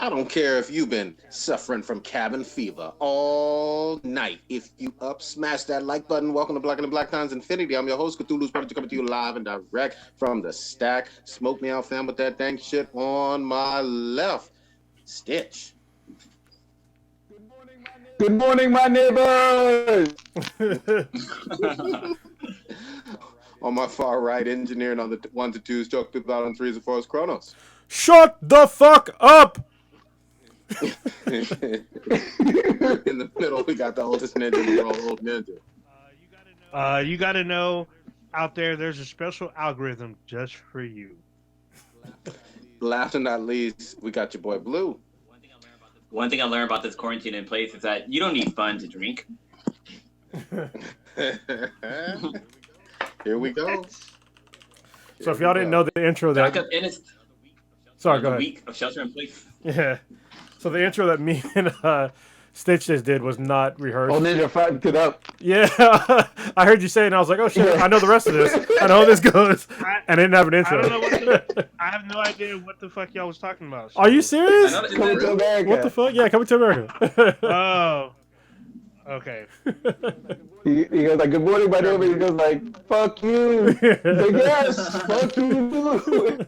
I don't care if you've been suffering from cabin fever all night. If you up, smash that like button. Welcome to Black and the Black Times Infinity. I'm your host, Cthulhu's Brother, coming to you live and direct from the stack. Smoke me out, fam, with that dang shit on my left. Stitch. Good morning, my neighbors. On my far right, engineering on the ones and twos, joke people out on threes and fours, Kronos. Shut the fuck up! In the middle, we got the oldest ninja in the world, Old Ninja. You gotta know out there's a special algorithm just for you. Last but not least, we got your boy Blue. One thing I learned about this quarantine in place is that you don't need fun to drink. Here we go. So if y'all didn't know the intro that... Sorry, go ahead. Week of shelter in place. Yeah. So the intro that me and Stitch just did was not rehearsed. Oh, Ninja fucked it up. Yeah. I heard you say it and I was like, oh shit, I know the rest of this. I know how this goes. And I didn't have an intro. I don't know I have no idea what the fuck y'all was talking about. So. Are you serious? Coming to America. What the fuck? Yeah, Coming to America. Oh. Okay. He goes like, good morning, my neighbor. He goes like, fuck you. He's like, yes, fuck you.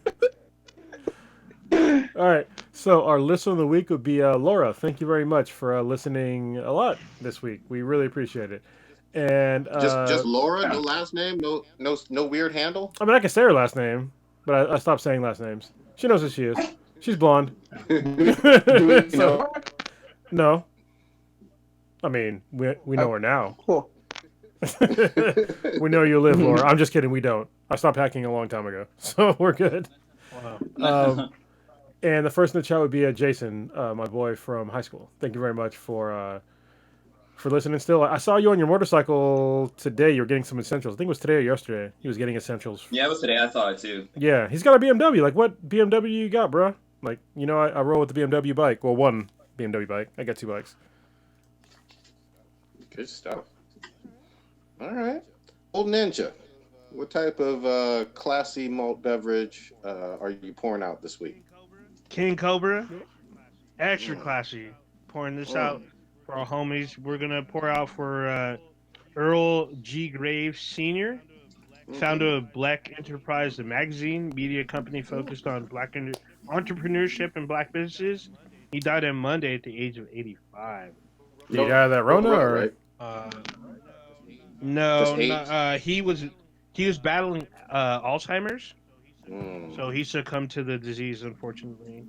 All right. So our listener of the week would be Laura. Thank you very much for listening a lot this week. We really appreciate it. And just Laura, no last name, no weird handle. I mean, I can say her last name, but I stopped saying last names. She knows who she is. She's blonde. Do we know her? No. I mean, we know her now. Cool. We know you live, Laura. I'm just kidding. We don't. I stopped hacking a long time ago, so we're good. Wow. And the first in the chat would be Jason, my boy from high school. Thank you very much for listening. Still, I saw you on your motorcycle today. You were getting some essentials. I think it was today or yesterday. He was getting essentials. Yeah, it was today. I saw it too. Yeah, he's got a BMW. Like, what BMW you got, bro? Like, you know, I roll with the BMW bike. Well, one BMW bike. I got two bikes. Good stuff. All right. Old Ninja, what type of classy malt beverage are you pouring out this week? King Cobra. Extra classy. Pouring this out for our homies. We're going to pour out for Earl G. Graves Sr., founder of Black Enterprise, the magazine, media company focused on black entrepreneurship and black businesses. He died on Monday at the age of 85. Did you die of that Rona, or? Right? No, he was battling Alzheimer's, so he succumbed to the disease, unfortunately.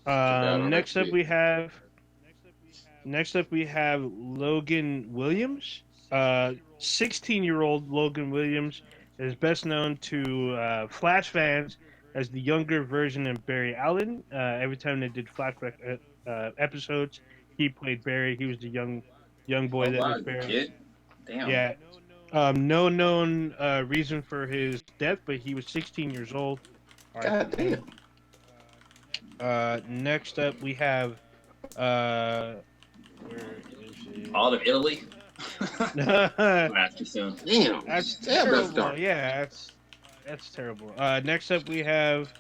Next up we have Logan Williams. 16-year-old Logan Williams is best known to Flash fans as the younger version of Barry Allen. Every time they did flashback episodes, he played Barry. He was the young boy that was Barry. Kid? Damn. Yeah. No known reason for his death, but he was 16 years old. God damn. Next up, we have where is it? All of Italy? That's too soon. Damn. That's Damn, that's terrible. dark. Yeah, that's terrible. Next up, we have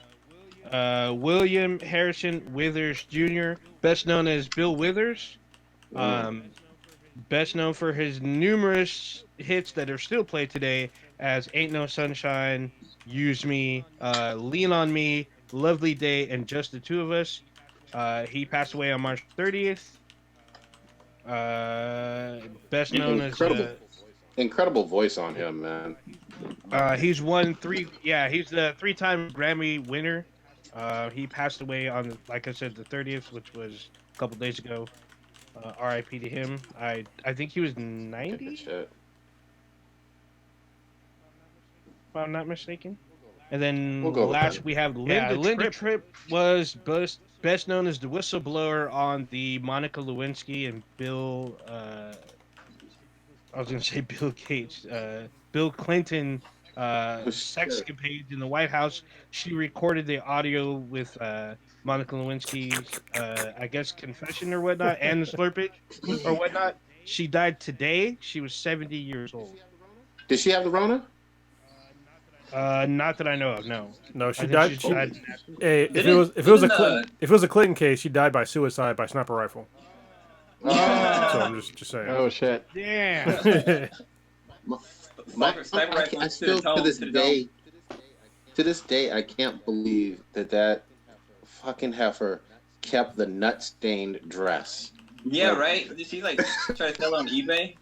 William Harrison Withers Jr., best known as Bill Withers. Best known for his numerous hits that are still played today as Ain't No Sunshine, Use Me, Lean on Me, Lovely Day, and Just the Two of Us. He passed away on March 30th. Best known as... incredible voice on him, man. He's won three... Yeah, he's the three-time Grammy winner. He passed away on, like I said, the 30th, which was a couple days ago. R.I.P. to him. I think he was 90, if I'm not mistaken. And then last we have Linda. Linda Tripp was best known as the whistleblower on the Monica Lewinsky and Bill. I was going to say Bill Gates. Bill Clinton sexcapades in the White House. She recorded the audio with Monica Lewinsky's, I guess, confession or whatnot, and the slurpage or whatnot. She died today. She was 70 years old. Did she have the Rona? Not that I know of. No. No, she I think died. she's She, died. hey, if Didn't- it was if it was a didn't, Clinton, if it was a Clinton case, she died by suicide by sniper rifle. So Ah. I'm just saying. Oh shit. Damn. Sniper rifle I still to this day, I can't believe that fucking heifer kept the nut stained dress. Yeah, right. Did she like try to sell it on eBay?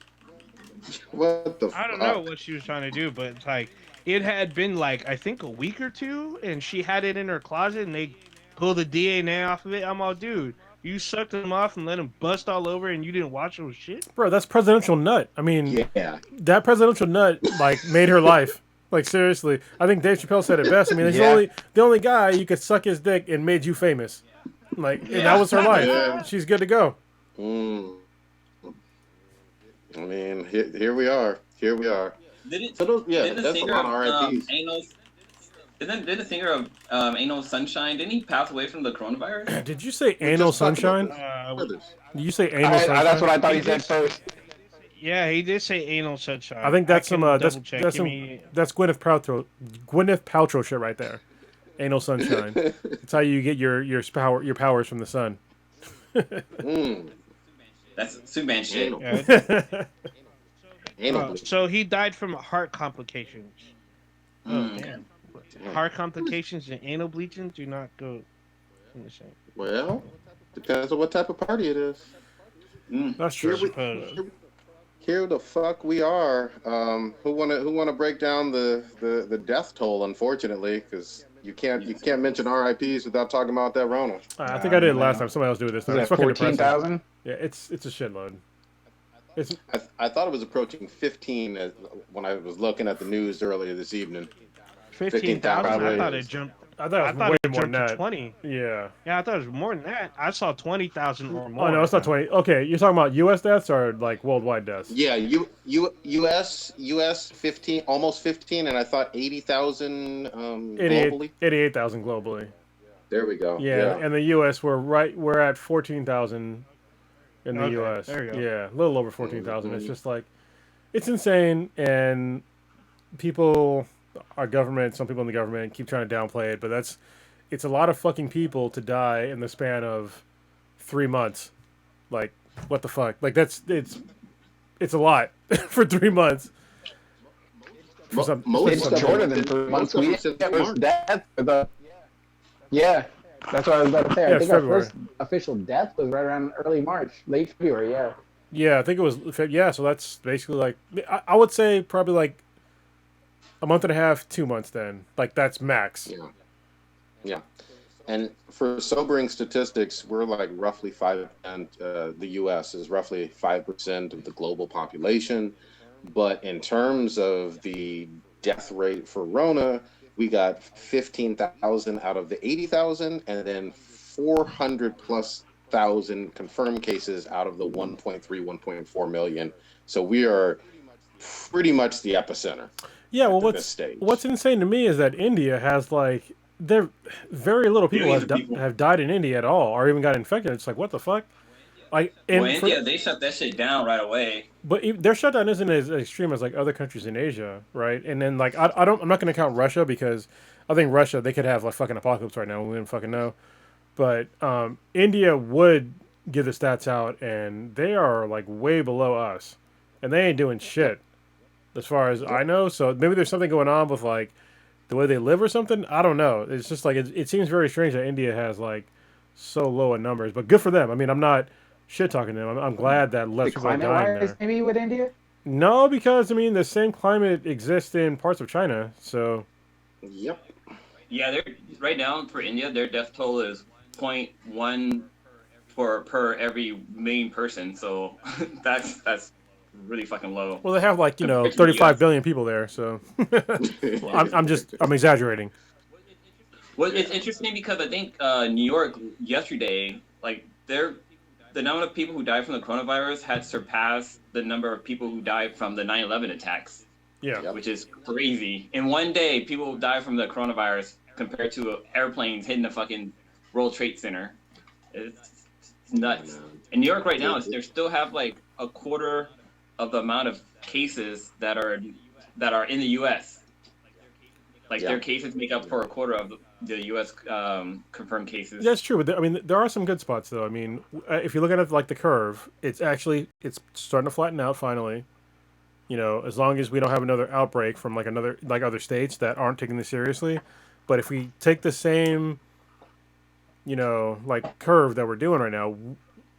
What the? I don't know what she was trying to do, but it's like it had been like I think a week or two, and she had it in her closet, and they pulled the DNA off of it. I'm all, dude, you sucked them off and let them bust all over, and you didn't watch those shit. Bro, that's presidential nut. I mean, Yeah. that presidential nut like made her life. Like seriously, I think Dave Chappelle said it best. I mean, he's Yeah. the only guy you could suck his dick and made you famous. Like, and that was her life. Yeah. She's good to go. I mean, here we are. Here we are. Didn't So those, yeah, didn't the that's a singer lot of of RIPs. didn't the singer of Ain't No Sunshine, didn't he pass away from the coronavirus? Did you say We anal just talked about sunshine? this. Did you say anal sunshine? That's what I thought he said first. Yeah, he did say anal sunshine. I think that's can some that's double check. that's Give some me- that's Gwyneth Paltrow shit right there. Anal sunshine. It's how you get your powers from the sun. That's Superman shit. Anal. Yeah. Anal. So he died from heart complications. Oh damn! Heart complications and anal bleaching do not go in the same. Well, depends on what type of party it is. That's Here true. we, here the fuck we are. Who wanna break down the death toll? Unfortunately, because you can't mention RIPS without talking about that Ronald. I think I did it last time. Somebody else do it this time. Was It's that fucking depressing. 14,000? Yeah, it's a shitload. It's I thought it was approaching 15 when I was looking at the news earlier this evening. 15,000. I Probably. thought it jumped. I thought I it was thought way it more than jumped to that. 20. Yeah. Yeah, I thought it was more than that. I saw 20,000 or more. Oh no, it's not 20. Okay, you're talking about U.S. deaths or like worldwide deaths? Yeah, U.S. 15, almost 15, and I thought 80,000 globally. 88,000 globally. There we go. Yeah, and the U.S. we're at 14,000 in the Okay, U.S. there you go. Yeah, a little over 14,000. It's just like, it's insane, and people, our government, some people in the government keep trying to downplay it, but it's a lot of fucking people to die in the span of 3 months. Like, what the fuck? Like it's a lot for 3 months. It's shorter than 3 months. We had first death for the. Yeah, that's what I was about to say. Yeah, I it's think our February. first official death was right around early March, late February. Yeah. Yeah, I think it was. Yeah, so that's basically like I would say probably like a month and a half, 2 months. Then like that's max. Yeah. And for sobering statistics, we're like roughly 5%. The U.S. is roughly 5% of the global population. But in terms of the death rate for Rona, we got 15,000 out of the 80,000, and then 400 plus thousand confirmed cases out of the 1.3, 1.4 million. So we are pretty much the epicenter. Yeah, well, this stage. what's insane to me is that India has like there very little people have died in India at all, or even got infected. It's like what the fuck? Like India, they shut that shit down right away. But their shutdown isn't as extreme as like other countries in Asia, right? And then like I'm not gonna count Russia because I think Russia they could have like fucking apocalypse right now. We didn't fucking know. But India would give the stats out, and they are like way below us, and they ain't doing shit as far as I know. So maybe there's something going on with like the way they live or something. I don't know. It's just like it seems very strange that India has like so low in numbers, but good for them. I mean, I'm not shit talking them. I'm glad that less The people are climate dying wise, there. maybe with India. No, because I mean the same climate exists in parts of China, so Yep. Yeah, they're right now for India, their death toll is 0.1 per every million person. So that's really fucking low. well they have like Compared to the 35 US. billion people there, so I'm exaggerating. Well, it's interesting because I think New York yesterday, like the number of people who died from the coronavirus had surpassed the number of people who died from the 9/11 attacks, Yeah. which is crazy. In one day, people died from the coronavirus compared to airplanes hitting the fucking World Trade Center. It's nuts. In New York right now, they still have like a quarter of the amount of cases that are in the U.S. Like their cases make up for a quarter of the U.S. Confirmed cases. That's true, but I mean, there are some good spots though. I mean, if you look at it like the curve, it's starting to flatten out finally. You know, as long as we don't have another outbreak from like other states that aren't taking this seriously. But if we take the same, you know, like curve that we're doing right now,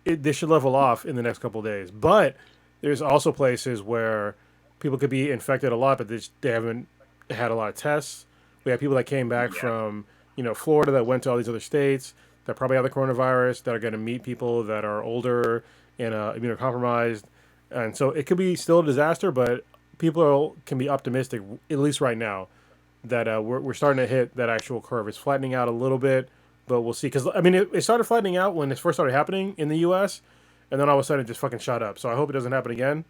this should level off in the next couple of days. But there's also places where people could be infected a lot, but they haven't had a lot of tests. We have people that came back from, you know, Florida that went to all these other states that probably have the coronavirus, that are going to meet people that are older and immunocompromised. And so it could be still a disaster, but people can be optimistic, at least right now, that we're starting to hit that actual curve. It's flattening out a little bit, but we'll see. Because, I mean, it started flattening out when it first started happening in the U.S., and then all of a sudden it just fucking shot up. So I hope it doesn't happen again,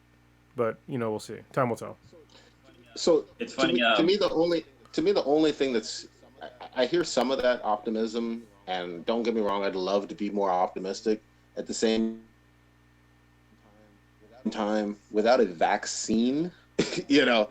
but, you know, we'll see. Time will tell. So it's funny. To me, the only thing that's I hear some of that optimism, and don't get me wrong, I'd love to be more optimistic. At the same time, without a vaccine, you know,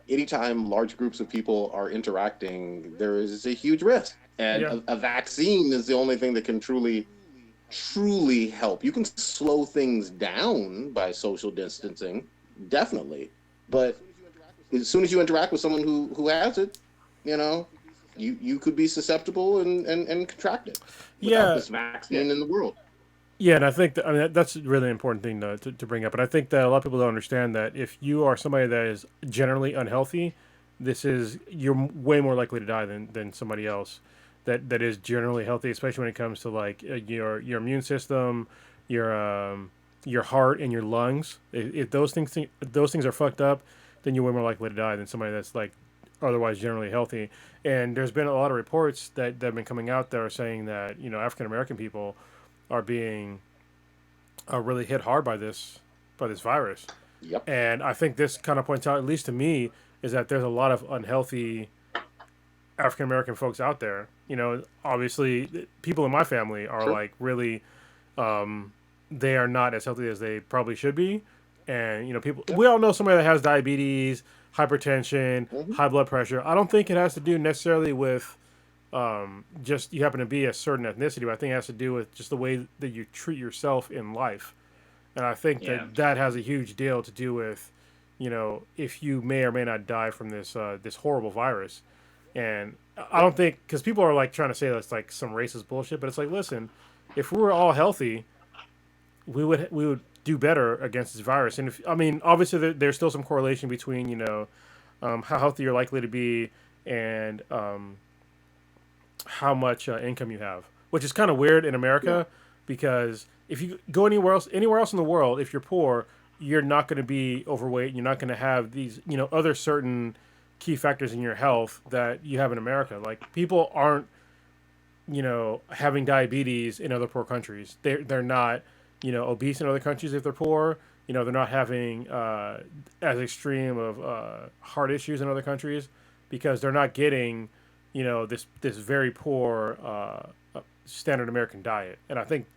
anytime large groups of people are interacting, there is a huge risk, and a vaccine is the only thing that can truly help. You can slow things down by social distancing, definitely, but as soon as you interact with someone who has it, you know, you could be susceptible and contract it without this vaccine in the world. Yeah, and I think that's a really important thing to bring up. And I think that a lot of people don't understand that if you are somebody that is generally unhealthy, you're way more likely to die than somebody else that is generally healthy, especially when it comes to like your immune system, your heart and your lungs. If those things are fucked up, then you're way more likely to die than somebody that's like otherwise generally healthy. And there's been a lot of reports that have been coming out that are saying that, you know, African American people are being really hit hard by this virus. Yep. And I think this kind of points out, at least to me, is that there's a lot of unhealthy African American folks out there. You know, obviously, people in my family are like really, they are not as healthy as they probably should be. And, you know, we all know somebody that has diabetes, hypertension, high blood pressure. I don't think it has to do necessarily with just you happen to be a certain ethnicity, but I think it has to do with just the way that you treat yourself in life. And I think that has a huge deal to do with, you know, if you may or may not die from this horrible virus. And I don't think, because people are like trying to say that's like some racist bullshit, but it's like, listen, if we were all healthy, we would do better against this virus. And obviously there's still some correlation between, you know, how healthy you're likely to be and how much income you have, which is kind of weird in America because if you go anywhere else in the world, if you're poor, you're not going to be overweight. You're not going to have these, you know, other certain key factors in your health that you have in America. Like people aren't, you know, having diabetes in other poor countries. They're not, you know, obese in other countries if they're poor. You know, they're not having as extreme of heart issues in other countries because they're not getting, you know, this very poor standard American diet. And I think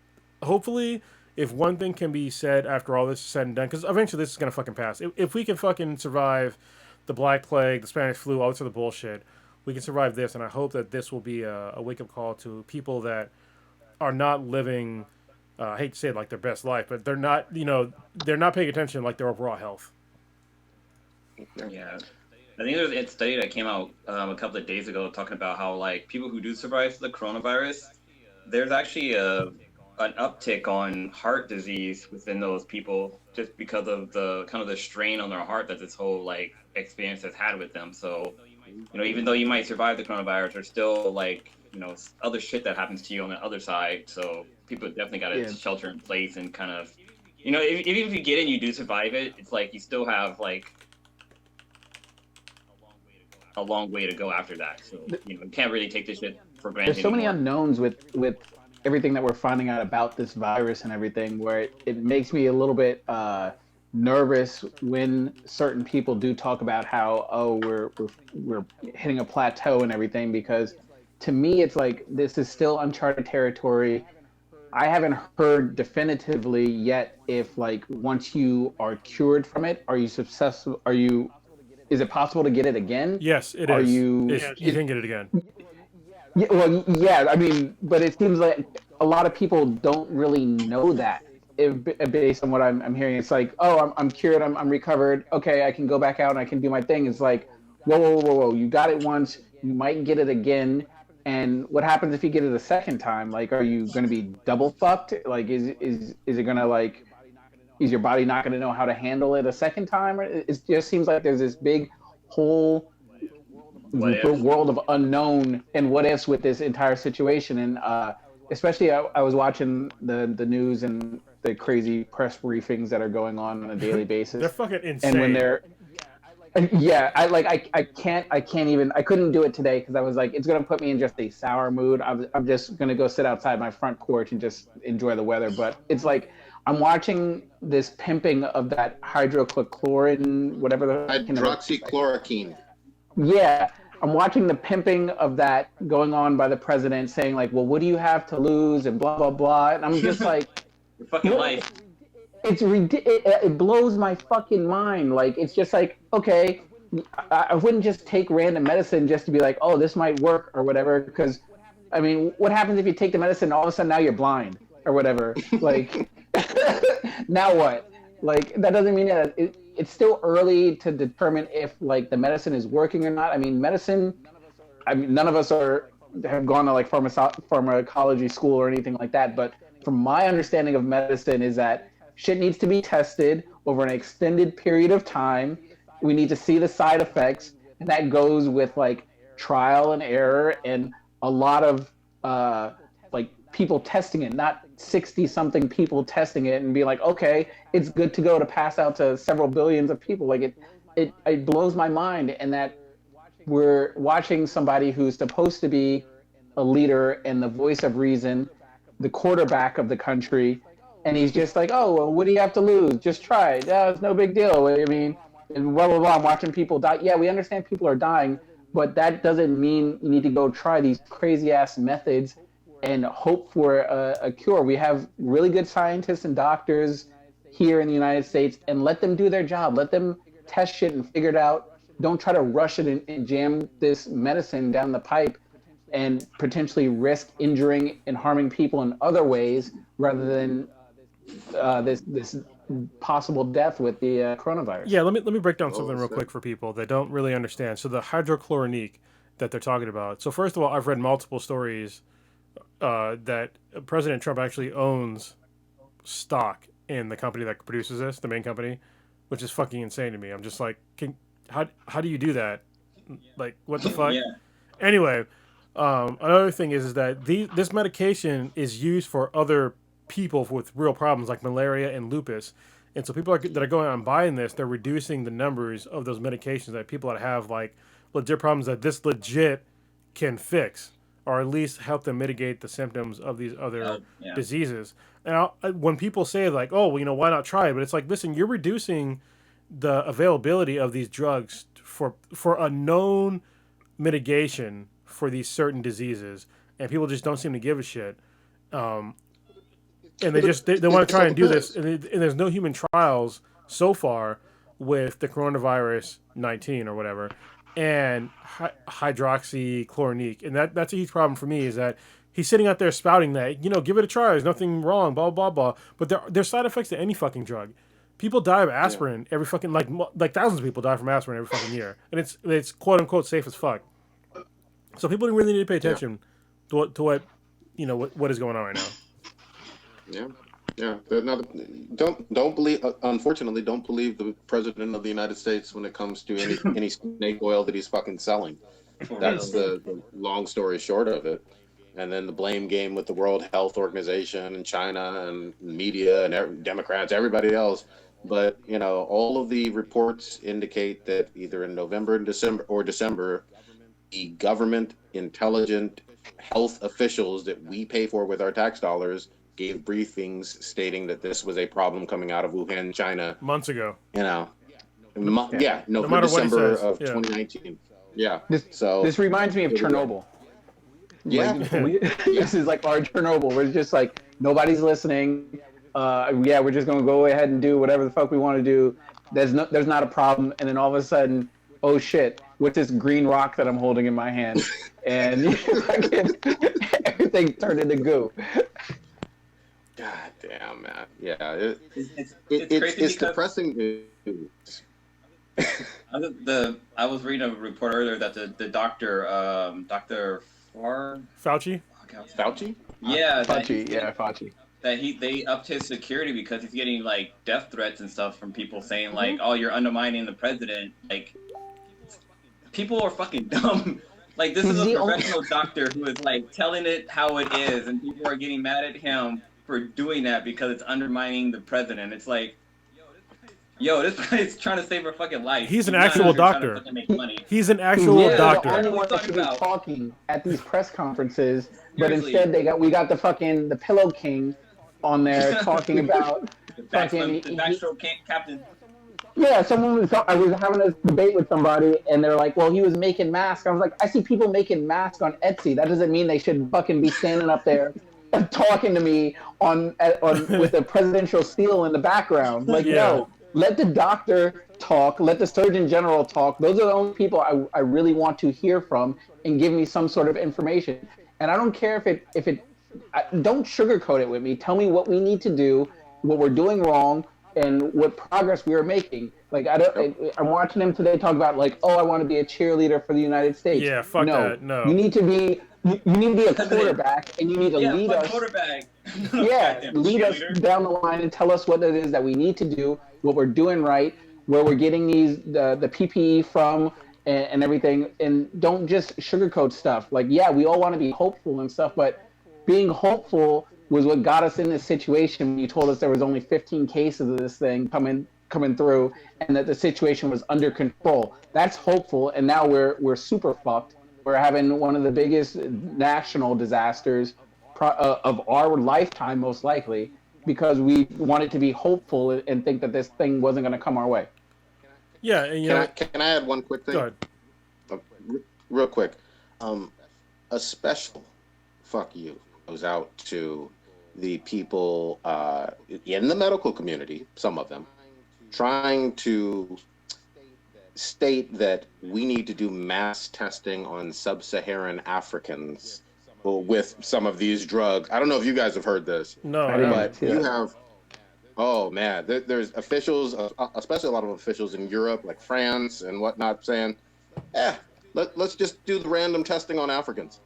hopefully if one thing can be said after all this is said and done, because eventually this is going to fucking pass. If we can fucking survive the Black Plague, the Spanish flu, all this other bullshit, we can survive this. And I hope that this will be a wake-up call to people that are not living, I hate to say it, like their best life, but they're not, you know, they're not paying attention to like their overall health. Yeah. I think there's a study that came out a couple of days ago talking about how like people who do survive the coronavirus, there's actually an uptick on heart disease within those people just because of the kind of the strain on their heart that this whole like experience has had with them. So, you know, even though you might survive the coronavirus, there's still like, you know, other shit that happens to you on the other side. So people definitely got to shelter in place and kind of, you know, even if you get it and you do survive it, it's like you still have like a long way to go after that. So, you know, you can't really take this shit for granted. There's so many unknowns with everything that we're finding out about this virus and everything, where it makes me a little bit nervous when certain people do talk about how we're hitting a plateau and everything, because to me it's like this is still uncharted territory. I haven't heard definitively yet if like once you are cured from it, are you successful? Are you is it possible to get it again? Yes, it Are is. you? You can get it again. Yeah, well, yeah. I mean, but it seems like a lot of people don't really know that. Based on what I'm hearing, it's like, oh, I'm cured, I'm recovered. Okay, I can go back out and I can do my thing. It's like, whoa. You got it once, you might get it again. And what happens if you get it a second time? Like, are you going to be double fucked? Like, is it going to like, is your body not going to know how to handle it a second time? It just seems like there's this big whole world of unknown and what ifs with this entire situation. And especially, I was watching the news and the crazy press briefings that are going on a daily basis. They're fucking insane. And when they're yeah, I can't even, I couldn't do it today because I was like, it's gonna put me in just a sour mood. I'm just gonna go sit outside my front porch and just enjoy the weather. But it's like I'm watching this pimping of that hydrochloroquine, whatever the hydroxychloroquine. Yeah, I'm watching the pimping of that going on by the president, saying like, well, what do you have to lose and blah blah blah. And I'm just like, your fucking life. It blows my fucking mind. Like, it's just like, okay, I wouldn't just take random medicine just to be like, oh, this might work or whatever. Because, I mean, what happens if you take the medicine and all of a sudden now you're blind or whatever? Like, now what? Like, that doesn't mean that it's still early to determine if like the medicine is working or not. I mean, medicine. I mean, none of us have gone to like pharmacology school or anything like that. But from my understanding of medicine is that shit needs to be tested over an extended period of time. We need to see the side effects, and that goes with like trial and error and a lot of like people testing it, not 60-something people testing it and be like, okay, it's good to go to pass out to several billions of people. Like it blows my mind, and that we're watching somebody who's supposed to be a leader and the voice of reason, the quarterback of the country. And he's just like, oh, well, what do you have to lose? Just try it. Yeah, it's no big deal. I mean, and blah, blah, blah. I'm watching people die. Yeah, we understand people are dying, but that doesn't mean you need to go try these crazy-ass methods and hope for a cure. We have really good scientists and doctors here in the United States, and let them do their job. Let them test shit and figure it out. Don't try to rush it and jam this medicine down the pipe and potentially risk injuring and harming people in other ways rather than this possible death with the coronavirus. Yeah, let me break down something real quick for people that don't really understand. So the hydrochloronique that they're talking about. So first of all, I've read multiple stories that President Trump actually owns stock in the company that produces this, the main company, which is fucking insane to me. I'm just like, how do you do that? Like, what the fuck? Yeah. Anyway, another thing is that this medication is used for other people with real problems like malaria and lupus, and so people that are going out and buying this, they're reducing the numbers of those medications that people that have like legit problems that this legit can fix, or at least help them mitigate the symptoms of these other diseases. And when people say like, oh, well, why not try it? But it's like, listen, you're reducing the availability of these drugs for a known mitigation for these certain diseases, and people just don't seem to give a shit. And they want to try and do this, and there's no human trials so far with the coronavirus 19 or whatever, and hydroxychloroquine, and that's a huge problem for me. Is that he's sitting out there spouting that give it a try, there's nothing wrong, blah blah blah, but there's side effects to any fucking drug. People die of aspirin every fucking like thousands of people die from aspirin every fucking year, and it's quote unquote safe as fuck. So people really need to pay attention to what is going on right now. Yeah. Don't believe. Unfortunately, don't believe the president of the United States when it comes to any snake oil that he's fucking selling. That's the long story short of it. And then the blame game with the World Health Organization and China and media and Democrats, everybody else. But all of the reports indicate that either in November and December, the government intelligent health officials that we pay for with our tax dollars gave briefings stating that this was a problem coming out of Wuhan, China. Months ago. November, December of 2019. Yeah. This reminds me of Chernobyl. Yeah. This is like our Chernobyl. We're just like, nobody's listening. We're just going to go ahead and do whatever the fuck we want to do. There's not a problem. And then all of a sudden, oh shit, what's this green rock that I'm holding in my hand? And everything turned into goo. God damn, man. Yeah, it's crazy it's because depressing. I was reading a report earlier that the doctor, Dr. Fauci? Fauci? Yeah, Fauci. That they upped his security because he's getting like death threats and stuff from people saying like, "Oh, you're undermining the president." Like, people are fucking dumb. Like, this is a professional doctor who is like telling it how it is, and people are getting mad at him for doing that because it's undermining the president. It's like, yo, this guy's trying to save her fucking life. He's an actual doctor. He's an actual doctor. The only one that should be talking at these press conferences, but instead we got the Pillow King on there talking about the backstroke captain. Yeah, I was having a debate with somebody, and they're like, "Well, he was making masks." I was like, "I see people making masks on Etsy. That doesn't mean they should fucking be standing up there and talking to me on with a presidential seal in the background." Like, no, let the doctor talk, let the Surgeon General talk. Those are the only people I really want to hear from and give me some sort of information. And I don't care if it don't sugarcoat it with me. Tell me what we need to do, what we're doing wrong, and what progress we are making. Like, I'm watching them today talk about like, oh, I want to be a cheerleader for the United States. Yeah, fuck that. No. You need to be a quarterback, and you need to lead us. Quarterback. Lead us down the line and tell us what it is that we need to do, what we're doing right, where we're getting the PPE from, and everything. And don't just sugarcoat stuff. Like, yeah, we all want to be hopeful and stuff, but being hopeful was what got us in this situation when you told us there was only 15 cases of this thing coming through, and that the situation was under control. That's hopeful, and now we're super fucked. We're having one of the biggest national disasters of our lifetime, most likely, because we wanted to be hopeful and think that this thing wasn't going to come our way. Yeah, and can I add one quick thing? Go ahead. Real quick. A special fuck you goes out to the people in the medical community, some of them, trying to state that we need to do mass testing on sub-Saharan Africans with some of these drugs. I don't know if you guys have heard this. No, but you have. Oh man, there's officials, especially a lot of officials in Europe, like France and whatnot, saying, let's just do the random testing on Africans.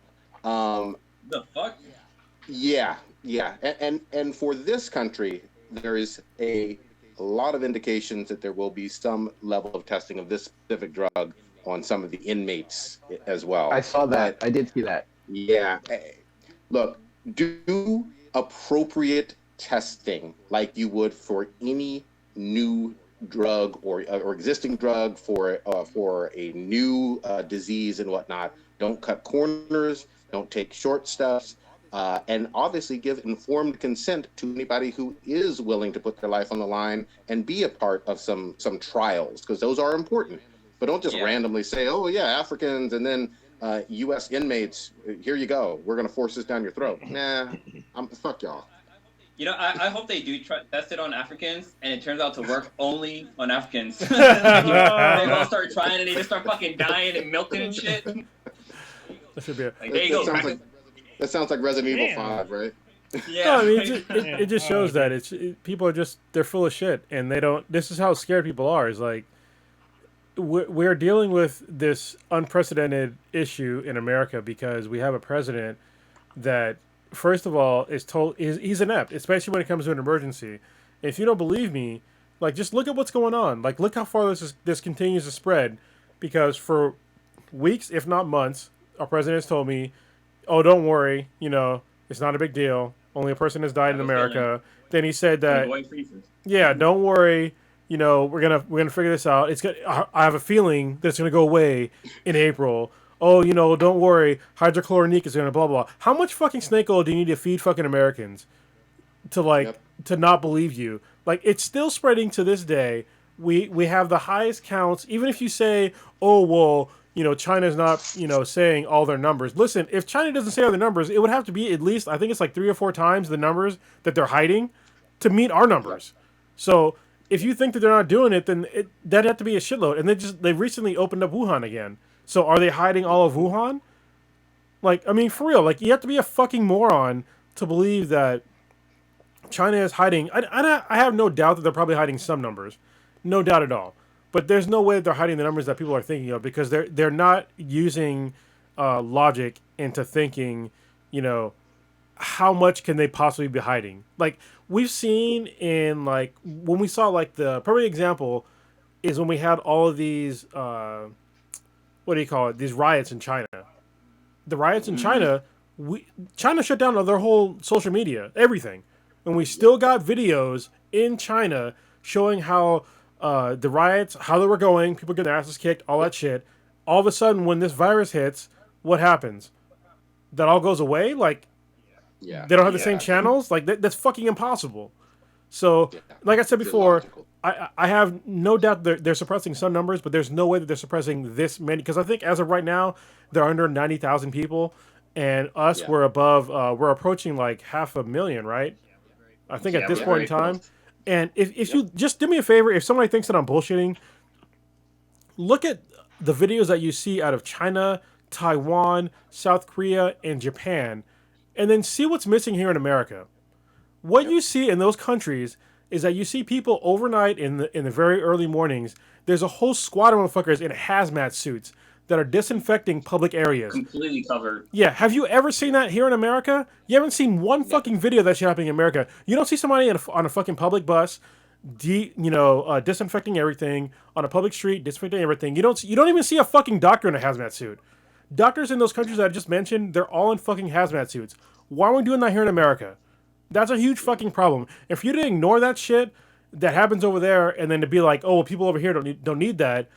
The fuck? Yeah. And for this country, there is a lot of indications that there will be some level of testing of this specific drug on some of the inmates as well. I saw that. I did see that. Yeah. Look, do appropriate testing like you would for any new drug or existing drug for a new disease and whatnot. Don't cut corners. Don't take short steps. And obviously give informed consent to anybody who is willing to put their life on the line and be a part of some trials, because those are important. But don't just randomly say, oh, yeah, Africans, and then U.S. inmates, here you go. We're going to force this down your throat. Nah, fuck y'all. You know, I hope they do test it on Africans, and it turns out to work only on Africans. They all start trying, and they just start fucking dying and melting and shit. That should be it. Like, there you go. That sounds like Resident Evil 5, right? Yeah. No, I mean, it just shows that people are they're full of shit, and they don't. This is how scared people are. Is like we're dealing with this unprecedented issue in America because we have a president that, first of all, he's inept, especially when it comes to an emergency. If you don't believe me, like, just look at what's going on. Like, look how far this continues to spread, because for weeks, if not months, our president has told me, oh, don't worry, it's not a big deal. Only a person has died in America. Then he said that, yeah, don't worry, we're gonna figure this out. I have a feeling that it's gonna go away in April. Oh, don't worry, hydrochloronique is gonna blah blah. How much fucking snake oil do you need to feed fucking Americans to to not believe you? Like, it's still spreading to this day. We have the highest counts. Even if you say, oh well, China's not, saying all their numbers. Listen, if China doesn't say all their numbers, it would have to be at least, I think it's like 3 or 4 times the numbers that they're hiding to meet our numbers. So if you think that they're not doing it, then that'd have to be a shitload. And they recently opened up Wuhan again. So are they hiding all of Wuhan? Like, I mean, for real, like, you have to be a fucking moron to believe that China is hiding. I have no doubt that they're probably hiding some numbers. No doubt at all. But there's no way that they're hiding the numbers that people are thinking of, because they're not using logic into thinking, how much can they possibly be hiding? Like, we've seen in, like, when we saw, like, the perfect example is when we had all of these, what do you call it? These riots in China. The riots in China, China shut down their whole social media, everything. And we still got videos in China showing how the riots, how they were going, people getting their asses kicked, all that shit. All of a sudden, when this virus hits, what happens? That all goes away? Like, they don't have the same channels? Like, that's fucking impossible. So, like I said before, I have no doubt they're suppressing some numbers, but there's no way that they're suppressing this many. Because I think as of right now, they're under 90,000 people. And us, we're above, we're approaching like 500,000, right? I think at this point in time. Close. And if you just do me a favor, if somebody thinks that I'm bullshitting, look at the videos that you see out of China, Taiwan, South Korea, and Japan, and then see what's missing here in America. What you see in those countries is that you see people overnight in the very early mornings. There's a whole squad of motherfuckers in hazmat suits that are disinfecting public areas. Completely covered. Yeah, have you ever seen that here in America? You haven't seen one fucking video of that shit happening in America. You don't see somebody on a fucking public bus, disinfecting everything, on a public street, disinfecting everything. You don't even see a fucking doctor in a hazmat suit. Doctors in those countries that I just mentioned, they're all in fucking hazmat suits. Why are we doing that here in America? That's a huge fucking problem. If you didn't ignore that shit that happens over there, and then to be like, oh, people over here don't need that,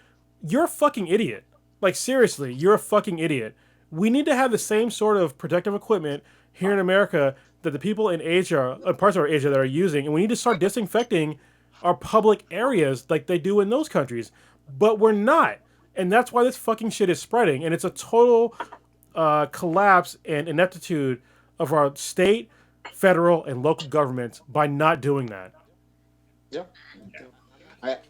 you're a fucking idiot. Like, seriously, you're a fucking idiot. We need to have the same sort of protective equipment here in America that the people in Asia, parts of Asia that are using, and we need to start disinfecting our public areas like they do in those countries. But we're not. And that's why this fucking shit is spreading. And it's a total collapse and ineptitude of our state, federal, and local governments by not doing that. Yeah.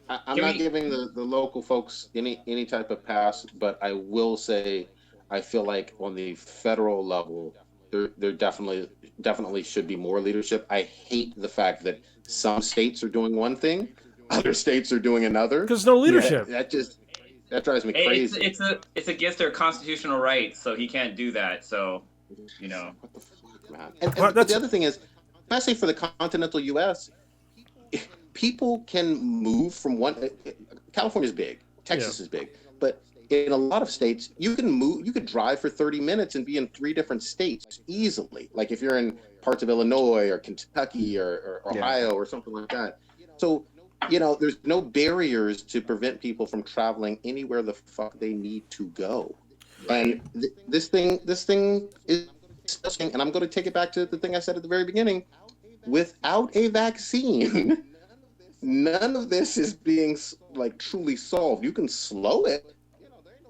I'm not giving the local folks any type of pass, but I will say I feel like on the federal level, there definitely should be more leadership. I hate the fact that some states are doing one thing, other states are doing another. Because there's no leadership. That drives me crazy. It's against their constitutional rights, so he can't do that. So, What the fuck, man? And the other thing is, especially for the continental U.S., people can move from one. California's big, Texas is big, but in a lot of states, you could drive for 30 minutes and be in 3 different states easily. Like if you're in parts of Illinois or Kentucky or Ohio or something like that. So, there's no barriers to prevent people from traveling anywhere the fuck they need to go. And this thing is disgusting. And I'm going to take it back to the thing I said at the very beginning. Without a vaccine, none of this is being like truly solved. You can slow it,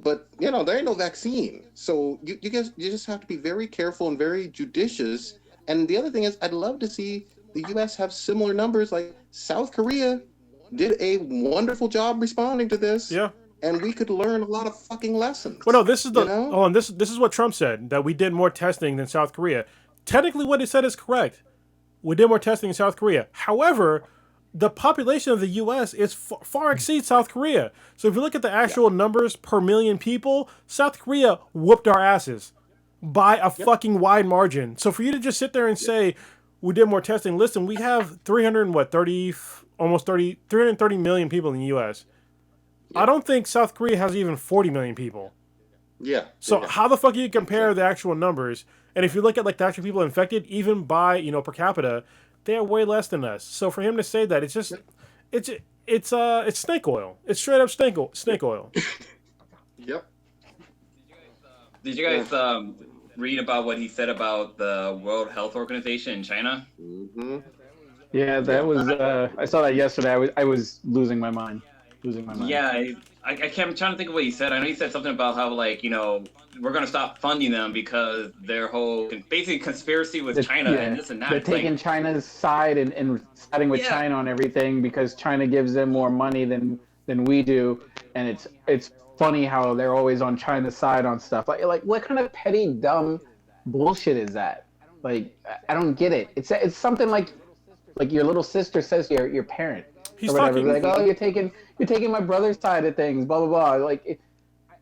but there ain't no vaccine. So you just have to be very careful and very judicious. And the other thing is, I'd love to see the U.S. have similar numbers. Like South Korea did a wonderful job responding to this. Yeah. And we could learn a lot of fucking lessons. Well, no, this is this is what Trump said, that we did more testing than South Korea. Technically, what he said is correct. We did more testing in South Korea. However, the population of the U.S. is far exceeds South Korea. So if you look at the actual numbers per million people, South Korea whooped our asses by a fucking wide margin. So for you to just sit there and say we did more testing, listen, we have 330 million people in the U.S. I don't think South Korea has even 40 million people. Yeah. So how the fuck do you compare the actual numbers? And if you look at like the actual people infected, even by per capita, they are way less than us. So for him to say that, it's snake oil. It's straight up snake oil. Yep. Did you guys read about what he said about the World Health Organization in China? Mm-hmm. Yeah, that was. I saw that yesterday. I was losing my mind. Yeah, I'm trying to think of what he said. I know he said something about how like we're gonna stop funding them because their whole basically conspiracy with China and this and that. They're taking China's side and siding with China on everything because China gives them more money than we do, and it's funny how they're always on China's side on stuff. Like what kind of petty dumb bullshit is that? Like I don't get it. It's something like your little sister says to your parent. He's or whatever. talking. Like, oh, you're taking my brother's side of things. Blah blah blah. Like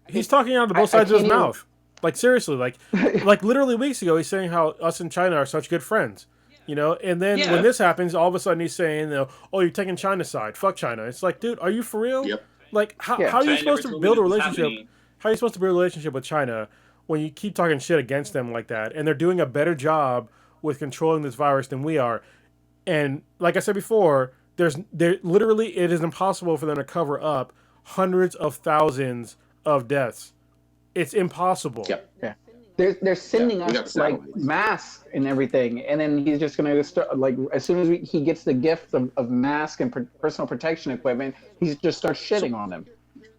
he's talking out of both sides of his mouth. Like seriously, like literally weeks ago, he's saying how us and China are such good friends, And then when this happens, all of a sudden he's saying, "Oh, you're taking China's side. Fuck China." It's like, dude, are you for real? Yep. Like, how are you supposed to build a relationship? How are you supposed to build a relationship with China when you keep talking shit against them like that? And they're doing a better job with controlling this virus than we are. And like I said before, literally it is impossible for them to cover up hundreds of thousands of deaths. It's impossible. Yep. Yeah. They're sending us like masks and everything, and then he's just going to start like as soon as he gets the gift of masks and personal protection equipment, he just starts shitting on them.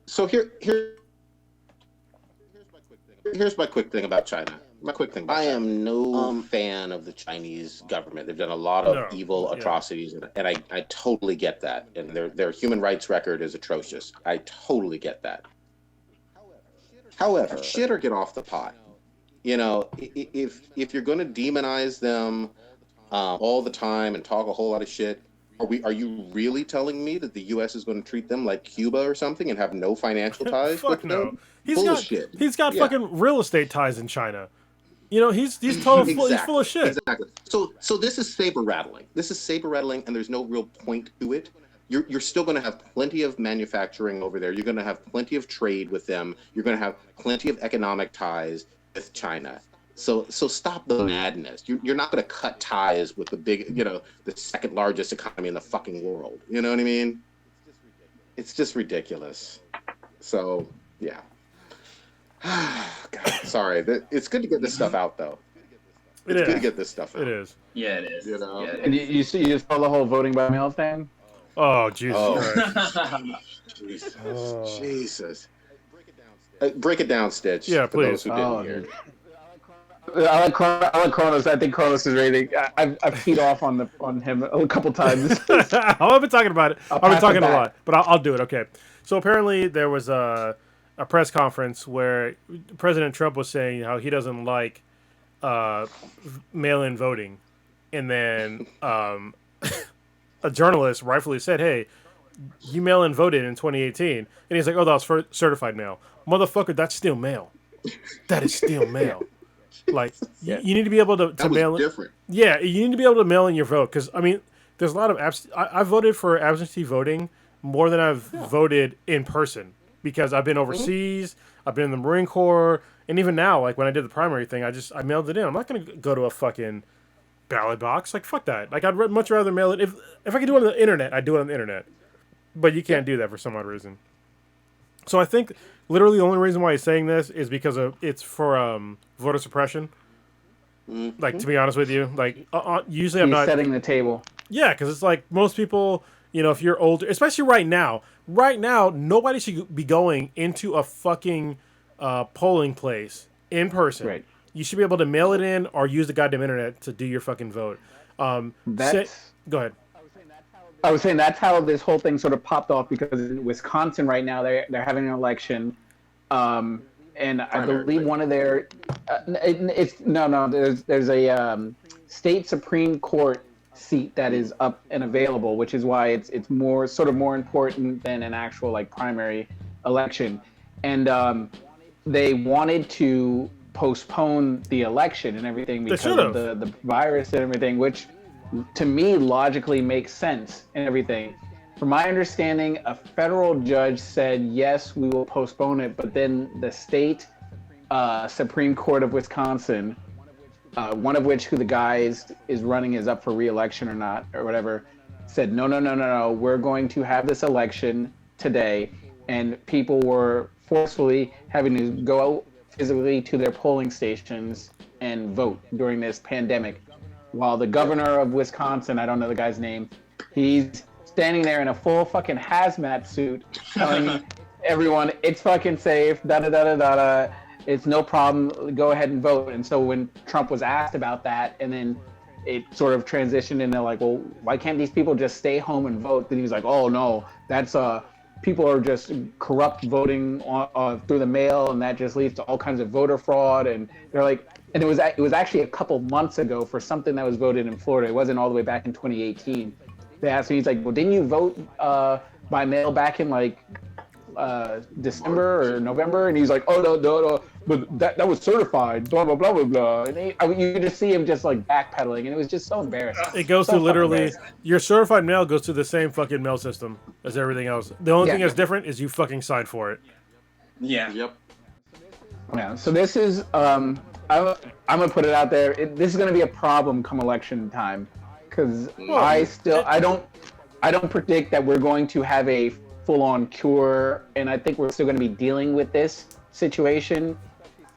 So here's my quick thing about China. I am no fan of the Chinese government. They've done a lot of evil atrocities, and I totally get that. And their human rights record is atrocious. I totally get that. However, shit or get off the pot. If you're going to demonize them all the time and talk a whole lot of shit, are you really telling me that the U.S. is going to treat them like Cuba or something and have no financial ties with them? Bullshit. He's got fucking real estate ties in China. He's totally he's full of shit. Exactly. So this is saber rattling. And there's no real point to it. You're still going to have plenty of manufacturing over there. You're going to have plenty of trade with them. You're going to have plenty of economic ties with China. So stop the madness. You're not going to cut ties with the big, the second largest economy in the fucking world. You know what I mean? It's just ridiculous. So yeah. God, sorry. It's good to get this stuff out, though. It's good to get this stuff out. It is. Yeah, it is. Yeah, and you just saw the whole voting by mail thing? Oh, Jesus. Jesus. Break it down, Stitch. Yeah, please. For those who didn't hear. I like Kronos. I think Kronos is ready. I've keyed off on him a couple times. I've been talking about it. I've been talking a lot, but I'll do it. Okay. So apparently there was a press conference where President Trump was saying how he doesn't like mail-in voting, and then a journalist rightfully said, "Hey, you mail-in voted in 2018," and he's like, "Oh, that was for certified mail, motherfucker. That's still mail. That is still mail." Like you need to be able to mail in. Different. Yeah, you need to be able to mail in your vote because there's a lot of I voted for absentee voting more than I've voted in person because I've been overseas, I've been in the Marine Corps, and even now, like when I did the primary thing, I mailed it in. I'm not gonna go to a fucking ballot box. Like fuck that. Like I'd much rather mail it if I could do it on the internet, I'd do it on the internet. But you can't do that for some odd reason. So I think literally the only reason why he's saying this is because it's for voter suppression. Mm-hmm. Like to be honest with you, like usually I'm not setting the table. Yeah, because it's like most people, if you're older, especially right now, nobody should be going into a fucking polling place in person. Right. You should be able to mail it in or use the goddamn internet to do your fucking vote. Go ahead. I was saying that's how this whole thing sort of popped off because in Wisconsin right now they're having an election, and I believe one of their there's a state Supreme Court seat that is up and available, which is why it's more important than an actual like primary election, and they wanted to postpone the election and everything because of the virus and everything, which to me logically makes sense and everything. From my understanding, a federal judge said, yes, we will postpone it, but then the state Supreme Court of Wisconsin, one of which who the guy is running is up for re-election or not, or whatever, said, no, we're going to have this election today, and people were forcefully having to go physically to their polling stations and vote during this pandemic. While the governor of Wisconsin, I don't know the guy's name, he's standing there in a full fucking hazmat suit telling everyone, it's fucking safe, da da da da da da. It's no problem. Go ahead and vote. And so when Trump was asked about that, and then it sort of transitioned into like, well, why can't these people just stay home and vote? Then he was like, oh no, that's people are just corrupt voting through the mail, and that just leads to all kinds of voter fraud. And they're like, and it was actually a couple months ago for something that was voted in Florida. It wasn't all the way back in 2018. They asked me, he's like, well, didn't you vote by mail back in like December or November? And he's like, oh no, but that was certified, blah blah blah blah blah. And you could just see him just like backpedaling, and it was just so embarrassing. It goes through literally your certified mail goes through the same fucking mail system as everything else. The only thing that's different is you fucking signed for it. Yeah. Yep. Yeah. So this is I'm gonna put it out there. This is gonna be a problem come election time, because I don't predict that we're going to have a full-on cure, and I think we're still going to be dealing with this situation,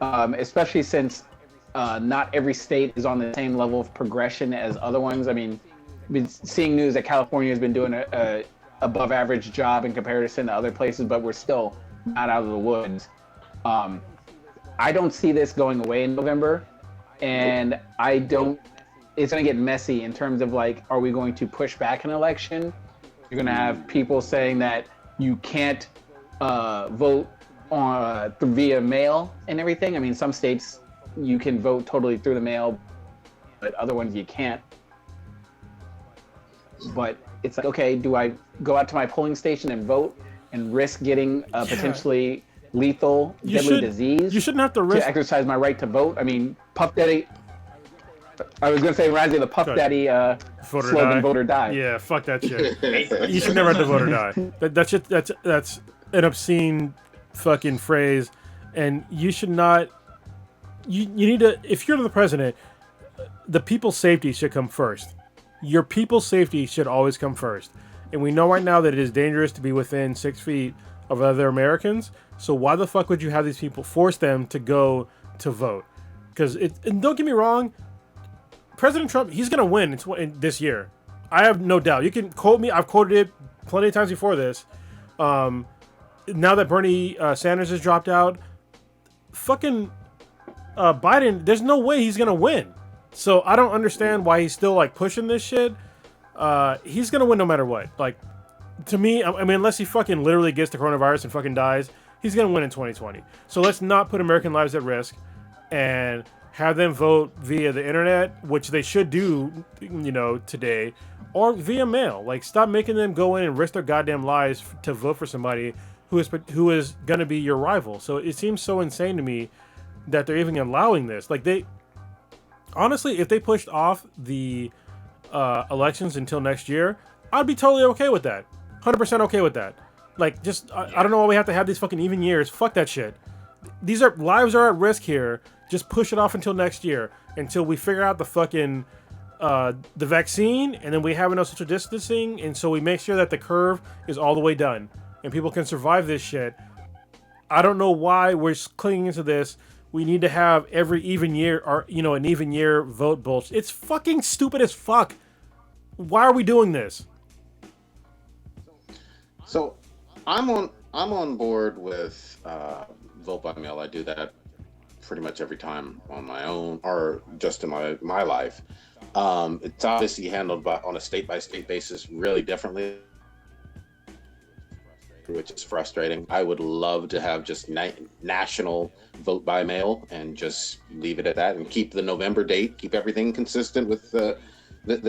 especially since not every state is on the same level of progression as other ones. I mean, I've been seeing news that California has been doing a above average job in comparison to other places, but we're still not out of the woods. I don't see this going away in November, and it's going to get messy in terms of like, are we going to push back an election? You're going to have people saying that you can't vote via mail and everything. I mean, some states you can vote totally through the mail, but other ones you can't. But it's like, okay, do I go out to my polling station and vote and risk getting a potentially lethal, deadly disease? You shouldn't have to risk to exercise my right to vote. I mean, Puff Daddy. I was gonna say, reminds me of the Puff Daddy slogan, "Vote or Die." Yeah, fuck that shit. You should never have to vote or die. That shit. That's an obscene fucking phrase, and you should not. You need to. If you're the president, the people's safety should come first. Your people's safety should always come first. And we know right now that it is dangerous to be within 6 feet of other Americans. So why the fuck would you have these people force them to go to vote? Because and don't get me wrong. President Trump, he's going to win this year. I have no doubt. You can quote me. I've quoted it plenty of times before this. Now that Bernie Sanders has dropped out, fucking Biden, there's no way he's going to win. So I don't understand why he's still like pushing this shit. He's going to win no matter what. Like, to me, I mean, unless he fucking literally gets the coronavirus and fucking dies, he's going to win in 2020. So let's not put American lives at risk and have them vote via the internet, which they should do, today, or via mail. Like, stop making them go in and risk their goddamn lives to vote for somebody who is going to be your rival. So it seems so insane to me that they're even allowing this. Like, honestly, if they pushed off the elections until next year, I'd be totally okay with that. 100% okay with that. Like, just, I don't know why we have to have these fucking even years. Fuck that shit. Lives are at risk here. Just push it off until next year, until we figure out the fucking the vaccine, and then we have enough social distancing, and so we make sure that the curve is all the way done, and people can survive this shit. I don't know why we're clinging to this. We need to have every even year, or an even year vote bullshit. It's fucking stupid as fuck. Why are we doing this? So, I'm on board with vote by mail. I do that pretty much every time on my own, or just in my life. It's obviously handled on a state-by-state basis really differently, which is frustrating. I would love to have just national vote by mail and just leave it at that, and keep the November date, keep everything consistent with the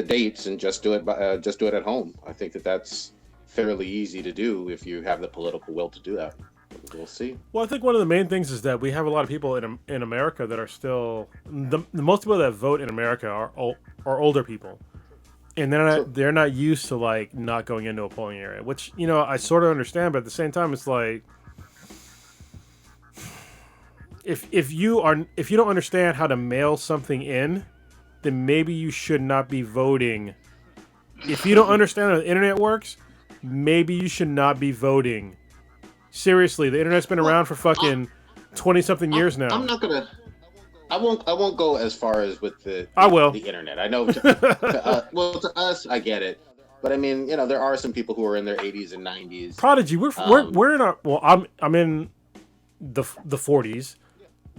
dates, and just do it at home. I think that's fairly easy to do if you have the political will to do that. We'll see. Well, I think one of the main things is that we have a lot of people in America that are still the most people that vote in America are older people, and they're not used to like not going into a polling area, which I sort of understand, but at the same time, it's like if you don't understand how to mail something in, then maybe you should not be voting. If you don't understand how the internet works, maybe you should not be voting. Seriously, the internet's been around for fucking 20-something years now. I won't go as far as with the I will. The internet. I know. To us, I get it. But I mean, there are some people who are in their 80s and 90s. Prodigy, we're in our I'm in the 40s.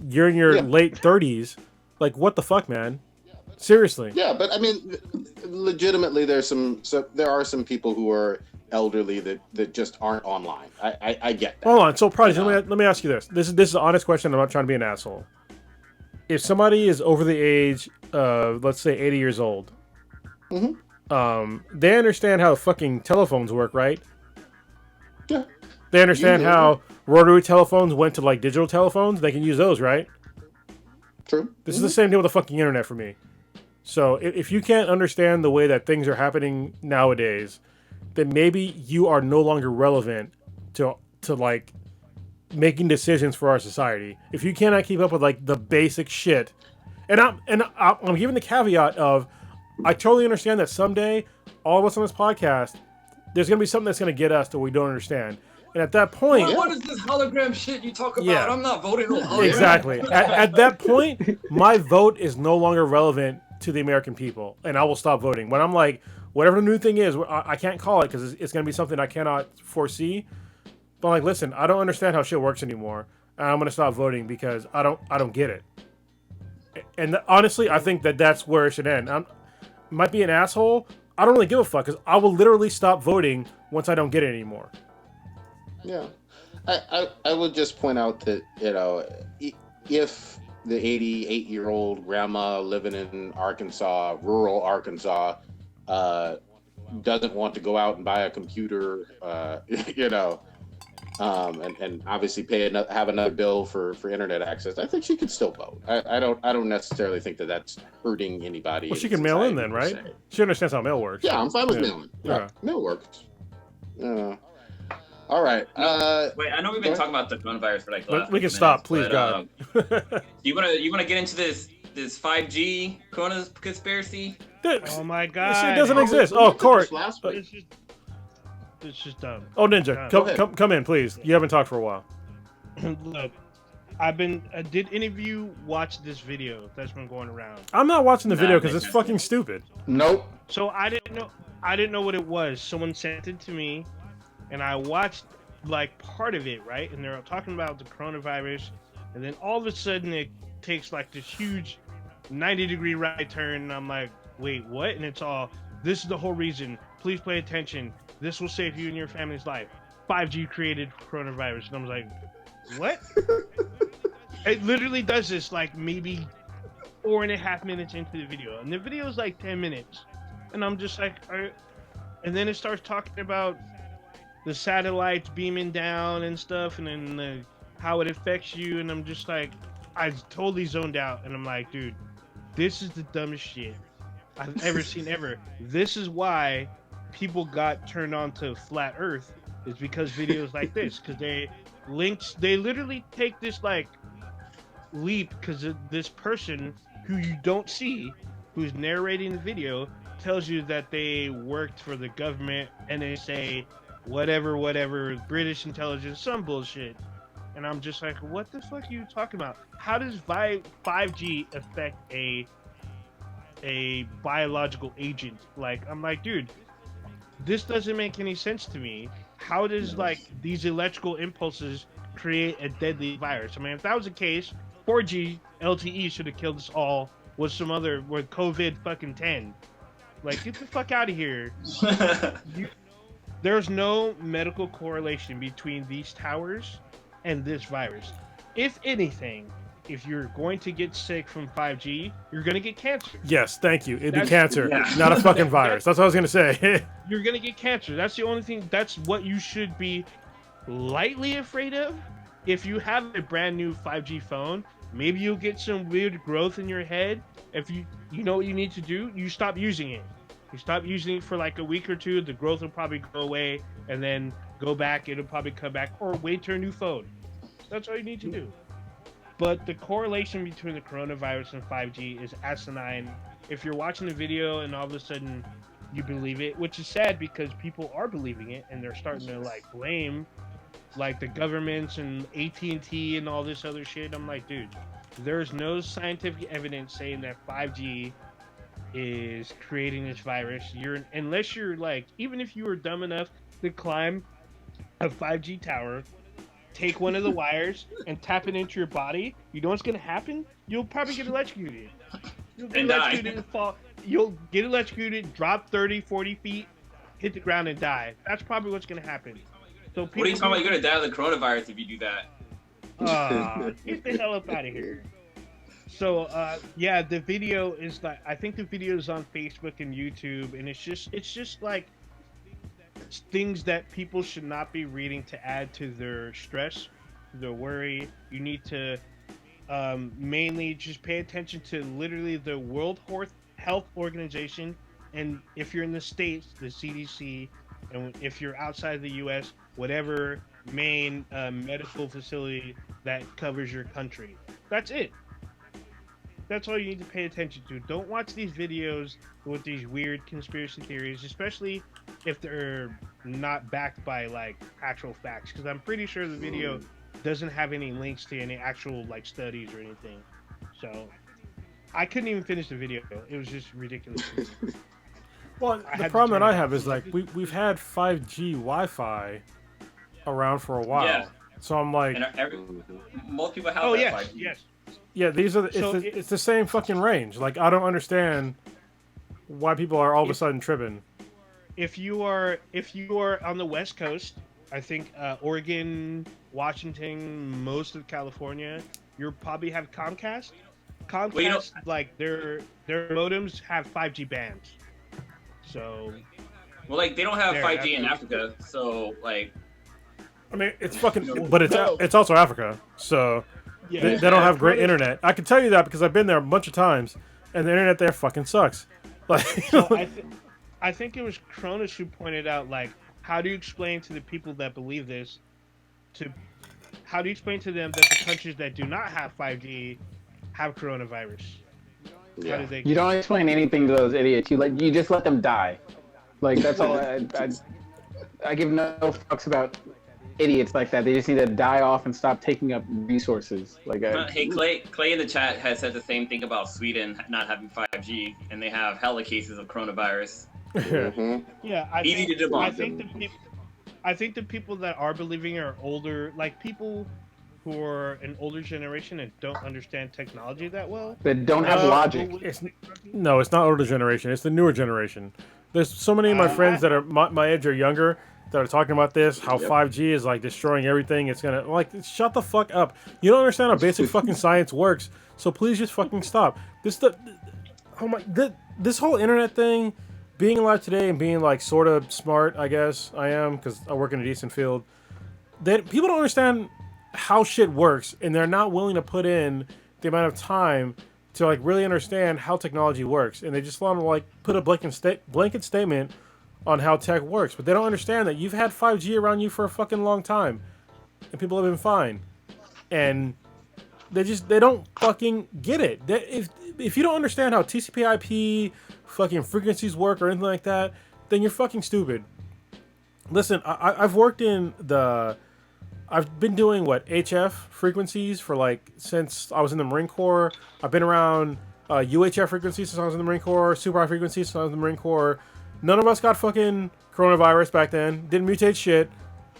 You're in your late 30s. Like, what the fuck, man? Seriously. Yeah, but I mean, legitimately, there are some people who are elderly that just aren't online. I get that. Hold on. So, Prodigy, let me ask you this. This is an honest question. I'm not trying to be an asshole. If somebody is over the age of, let's say, 80 years old, they understand how fucking telephones work, right? Yeah. They understand how rotary telephones went to like digital telephones. They can use those, right? True. This is the same deal with the fucking internet for me. So if you can't understand the way that things are happening nowadays, then maybe you are no longer relevant to like making decisions for our society. If you cannot keep up with like the basic shit, and I'm giving the caveat of, I totally understand that someday all of us on this podcast, there's gonna be something that's gonna get us that we don't understand. And at that point, what is this hologram shit you talk about? Yeah. I'm not voting on hologram. Exactly. At that point, my vote is no longer relevant to the American people, and I will stop voting. When I'm like, whatever the new thing is, I can't call it because it's going to be something I cannot foresee. But I'm like, listen, I don't understand how shit works anymore, and I'm going to stop voting because I don't get it. And honestly, I think that's where it should end. I might be an asshole. I don't really give a fuck because I will literally stop voting once I don't get it anymore. Yeah, I would just point out that if the 88-year-old grandma living in Arkansas, rural Arkansas, doesn't want to go out and buy a computer, and obviously have another bill for internet access, I think she could still vote. I don't necessarily think that's hurting anybody. Well, she can mail in then, right? She understands how mail works. Yeah, I'm fine with mailing. Yeah, mail works. All right. Wait, I know we've been talking about the coronavirus for like the last we can minutes, stop, please, God. you wanna get into this 5G corona conspiracy? Oh my God! This shit doesn't exist. Oh, Court. It's just dumb. Oh, Ninja, come in, please. You haven't talked for a while. Look, did any of you watch this video that's been going around? I'm not watching the video because it's fucking stupid. Nope. So I didn't know what it was. Someone sent it to me, and I watched like part of it, right? And they're talking about the coronavirus, and then all of a sudden it takes like this huge 90-degree right turn, and I'm like, wait, what? And it's all, this is the whole reason. Please pay attention. This will save you and your family's life. 5G created coronavirus. And I was like, what? It literally does this like maybe 4.5 minutes into the video. And the video is like 10 minutes. And I'm just like, and then it starts talking about the satellites beaming down and stuff, and then how it affects you. And I'm just like, I totally zoned out. And I'm like, dude, this is the dumbest shit I've ever seen ever. This is why people got turned on to flat Earth, is because videos like this, because they literally take this like leap, because this person who you don't see, who's narrating the video, tells you that they worked for the government, and they say whatever British intelligence, some bullshit. And I'm just like, what the fuck are you talking about? How does 5G affect a biological agent? Like, I'm like, dude, this doesn't make any sense to me. How does like these electrical impulses create a deadly virus? I mean, if that was the case, 4G LTE should have killed us all with COVID fucking 10. Like, get the fuck out of here. There's no medical correlation between these towers and this virus. If anything, if you're going to get sick from 5G, you're going to get cancer. Yes, thank you. It'd be cancer, not a fucking virus. That's what I was going to say. You're going to get cancer. That's the only thing. That's what you should be lightly afraid of. If you have a brand new 5G phone, maybe you'll get some weird growth in your head. If you know what you need to do, you stop using it. You stop using it for like a week or two, the growth will probably go away, and then go back, it'll probably come back, or wait till a new phone. That's all you need to do. But the correlation between the coronavirus and 5G is asinine. If you're watching the video and all of a sudden you believe it, which is sad because people are believing it, and they're starting to like blame like the governments and AT&T and all this other shit. I'm like, dude, there's no scientific evidence saying that 5G is creating this virus. Unless you're like, even if you were dumb enough to climb a 5G tower, take one of the wires and tap it into your body, you know what's gonna happen? You'll probably get electrocuted. You'll get And die. electrocuted and fall. You'll get electrocuted, drop 30, 40 feet, hit the ground and die. That's probably what's gonna happen. So What are you talking about? You're gonna die of the coronavirus if you do that. Get the hell up out of here. So yeah, the video is like, I think the video is on Facebook and YouTube, and it's just like things that people should not be reading to add to their stress, their worry. You need to mainly just pay attention to literally the World Health Organization, and if you're in the States, the CDC, and if you're outside the U.S., whatever main medical facility that covers your country. That's it. That's all you need to pay attention to. Don't watch these videos with these weird conspiracy theories, especially if they're not backed by like actual facts, because I'm pretty sure the video doesn't have any links to any actual like studies or anything. So I couldn't even finish the video. It was just ridiculous. Well, the problem that I have is like we've had 5G Wi-Fi around for a while, Yeah. so I'm like, most people have. Oh that yes, 5G. yes. yeah, it's the same fucking range. Like I don't understand why people are all of a sudden tripping. If you are on the West Coast, I think Oregon, Washington, most of California, you'll probably have Comcast. Comcast, like their modems have 5G bands. So, well, like they don't have 5G in Africa, so like. I mean, it's fucking, but it's also Africa, so yeah, they don't have great internet. I can tell you that because I've been there a bunch of times, and the internet there fucking sucks. Like, so I think it was Cronus who pointed out, like, how do you explain to the people that believe this, how do you explain to them that the countries that do not have 5G have coronavirus? Yeah. How do they? You don't explain anything to those idiots. You just let them die. Like that's all. I give no fucks about idiots like that. They just need to die off and stop taking up resources. Like hey, Clay in the chat has said the same thing about Sweden not having 5G, and they have hella cases of coronavirus. Yeah, easy to debunk. I think the people that are believing are older, like people who are an older generation and don't understand technology that well. That don't have logic. It's not older generation. It's the newer generation. There's so many of my friends that are my age or younger that are talking about this, how 5G is like destroying everything. It's gonna like shut the fuck up. You don't understand how basic fucking science works. So please just fucking stop. This whole internet thing, being alive today and being like sort of smart, I guess I am because I work in a decent field. That people don't understand how shit works, and they're not willing to put in the amount of time to like really understand how technology works, and they just want to like put a blanket statement on how tech works, but they don't understand that you've had 5G around you for a fucking long time, and people have been fine, and they don't fucking get it. If you don't understand how TCP/IP fucking frequencies work or anything like that, then you're fucking stupid. Listen, I've worked in I've been doing HF frequencies for like since I was in the Marine Corps. I've been around UHF frequencies since I was in the Marine Corps, super high frequencies since I was in the Marine Corps. None of us got fucking coronavirus back then. Didn't mutate shit,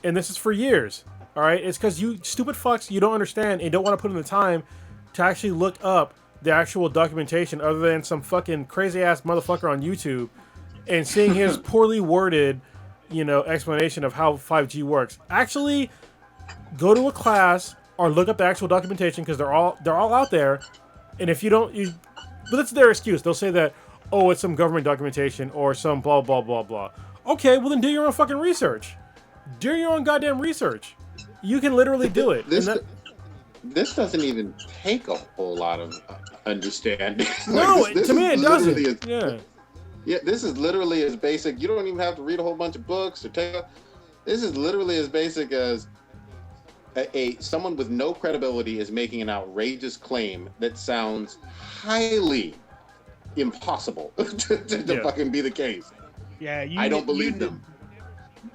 and this is for years. All right, it's because you stupid fucks, you don't understand and don't want to put in the time to actually look up the actual documentation, other than some fucking crazy ass motherfucker on YouTube and seeing his poorly worded, explanation of how 5G works. Actually, go to a class or look up the actual documentation because they're all out there. And if you don't, but that's their excuse. They'll say that, oh, it's some government documentation or some blah blah blah blah. Okay, well then do your own fucking research. Do your own goddamn research. You can literally do it. This doesn't even take a whole lot of understanding. No, this to me it doesn't. Yeah, this is literally as basic. You don't even have to read a whole bunch of books or this is literally as basic as someone with no credibility is making an outrageous claim that sounds highly impossible to fucking be the case. Yeah, I don't believe them.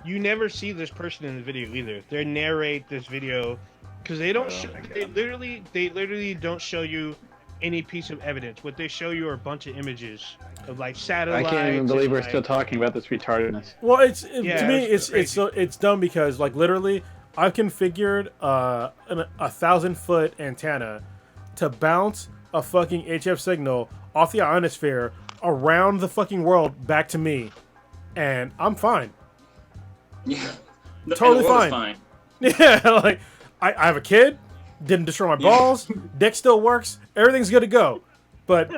You never see this person in the video either. They narrate this video because they don't. They literally don't show you any piece of evidence. What they show you are a bunch of images of like satellites. I can't even believe we're still talking about this retardedness. Well, to me, it's dumb because like literally, I've configured a 1,000-foot antenna to bounce a fucking HF signal off the ionosphere around the fucking world back to me, and I'm fine. Yeah, Totally fine. Yeah, like I have a kid, didn't destroy my balls, dick still works, everything's good to go. But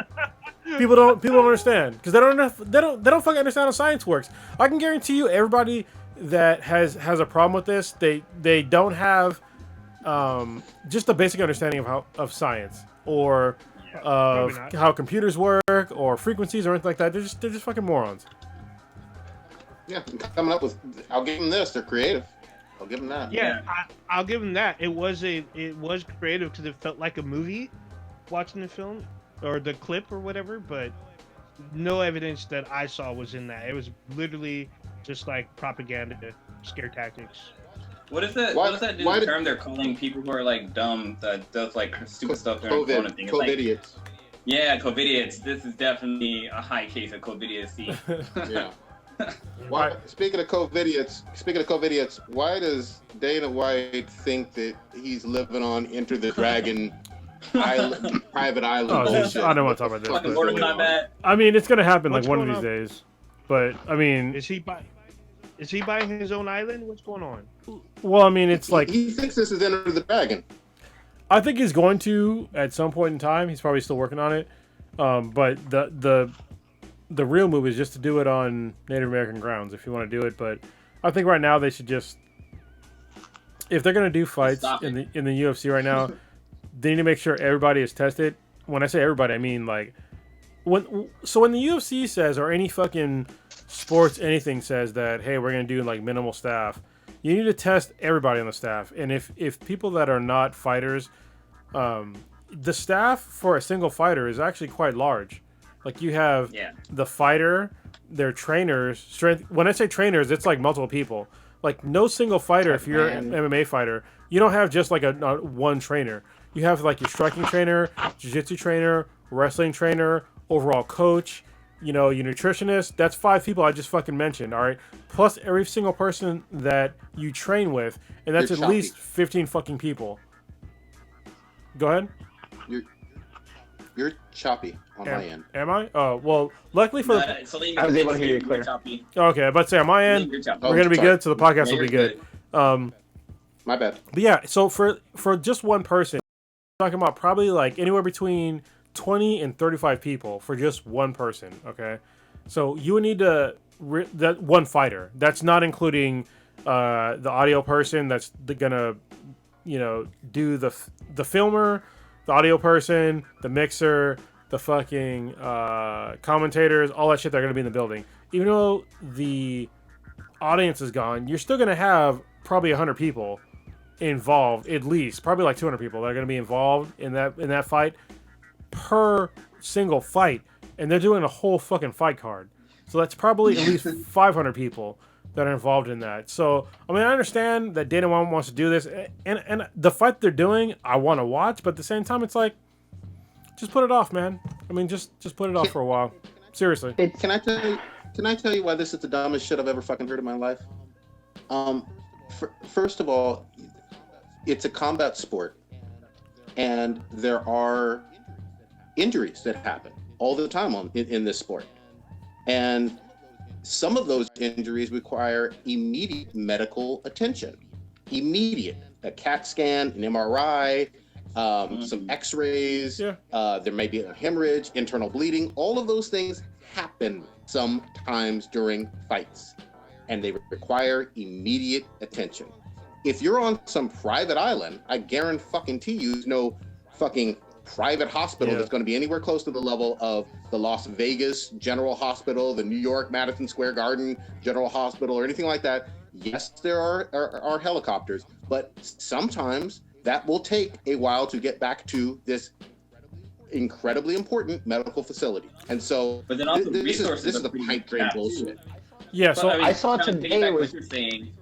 people don't understand because they don't fucking understand how science works. I can guarantee you, everybody that has a problem with this, they don't have just a basic understanding of science or of how computers work or frequencies or anything like that. They're just fucking morons. Yeah, coming up with. I'll give them this. They're creative. I'll give them that. Yeah, I'll give them that. It was creative because it felt like a movie watching the film or the clip or whatever, but no evidence that I saw was in that. It was literally just like propaganda, scare tactics. What is that? What is that new term they're calling people who are like dumb that does like stupid stuff during the phone thing? COVIDiots. Yeah, COVIDiots. This is definitely a high case of COVIDiocy. Yeah. Why? Speaking of COVIDiots, why does Dana White think that he's living on Enter the Dragon island, private island bullshit? I don't want to talk about this. Mortal Kombat. I mean, it's gonna happen like one of these days. But I mean, is he buying his own island? What's going on? Well, I mean, it's like he thinks this is Enter the Dragon. I think he's going to at some point in time. He's probably still working on it. But the real move is just to do it on Native American grounds if you want to do it. But I think right now they should just, if they're going to do fights in the UFC right now, they need to make sure everybody is tested. When I say everybody, I mean like when the UFC says, or any fucking sports anything says that, hey, we're going to do like minimal staff, you need to test everybody on the staff. And if people that are not fighters, the staff for a single fighter is actually quite large. Like you have the fighter, their trainers, strength. When I say trainers, it's like multiple people. Like no single fighter, if you're an MMA fighter, you don't have just like a one trainer. You have like your striking trainer, jiu-jitsu trainer, wrestling trainer, overall coach, your nutritionist. That's 5 people I just fucking mentioned, all right? Plus every single person that you train with, and that's at least 15 fucking people. Go ahead. You're choppy on my end. Am I? Oh, well, luckily for... I was able to hear you clear. Okay, I'm about to say on my end, we're going to be good, so the podcast will be good. My bad. But yeah, so for just one person, we're talking about probably like anywhere between 20 and 35 people for just one person, okay? So you would need to... that one fighter. That's not including the audio person that's going to, do the filmer, the audio person, the mixer, the fucking commentators, all that shit that are going to be in the building. Even though the audience is gone, you're still going to have probably 100 people involved, at least. Probably like 200 people that are going to be involved in that fight per single fight. And they're doing a whole fucking fight card. So that's probably at least 500 people that are involved in that. So, I mean, I understand that Dana White wants to do this, and the fight they're doing, I want to watch, but at the same time, it's like, just put it off, man. I mean, just put it off for a while. Seriously. Can I tell you why this is the dumbest shit I've ever fucking heard in my life? First of all, it's a combat sport, and there are injuries that happen all the time in this sport. And some of those injuries require immediate medical attention. Immediate. A CAT scan, an MRI, some x-rays, there may be a hemorrhage, internal bleeding. All of those things happen sometimes during fights, and they require immediate attention. If you're on some private island, I guarantee you there's no fucking private hospital that's going to be anywhere close to the level of the Las Vegas General Hospital, the New York Madison Square Garden General Hospital, or anything like that. Yes, there are helicopters, but sometimes that will take a while to get back to this incredibly important medical facility. And so, but then also this is the pipe dream bullshit. Yeah, so I mean, I saw today what you're saying,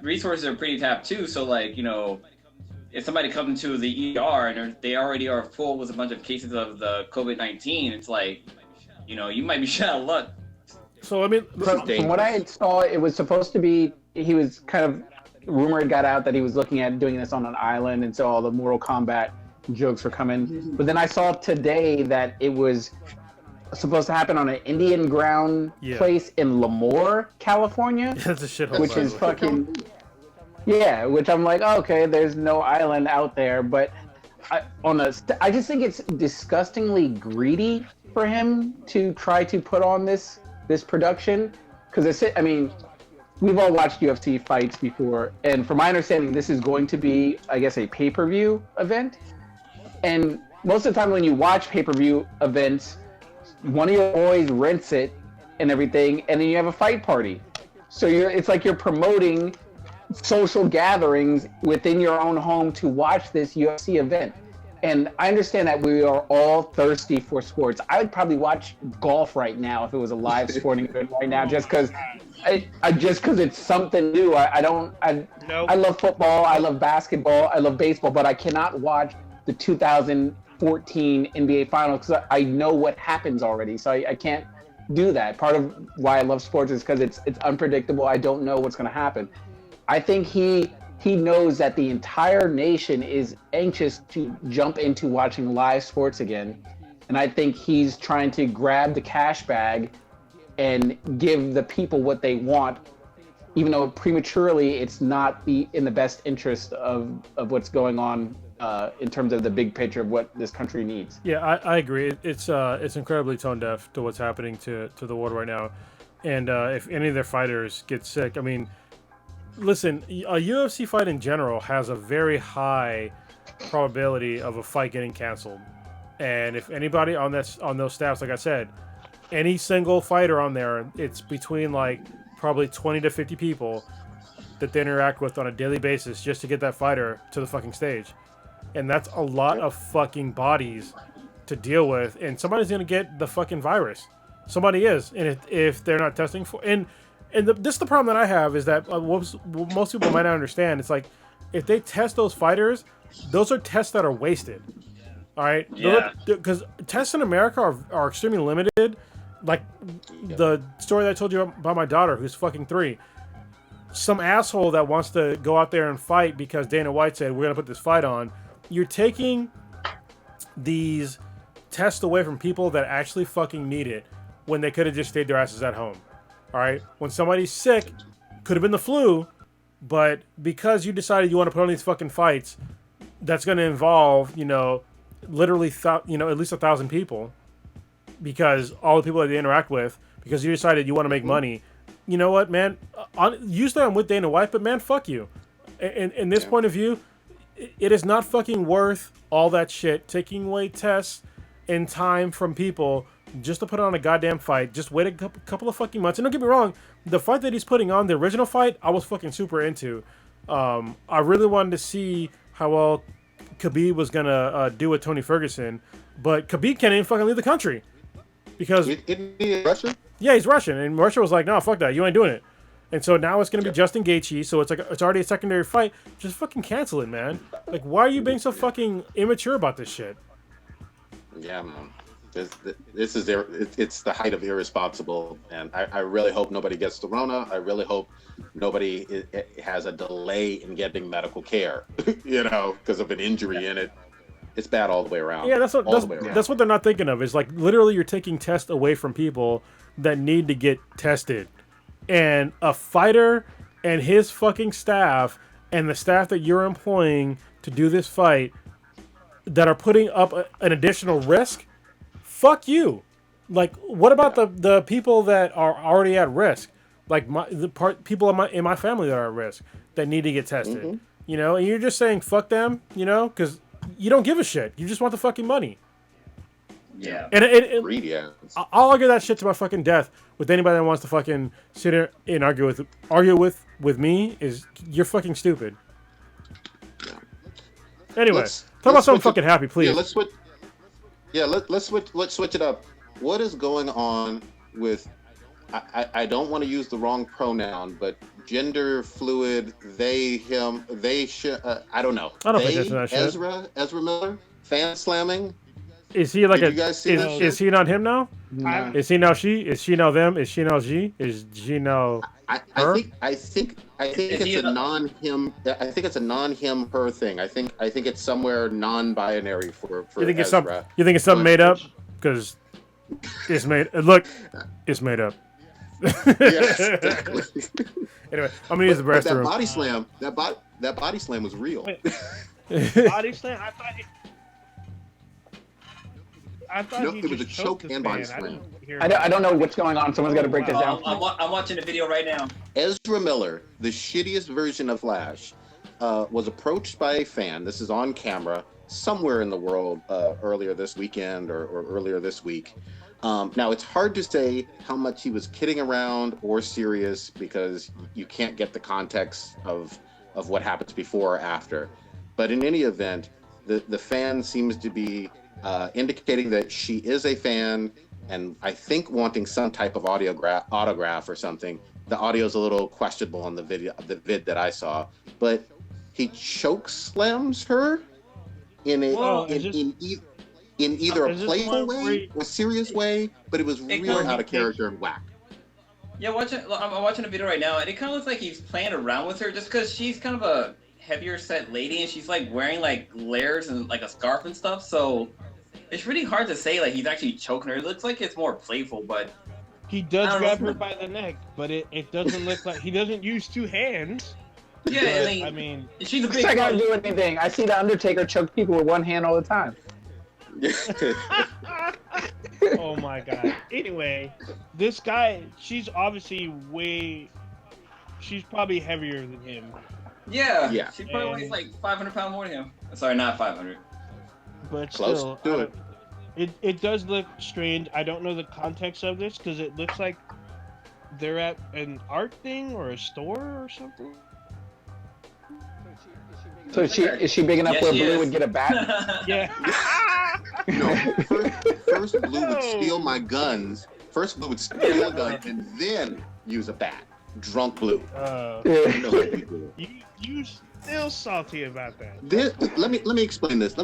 resources are pretty tapped too. So like, if somebody comes to the ER and they already are full with a bunch of cases of the COVID-19, it's like, you might be shit out of luck. So I mean, from what I saw, it was supposed to be. He was kind of rumored got out that he was looking at doing this on an island, and so all the Mortal Kombat jokes were coming. But then I saw today that it was supposed to happen on an Indian ground place in Lemoore, California. That's a shithole. Which is fucking. Yeah, which I'm like, okay, there's no island out there, but I just think it's disgustingly greedy for him to try to put on this production, because I mean, we've all watched UFC fights before, and from my understanding, this is going to be, I guess, a pay-per-view event, and most of the time when you watch pay-per-view events, one of your boys rents it and everything, and then you have a fight party. So it's like you're promoting social gatherings within your own home to watch this UFC event. And I understand that we are all thirsty for sports. I would probably watch golf right now if it was a live sporting event right now, just because it's something new. I love football, I love basketball, I love baseball, but I cannot watch the 2014 NBA Finals because I know what happens already. So I can't do that. Part of why I love sports is because it's unpredictable. I don't know what's going to happen. I think he knows that the entire nation is anxious to jump into watching live sports again. And I think he's trying to grab the cash bag and give the people what they want, even though prematurely it's not in the best interest of what's going on in terms of the big picture of what this country needs. Yeah, I agree. It's incredibly tone deaf to what's happening to the world right now. And if any of their fighters get sick, I mean, listen, a UFC fight in general has a very high probability of a fight getting canceled. And if anybody on those staffs, like I said, any single fighter on there, it's between like probably 20 to 50 people that they interact with on a daily basis just to get that fighter to the fucking stage. And that's a lot of fucking bodies to deal with. And somebody's going to get the fucking virus. Somebody is. And if they're not testing for... And this is the problem that I have is that what most people might not understand. It's like, if they test those fighters, those are tests that are wasted. All right? Yeah. Because tests in America are extremely limited. Like the story that I told you about my daughter, who's fucking 3. Some asshole that wants to go out there and fight because Dana White said, we're going to put this fight on. You're taking these tests away from people that actually fucking need it when they could have just stayed their asses at home. All right, when somebody's sick, could have been the flu, but because you decided you want to put on these fucking fights, that's going to involve, literally, at least 1,000 people, because all the people that they interact with, because you decided you want to make money. You know what, man? Usually I'm with Dana White, but man, fuck you. In this point of view, it is not fucking worth all that shit, taking away tests and time from people just to put on a goddamn fight. Just wait a couple of fucking months. And don't get me wrong, the fight that he's putting on, the original fight, I was fucking super into. I really wanted to see how well Khabib was gonna do with Tony Ferguson, but Khabib can't even fucking leave the country because isn't he Russian? Yeah, he's Russian, and Russia was like, "No, fuck that, you ain't doing it." And so now it's gonna be Justin Gaethje, so it's already a secondary fight. Just fucking cancel it, man. Like, why are you being so fucking immature about this shit? Yeah, man. This is it's the height of irresponsible, and I really hope nobody gets the Rona. I really hope nobody has a delay in getting medical care, because of an injury in it. It's bad all the way around. Yeah, that's what they're not thinking of. Is like literally you're taking tests away from people that need to get tested, and a fighter and his fucking staff and the staff that you're employing to do this fight that are putting up an additional risk. Fuck you. Like, what about the people that are already at risk? Like people in my family that are at risk that need to get tested. Mm-hmm. And you're just saying fuck them, because you don't give a shit. You just want the fucking money. Yeah. And I'll argue that shit to my fucking death with anybody that wants to fucking sit here and argue with me. Is you're fucking stupid. Yeah. Anyway, talk about something fucking happy, please. Yeah, let's switch. Yeah, let's switch it up. What is going on with I don't want to use the wrong pronoun, but gender fluid, they, him, they, I don't know. I don't they, think that's that shit. Ezra Miller, fan slamming. Is he like Did you guys see that is he not him now? No. Is he now she? Is she now them? Is she now she? Is she now her? I think it's a non-him. I think it's a non-him her thing. I think it's somewhere non-binary for You think Ezra. it's you think it's something made up? Because it's made. Look, it's made up. Yes, exactly. Anyway, I'm gonna use the But restroom. that body slam was real. Body slam? I thought Nope, he it was just a choke choked and this body man. slam. I don't know what's going on. Someone's got to break this down. I'm watching the video right now. Ezra Miller, the shittiest version of Flash, was approached by a fan. This is on camera somewhere in the world earlier this weekend or earlier this week. Now, it's hard to say how much he was kidding around or serious because you can't get the context of what happens before or after. But in any event, the fan seems to be indicating that she is a fan and I think wanting some type of autograph or something. The audio is a little questionable on the vid that I saw, but he choke slams her in either a playful way or serious way, but it was real out of character and whack. Yeah, I'm watching a video right now, and it kind of looks like he's playing around with her just because she's kind of a heavier set lady, and she's like wearing like layers and like a scarf and stuff, so it's really hard to say like he's actually choking her. It looks like it's more playful, but he does grab her by the neck, but it doesn't look like he doesn't use two hands. Yeah, I mean she's a big. I gotta do anything. I see the Undertaker choke people with one hand all the time. Oh my god. Anyway, this guy, she's obviously she's probably heavier than him. Yeah. She probably weighs like 500 pounds more than him. Sorry, not 500. But Close still, to it. It does look strange. I don't know the context of this because it looks like they're at an art thing or a store or something. So is she big enough where Blue would get a bat? Yeah. No, first Blue would steal my guns. First Blue would steal a gun and then use a bat. Drunk Blue. You still salty about that? Let me explain this.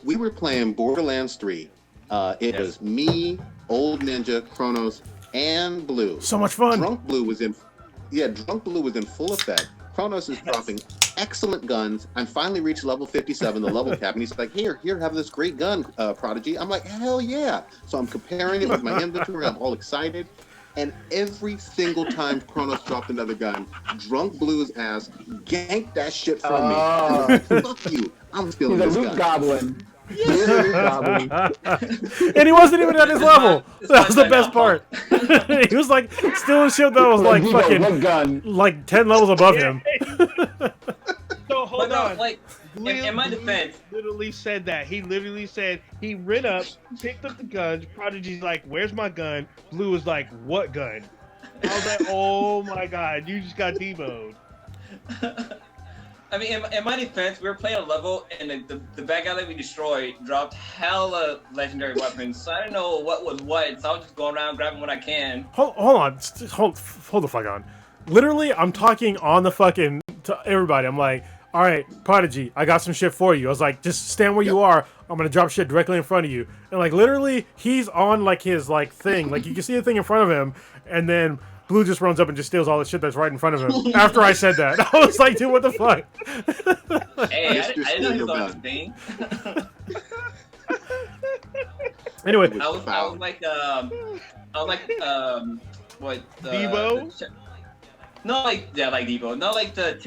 We were playing Borderlands 3. It was me, Old Ninja, Kronos, and Blue. So much fun. Drunk Blue was in full effect. Kronos is dropping excellent guns. I finally reached level 57, the level cap, and he's like, here, have this great gun, Prodigy. I'm like, hell yeah. So I'm comparing it with my inventory. I'm all excited. And every single time Kronos dropped another gun, Drunk Blue's ass ganked that shit from me. Like, fuck you. I'm stealing this gun. He's a loot goblin. And he wasn't even at his level. That was the best part. He was like stealing shit that was like fucking like 10 levels above him. So hold on. Like, in my defense, literally said that. He literally said he ran up, picked up the guns. Prodigy's like, "Where's my gun?" Blue was like, "What gun?" I was like, "Oh my god, you just got demoed." I mean, in my defense, we were playing a level, and the bad guy that we destroyed dropped hella legendary weapons. So I didn't know what was what. So I was just going around grabbing what I can. Hold on, hold the fuck on. Literally, I'm talking on the fucking to everybody. I'm like, all right, Prodigy, I got some shit for you. I was like, just stand where you are. I'm gonna drop shit directly in front of you. And like, literally, he's on like his like thing. Like you can see the thing in front of him, and then Blue just runs up and just steals all the shit that's right in front of him. After I said that, I was like, dude, what the fuck? Hey, I didn't know he was on his thing. Anyway, I was like what? Debo? No, like Debo. No, like the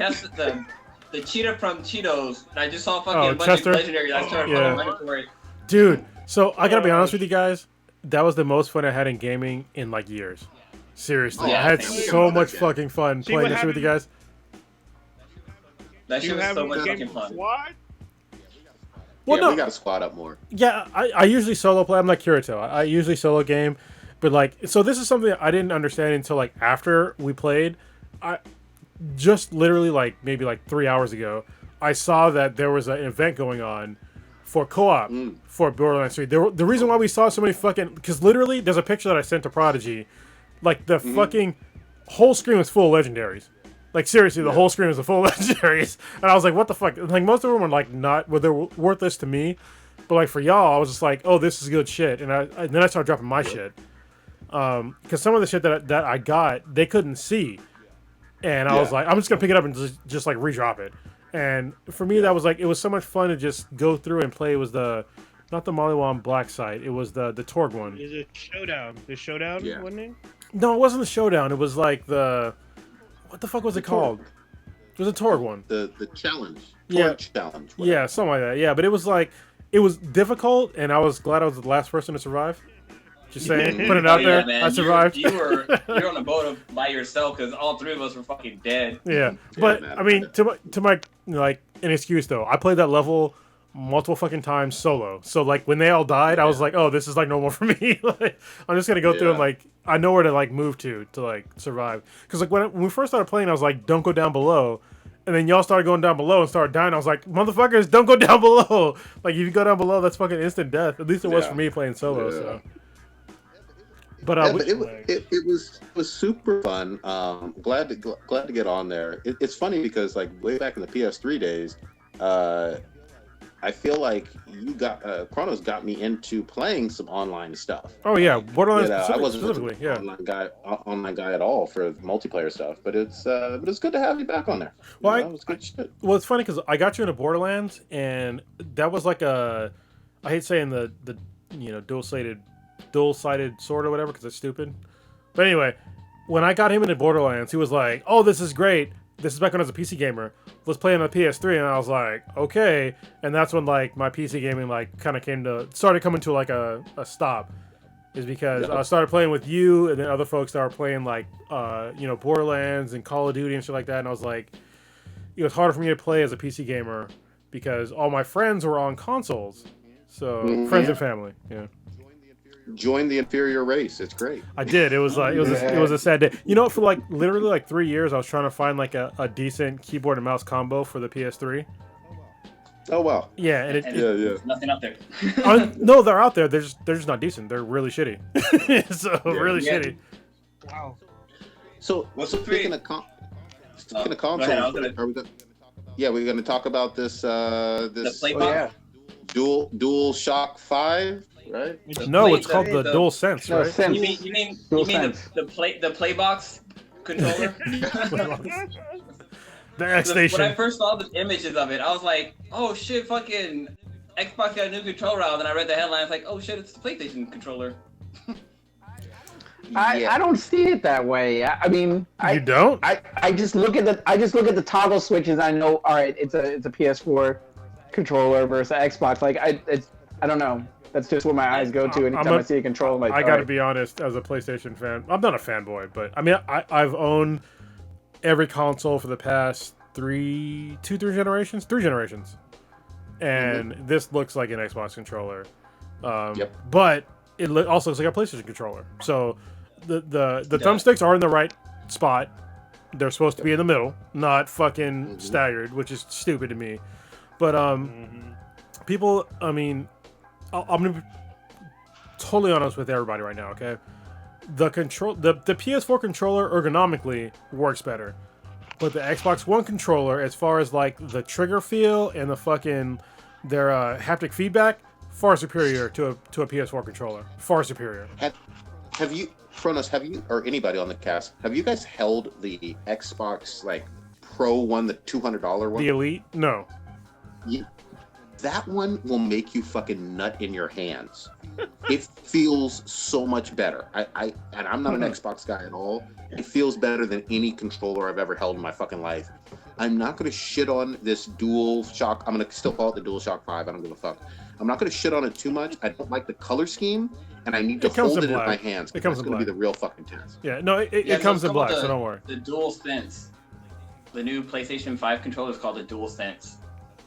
cheetah from Cheetos. I just saw fucking a bunch Chester? of legendaries. I started fucking running for it. Dude, so I gotta be honest with you guys. That was the most fun I had in gaming in like years. Seriously, I had so much fucking fun playing this shit with you guys. That shit was so much fucking fun. What? Well, no. We gotta squad up more. Yeah, I usually solo play. I'm like Kirito. I usually solo game, but like, so this is something I didn't understand until like after we played. I just literally like maybe like 3 hours ago, I saw that there was an event going on for co-op for Borderlands 3. The reason why we saw so many fucking... Because literally, there's a picture that I sent to Prodigy. Like, the fucking whole screen was full of legendaries. Like, seriously, the whole screen was full of legendaries. And I was like, what the fuck? Like, most of them were, like, not... Well, they're worthless to me. But, like, for y'all, I was just like, oh, this is good shit. And then I started dropping my shit. Because some of the shit that I got, they couldn't see. And I was like, I'm just going to pick it up and just like, redrop it. And for me, that was like, it was so much fun to just go through and play. It was not the Mollywam Black site. It was the Torg one. Is it Showdown? The Showdown, wasn't it? No, it wasn't the Showdown. It was like what the fuck was it called? It was a Torg one. The challenge. Torg challenge. Whatever. Yeah, something like that. Yeah, but it was like, it was difficult, and I was glad I was the last person to survive. Just saying, put it out there. Man. I survived. You're on a boat by yourself because all three of us were fucking dead. Yeah, but man, I mean, to my like an excuse though, I played that level multiple fucking times solo. So like when they all died, I was like, oh, this is like normal for me. Like, I'm just gonna go through and like I know where to like move to like survive. Because like when we first started playing, I was like, don't go down below. And then y'all started going down below and started dying. I was like, motherfuckers, don't go down below. Like if you go down below, that's fucking instant death. At least it was for me playing solo. So. But it was super fun. Glad to get on there. It's funny because like way back in the PS3 days, I feel like you got Chronos got me into playing some online stuff. Oh yeah, Borderlands I wasn't specifically, online guy at all for multiplayer stuff. But it's good to have you back on there. Well, it was good shit. Well, it's funny because I got you into Borderlands, and that was like I hate saying the dual-sided sword or whatever because it's stupid. But anyway, when I got him into Borderlands, he was like, "Oh, this is great. This is back when I was a PC gamer. Let's play on a PS3." And I was like, "Okay." And that's when like my PC gaming like kind of started coming to like a stop. Is because I started playing with you, and then other folks started playing like Borderlands and Call of Duty and shit like that. And I was like, it was harder for me to play as a PC gamer because all my friends were on consoles. So friends and family, Join the inferior race. It's great. I did. It was like it was a sad day. For like literally like 3 years, I was trying to find like a decent keyboard and mouse combo for the PS3. Oh wow. Yeah, and there's nothing out there. No, they're out there. They're just not decent. They're really shitty. Really shitty. Wow. So speaking of consoles, we're gonna talk about this the Dual Shock 5. Right? No, it's called the Dual Sense, right? You mean the Playbox controller? The X Station. When I first saw the images of it, I was like, "Oh shit, fucking Xbox got a new controller out." And then I read the headlines, like, "Oh shit, it's the PlayStation controller." I don't see it that way. I mean, you don't? I just look at the toggle switches. I know, all right, it's a PS4 controller versus an Xbox. Like I don't know. That's just where my eyes go to anytime I see a controller. Like, I gotta be honest, as a PlayStation fan, I'm not a fanboy, but I mean, I've owned every console for the past three generations, and this looks like an Xbox controller. But it also looks like a PlayStation controller. So the thumbsticks are in the right spot. They're supposed to be in the middle, not fucking staggered, which is stupid to me. But people, I mean, I'm gonna be totally honest with everybody right now, okay? The PS4 controller ergonomically works better, but the Xbox One controller, as far as like the trigger feel and the fucking their haptic feedback, far superior to a PS4 controller. Far superior. Have you, Kronos? Or anybody on the cast? Have you guys held the Xbox like Pro one, the $200 one? The Elite? No. That one will make you fucking nut in your hands. It feels so much better. And I'm not an Xbox guy at all. It feels better than any controller I've ever held in my fucking life. I'm not going to shit on this Dual Shock. I'm going to still call it the Dual Shock 5. I don't give a fuck. I'm not going to shit on it too much. I don't like the color scheme, and I need to hold it in my hands. It comes in black. It's going to be the real fucking test. Yeah, no, it comes in black, so don't worry. The Dual Sense. The new PlayStation 5 controller is called the Dual Sense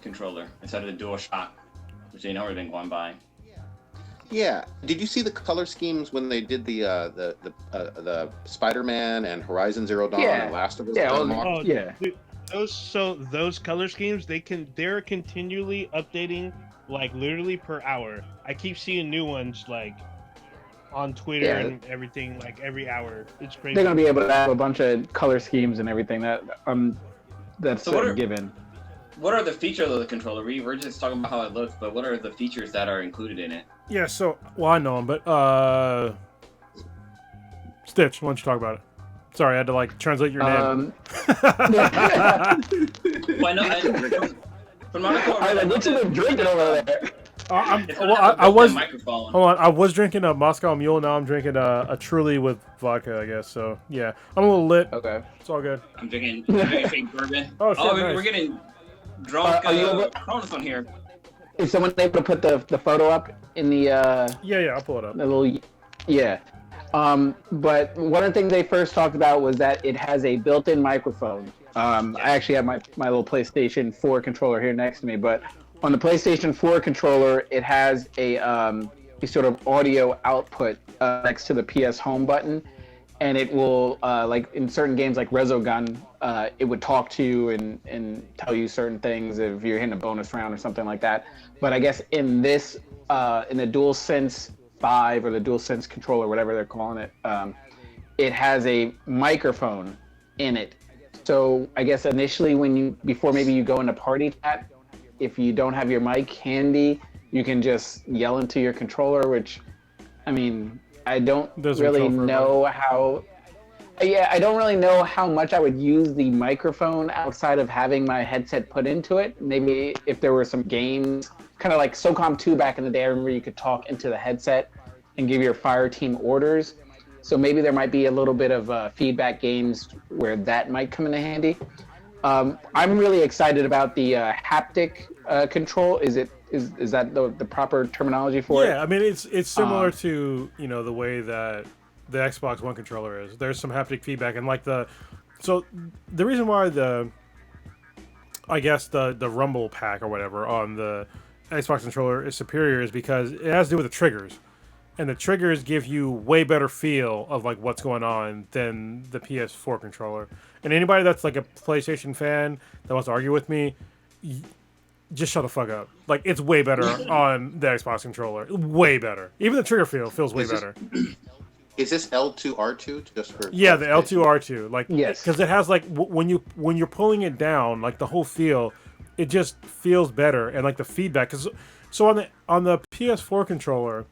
controller instead of the Dual Shock, which they know we've been going by. Yeah. Did you see the color schemes when they did the Spider-Man and Horizon Zero Dawn and Last of Us? Those color schemes they're continually updating like literally per hour. I keep seeing new ones like on Twitter and everything, like every hour. It's crazy. They're gonna be able to have a bunch of color schemes and everything that's given. What are the features of the controller? We're just talking about how it looks, but what are the features that are included in it? Yeah, so I know them, but Stitch, why don't you talk about it? Sorry, I had to like translate your name. Why not? From I look to them drinking over there. I was hold on. I was drinking a Moscow Mule. Now I'm drinking a Truly with vodka, I guess. So yeah, I'm a little lit. Okay, it's all good. I'm drinking fake bourbon. Oh, shit, nice. We're getting drunk. Cronus on here. Is someone able to put the photo up in the? Yeah, I'll pull it up. The little, yeah. But one of the things they first talked about was that it has a built-in microphone. I actually have my little PlayStation 4 controller here next to me, but on the PlayStation 4 controller, it has a sort of audio output next to the PS Home button, and it will, like in certain games like Resogun, it would talk to you and tell you certain things if you're hitting a bonus round or something like that. But I guess in this, in the DualSense 5 or the DualSense controller, whatever they're calling it, it has a microphone in it. So I guess initially before maybe you go into party chat, if you don't have your mic handy, you can just yell into your controller, which, I mean, I don't really know how... Yeah, I don't really know how much I would use the microphone outside of having my headset put into it. Maybe if there were some games, kind of like SOCOM 2 back in the day, I remember you could talk into the headset and give your fire team orders. So maybe there might be a little bit of feedback games where that might come in handy. I'm really excited about the haptic control. Is that the proper terminology for it? Yeah, I mean it's similar to the way that the Xbox One controller is. There's some haptic feedback and like the reason why the Rumble pack or whatever on the Xbox controller is superior is because it has to do with the triggers. And the triggers give you way better feel of like what's going on than the PS4 controller. And anybody that's like a PlayStation fan that wants to argue with me, just shut the fuck up. Like it's way better on the Xbox controller. Way better. Even the trigger feel feels way better. Is this L2R2 just for? Yeah, the L2R2. Like yes, because it has like when you're pulling it down, like the whole feel, it just feels better and like the feedback. So on the PS4 controller,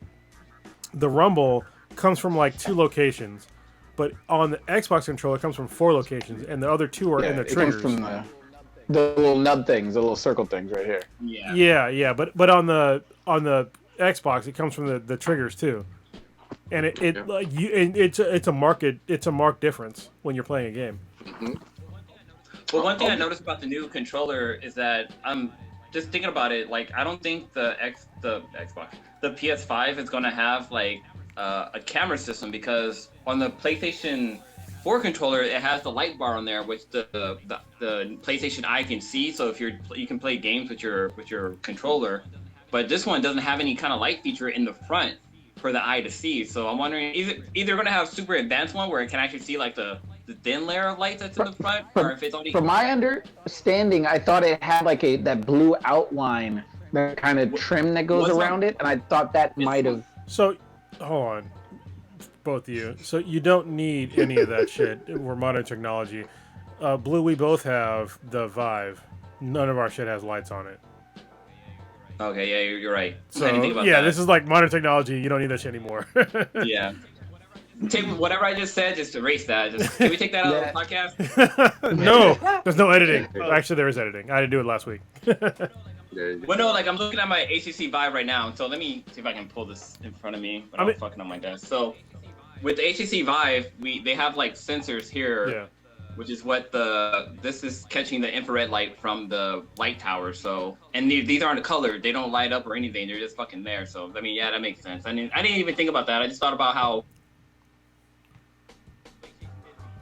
the rumble comes from like 2 locations, but on the Xbox controller it comes from 4 locations, and the other 2 are in the triggers. Comes from the little nub things, the little circle things right here. Yeah. But on the Xbox it comes from the triggers too, and it's a marked difference when you're playing a game. Mm-hmm. Well, one thing I noticed about the new controller is that I'm just thinking about it. Like I don't think the PS5 is going to have like a camera system, because on the PlayStation 4 controller it has the light bar on there, which the PlayStation Eye can see. So if you can play games with your controller, but this one doesn't have any kind of light feature in the front for the eye to see. So I'm wondering, either going to have super advanced one where it can actually see like the thin layer of light that's in the front, or if it's only... From my understanding, I thought it had like that blue outline, that kind of trim that goes around it, and I thought that might have... So, hold on, both of you. So you don't need any of that shit. We're modern technology. Blue, we both have the Vive. None of our shit has lights on it. Okay, yeah, you're right. So, I didn't think about that. This is like modern technology. You don't need that shit anymore. Yeah. Take whatever I just said, just erase that. Can we take that out of the podcast? No, there's no editing. Actually, there is editing. I didn't do it last week. Well, no, like I'm looking at my HTC Vive right now, so let me see if I can pull this in front of me. But I'm fucking on my desk. So, with the HTC Vive, they have like sensors here, which is what this is catching the infrared light from the light tower. So, and these aren't colored; they don't light up or anything. They're just fucking there. So, I mean, yeah, that makes sense. I didn't even think about that. I just thought about how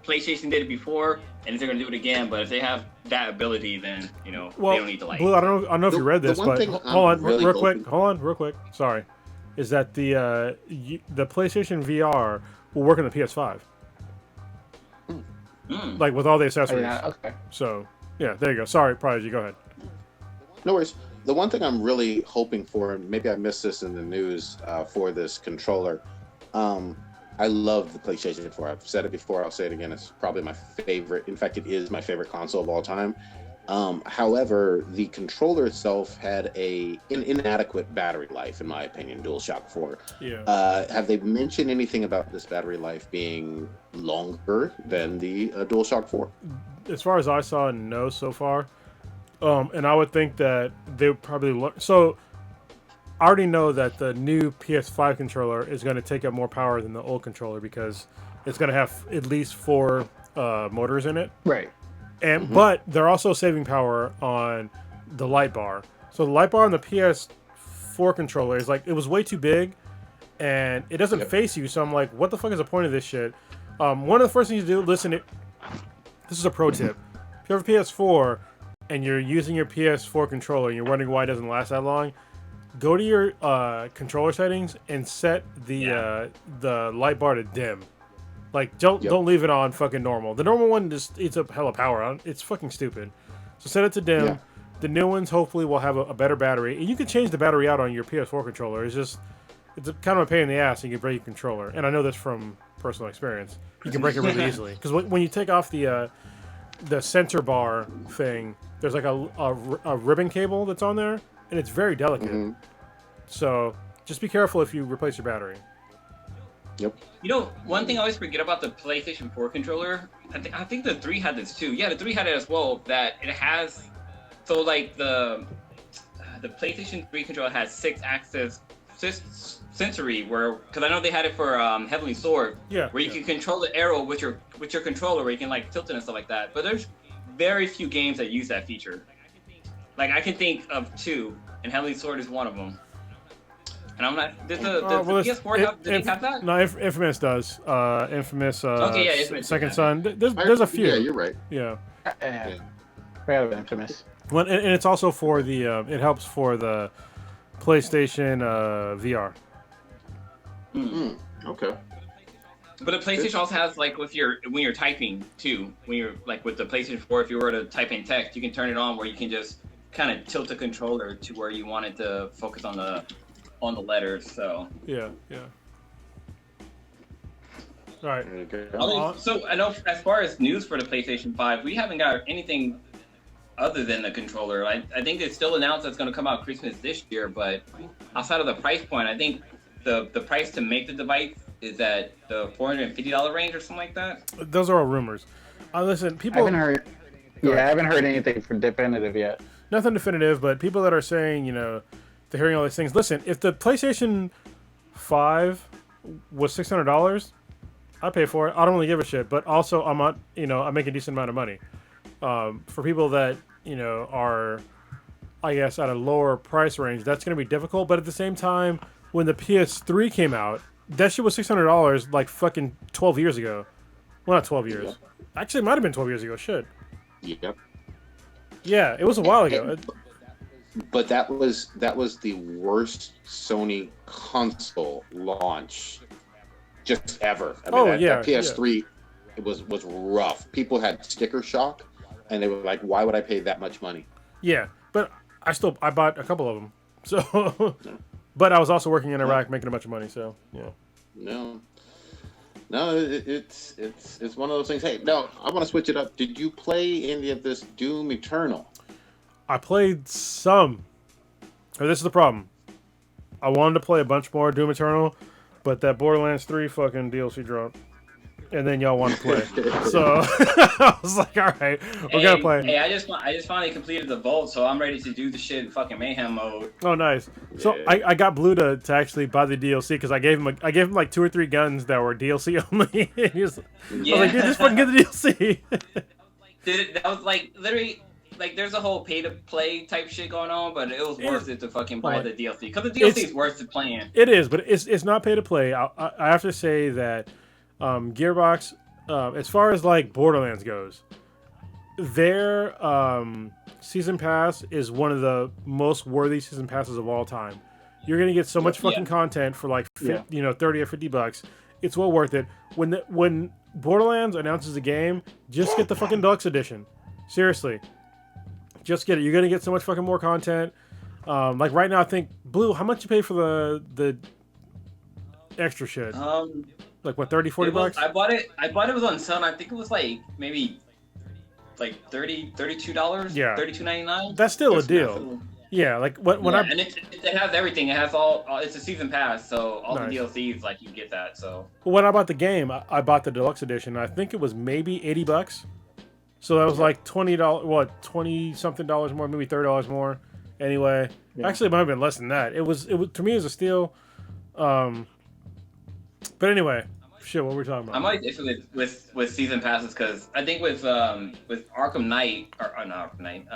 PlayStation did it before, and if they're gonna do it again, but if they have that ability, then they don't need the light. Blue, I don't know if you read this, but hold on, real quick. Sorry, is that the PlayStation VR will work on the PS5? Like with all the accessories. Yeah, okay. So yeah, there you go. Sorry, Prodigy, go ahead. No worries. the one thing I'm really hoping for, and maybe I missed this in the news for this controller. I love the PlayStation 4. I've said it before. I'll say it again. It's probably my favorite. In fact, it is my favorite console of all time. However, the controller itself had an inadequate battery life, in my opinion. DualShock 4. Yeah. Have they mentioned anything about this battery life being longer than the DualShock 4? As far as I saw, no, so far. And I would think that they would probably so. I already know that the new PS5 controller is going to take up more power than the old controller because it's going to have at least 4 motors in it. Right. And but they're also saving power on the light bar. So the light bar on the PS4 controller is like, it was way too big, and it doesn't face you. So I'm like, what the fuck is the point of this shit? One of the first things you do, this is a pro tip. If you have a PS4 and you're using your PS4 controller and you're wondering why it doesn't last that long, go to your controller settings and set the light bar to dim. Like, don't leave it on fucking normal. The normal one just eats up hella power on. It's fucking stupid. So set it to dim. Yeah. The new ones hopefully will have a better battery. And you can change the battery out on your PS4 controller. It's a kind of a pain in the ass, and you can break your controller. And I know this from personal experience. You can break it really easily. Because when you take off the center bar thing, there's like a ribbon cable that's on there, and it's very delicate. So just be careful if you replace your battery. Yep. You know, one thing I always forget about the PlayStation 4 controller, I think the 3 had this too. Yeah, the 3 had it as well, that it has, so like the PlayStation 3 controller has 6-axis sensory, where, because I know they had it for Heavenly Sword, where you can control the arrow with your controller, where you can like tilt it and stuff like that. But there's very few games that use that feature. Like, I can think of 2, and Heavenly Sword is one of them. And I'm not. Does the PS4 have that? No, Infamous does. Infamous. Infamous Second Son. There's a few. Yeah, you're right. Yeah. Forgot about Infamous. Well, and it's also for the. It helps for the PlayStation VR. Okay. But the PlayStation also has, like, when you're typing too. When you're like with the PlayStation 4, if you were to type in text, you can turn it on where you can just kind of tilt the controller to where you want it to focus on the letters. So yeah. All right. So I know as far as news for the PlayStation 5, we haven't got anything other than the controller. I think it's still announced that's going to come out Christmas this year, but outside of the price point, I think the price to make the device is at the $450 range or something like that. Those are all rumors. Listen, people. I haven't heard anything for definitive yet. Nothing definitive, but people that are saying, they're hearing all these things. Listen, if the PlayStation 5 was $600, I'd pay for it. I don't really give a shit. But also, I'm not, I make a decent amount of money. For people that, are, I guess, at a lower price range, that's going to be difficult. But at the same time, when the PS3 came out, that shit was $600 like fucking 12 years ago. Well, not 12 years. Actually, it might have been 12 years ago. Shit. Yep. Yeah, it was a while ago. But that was the worst Sony console launch just ever. I mean, that PS3 it was rough. People had sticker shock, and they were like, "Why would I pay that much money?" Yeah, but I bought a couple of them. So, but I was also working in Iraq, making a bunch of money. So yeah. No, it's one of those things. Hey, no, I want to switch it up. Did you play any of this Doom Eternal? I played some. This is the problem. I wanted to play a bunch more Doom Eternal, but that Borderlands 3 fucking DLC dropped. And then y'all want to play. So I was like, all right, we're going to play. Hey, I just finally completed the vault, so I'm ready to do the shit in fucking Mayhem mode. Oh, nice. So I got Blue to actually buy the DLC because I gave him like 2 or 3 guns that were DLC only. I was like, dude, just fucking get the DLC. Dude, that was like literally... Like, there's a whole pay-to-play type shit going on, but it was worth it to fucking buy the DLC. Because the DLC is worth it playing. It is, but it's not pay-to-play. I have to say that Gearbox, as far as, like, Borderlands goes, their Season Pass is one of the most worthy Season Passes of all time. You're going to get so much fucking content for, like, 30 or $50. It's well worth it. When Borderlands announces a game, just get the fucking Deluxe Edition. Seriously. Just get it. You're going to get so much fucking more content. Like right now, I think Blue. How much you pay for the extra shit? Like what, 30, 40 bucks? I bought it was on sale. I think it was like maybe like $32. Yeah. $32.99. That's still a deal. Yeah, like and it has everything. It has all. It's a season pass, so all the DLCs like you get that. So when I bought the game, I bought the deluxe edition. I think it was maybe $80. So that was like $20. What, 20 something dollars more? Maybe $30 more. Anyway, actually, it might have been less than that. It was to me, it was a steal. But anyway, shit, what were we talking about? I might issue it with season passes because I think with Arkham Knight or not Arkham Knight,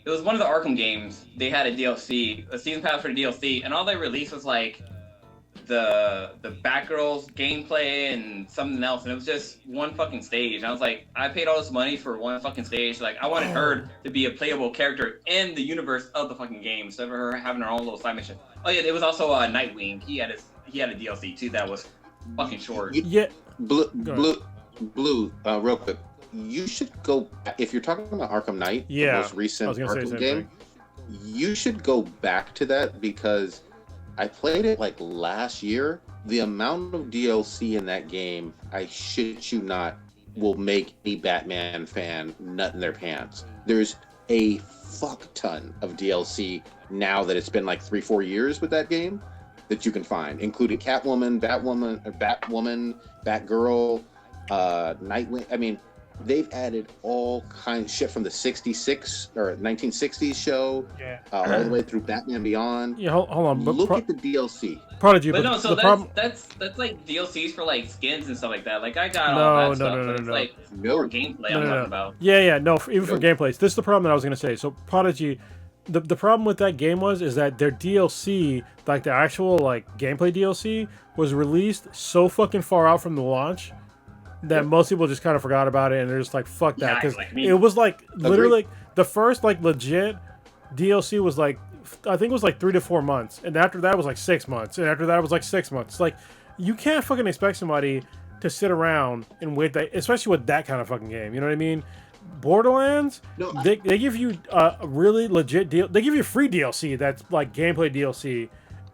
it was one of the Arkham games. They had a DLC, a season pass for the DLC, and all they released was like the Batgirl's gameplay and something else, and it was just one fucking stage. And I was like, I paid all this money for one fucking stage. Like, I wanted her to be a playable character in the universe of the fucking game, instead of her having her own little side mission. Oh yeah, it was also Nightwing. He had a DLC too that was fucking short. Blue, real quick. You should go, if you're talking about Arkham Knight, the most recent Arkham game, you should go back to that because I played it like last year. The amount of DLC in that game, I shit you not, will make a Batman fan nut in their pants. There's a fuck ton of DLC now that it's been like 3-4 years with that game that you can find, including Catwoman, Batwoman, Batgirl, Nightwing. I mean, they've added all kinds of shit from the 66 or 1960s show all the way through Batman Beyond. Yeah, hold on. But look at the DLC. Prodigy, but no, so that's like DLCs for like skins and stuff like that. Like I got all that stuff, but it's like more gameplay I'm talking about. Yeah, no, even for gameplay. This is the problem that I was gonna say. So Prodigy, the problem with that game is that their DLC, like the actual like gameplay DLC, was released so fucking far out from the launch that most people just kind of forgot about it, and they're just like, fuck that, because it was like literally the first like legit DLC was like, I think it was like 3 to 4 months, and after that was like 6 months, and after that was like 6 months. Like, you can't fucking expect somebody to sit around and wait that, especially with that kind of fucking game. You know what I mean? Borderlands, they give you a really legit deal. They give you free DLC that's like gameplay DLC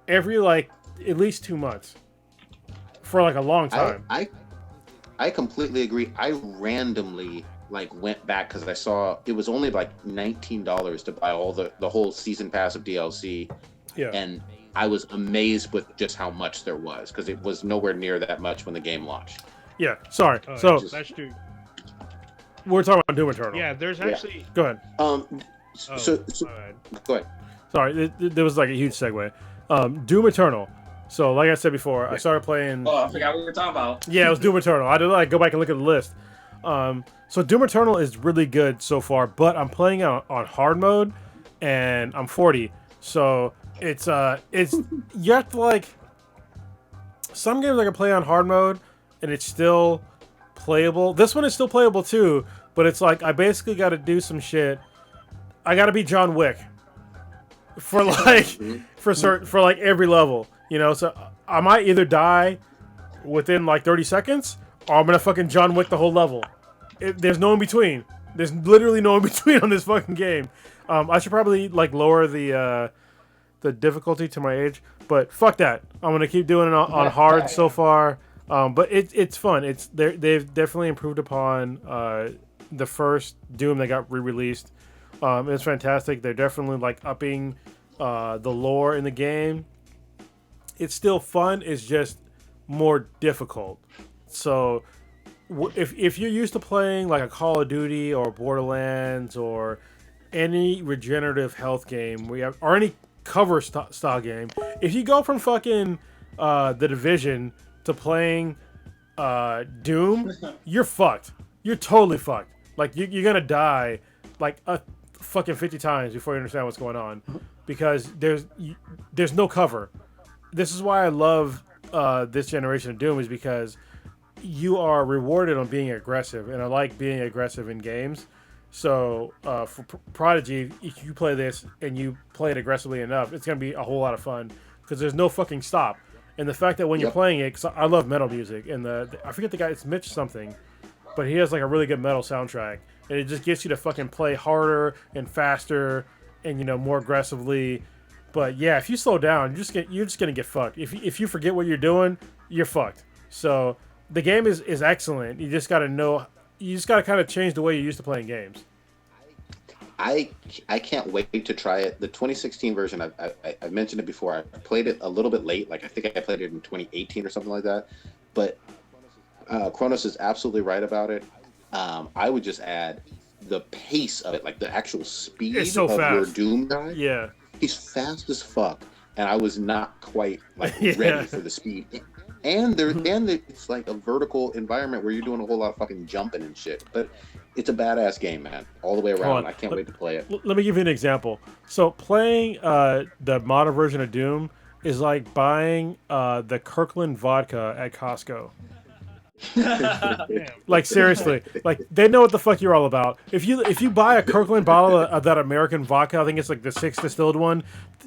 every like at least 2 months for like a long time. I completely agree. I randomly like went back because I saw it was only like $19 to buy all the whole season pass of DLC. Yeah. And I was amazed with just how much there was because it was nowhere near that much when the game launched. Yeah. Sorry. So that's true. We're talking about Doom Eternal. Yeah. There's actually. Go ahead. So go ahead. Sorry, there was like a huge segue. Doom Eternal. So, like I said before, I started playing. Oh, I forgot what we were talking about. Yeah, it was Doom Eternal. I did like go back and look at the list. So Doom Eternal is really good so far, but I'm playing it on hard mode, and I'm 40. So it's you have to like. Some games I can play on hard mode, and it's still playable. This one is still playable too, but it's like I basically got to do some shit. I got to be John Wick for like for like every level. You know, so I might either die within like 30 seconds, or I'm gonna fucking John Wick the whole level. There's no in between. There's literally no in between on this fucking game. I should probably like lower the difficulty to my age, but fuck that. I'm gonna keep doing it on hard so far. But it's fun. They've definitely improved upon the first Doom that got re-released. It's fantastic. They're definitely like upping the lore in the game. It's still fun. It's just more difficult. So if you're used to playing like a Call of Duty or Borderlands or any regenerative health game or any cover style game, if you go from fucking The Division to playing Doom, you're fucked. You're totally fucked. Like you're gonna die like fucking 50 times before you understand what's going on, because there's no cover. This is why I love this generation of Doom, is because you are rewarded on being aggressive, and I like being aggressive in games. So for Prodigy, if you play this and you play it aggressively enough, it's going to be a whole lot of fun because there's no fucking stop. And the fact that when you're playing it, because I love metal music, and I forget the guy, it's Mitch something, but he has like a really good metal soundtrack, and it just gets you to fucking play harder and faster and more aggressively. But yeah, if you slow down, you're just gonna get fucked. If you forget what you're doing, you're fucked. So the game is excellent. You just gotta know. You just gotta kind of change the way you're used to playing games. I can't wait to try it. The 2016 version, I mentioned it before. I played it a little bit late. Like I think I played it in 2018 or something like that. But Kronos is absolutely right about it. I would just add the pace of it, like the actual speed It's so of fast. your Doom guy. Yeah. He's fast as fuck, and I was not quite like Yeah. ready for the speed. And it's like a vertical environment where you're doing a whole lot of fucking jumping and shit. But it's a badass game, man, all the way around. I can't wait to play it. Let me give you an example. So playing the modern version of Doom is like buying the Kirkland vodka at Costco. Like seriously, like they know what the fuck you're all about. If you buy a Kirkland bottle of that American vodka, I think it's like the 6 distilled one.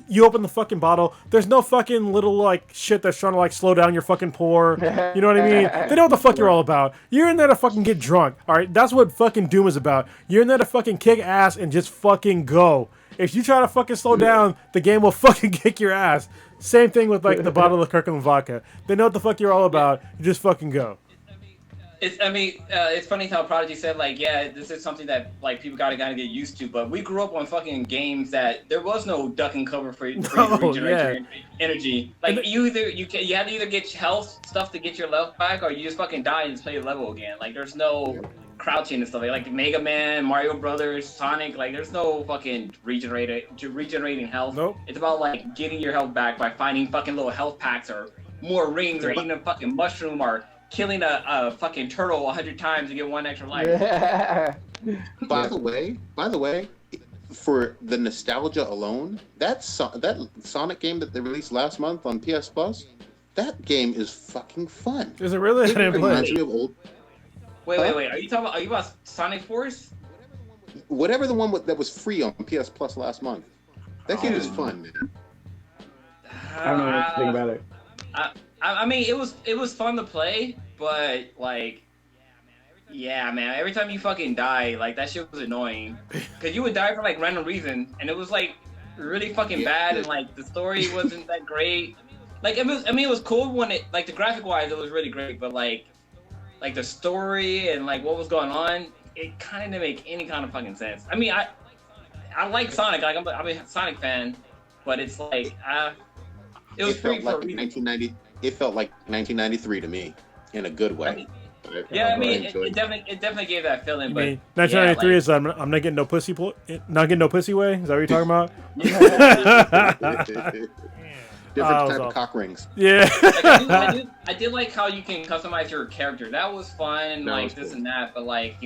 You open the fucking bottle. There's no fucking little like shit that's trying to like slow down your fucking pour. You know what I mean? They know what the fuck you're all about. You're in there to fucking get drunk. All right, that's what fucking Doom is about. You're in there to fucking kick ass and just fucking go. If you try to fucking slow down, the game will fucking kick your ass. Same thing with like the bottle of Kirkland vodka. They know what the fuck you're all about. You just fucking go. It's funny how Prodigy said, like, yeah, this is something that, like, people gotta get used to, but we grew up on fucking games that there was no duck and cover for you to regenerate your energy. Like, you had to either get health stuff to get your level back, or you just fucking die and just play your level again. Like, there's no crouching and stuff. Like Mega Man, Mario Brothers, Sonic, like, there's no fucking regenerating health. Nope. It's about, like, getting your health back by finding fucking little health packs, or more rings, or eating a fucking mushroom, or killing a fucking turtle 100 times to get one extra life. By the way, for the nostalgia alone, that Sonic game that they released last month on PS Plus, that game is fucking fun. Is it really? I didn't play reminds it. me of old. Wait. Are you about Sonic Force? Whatever the one that was free on PS Plus last month. That game is fun, man. I don't know anything about it. I mean, it was fun to play, but like, yeah, man. Every time you fucking die, like that shit was annoying, cause you would die for like random reason, and it was like really fucking bad, and like the story wasn't that great. Like it was cool when it, like, the graphic wise it was really great, but like the story and like what was going on, it kind of didn't make any kind of fucking sense. I mean, I like Sonic, like I'm a Sonic fan, but it's like it was free for a reason. 1990. It felt like 1993 to me, in a good way. It definitely gave that feeling. But 1993 is I'm not getting no pussy. Not getting no pussy way. Is that what you're talking about? Different type of cock rings. Yeah. Like, I did like how you can customize your character. That was fun. This and that. But like,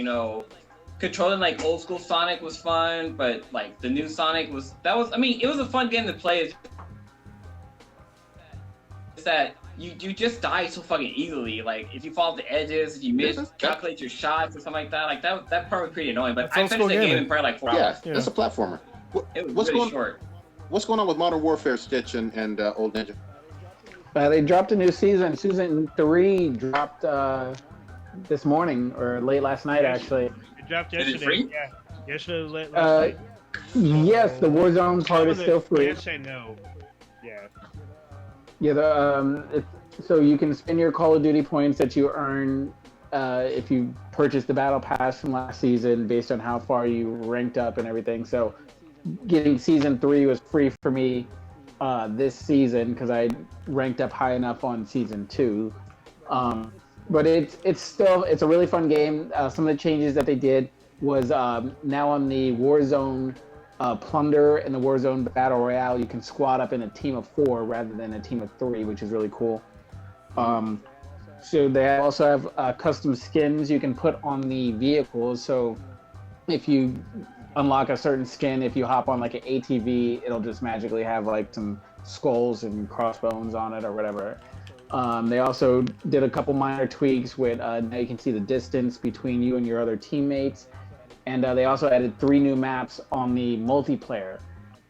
controlling like old school Sonic was fun. But like the new Sonic was. I mean, it was a fun game to play. It's that you just die so fucking easily. Like if you fall off the edges, if you miscalculate your shots or something like that. Like that part was pretty annoying. But I finished the game in probably like 4 hours. Yeah, that's a platformer. It was really short. What's going on with Modern Warfare, Stitch and Old Ninja? They dropped a new season. Season 3 dropped this morning or late last night, actually. It dropped yesterday. Is it free? Yeah, yesterday late last night. Yes, the Warzone part is still free. Can't say no. Yeah. Yeah, so you can spend your Call of Duty points that you earn if you purchase the Battle Pass from last season based on how far you ranked up and everything. So getting Season 3 was free for me this season because I ranked up high enough on Season 2. But it's a really fun game. Some of the changes that they did was now on the Warzone Plunder and the Warzone Battle Royale, you can squad up in a team of 4 rather than a team of 3, which is really cool. So they also have custom skins you can put on the vehicles. So if you unlock a certain skin, if you hop on like an ATV, it'll just magically have like some skulls and crossbones on it or whatever. They also did a couple minor tweaks with now you can see the distance between you and your other teammates. And they also added 3 new maps on the multiplayer.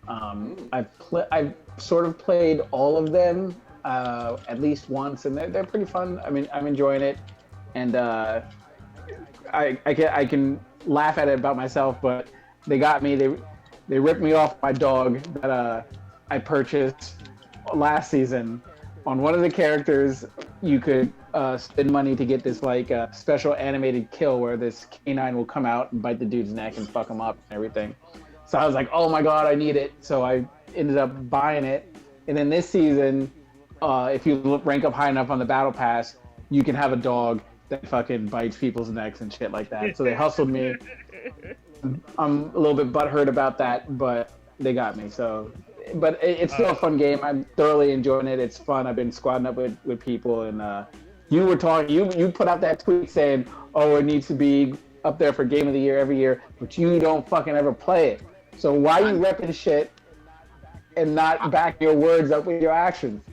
I've sort of played all of them at least once, and they're pretty fun. I mean, I'm enjoying it, and I can laugh at it about myself, but they got me. They ripped me off my dog that I purchased last season. On one of the characters, you could spend money to get this like special animated kill where this canine will come out and bite the dude's neck and fuck him up and everything. So I was like, oh my god, I need it. So I ended up buying it. And then this season, if you rank up high enough on the battle pass, you can have a dog that fucking bites people's necks and shit like that. So they hustled me. I'm a little bit butthurt about that, but they got me. So, but it's still a fun game. I'm thoroughly enjoying it. It's fun. I've been squadding up with people, and you were talking. You put out that tweet saying, "Oh, it needs to be up there for Game of the Year every year," but you don't fucking ever play it. So why you repping shit and not back your words up with your actions?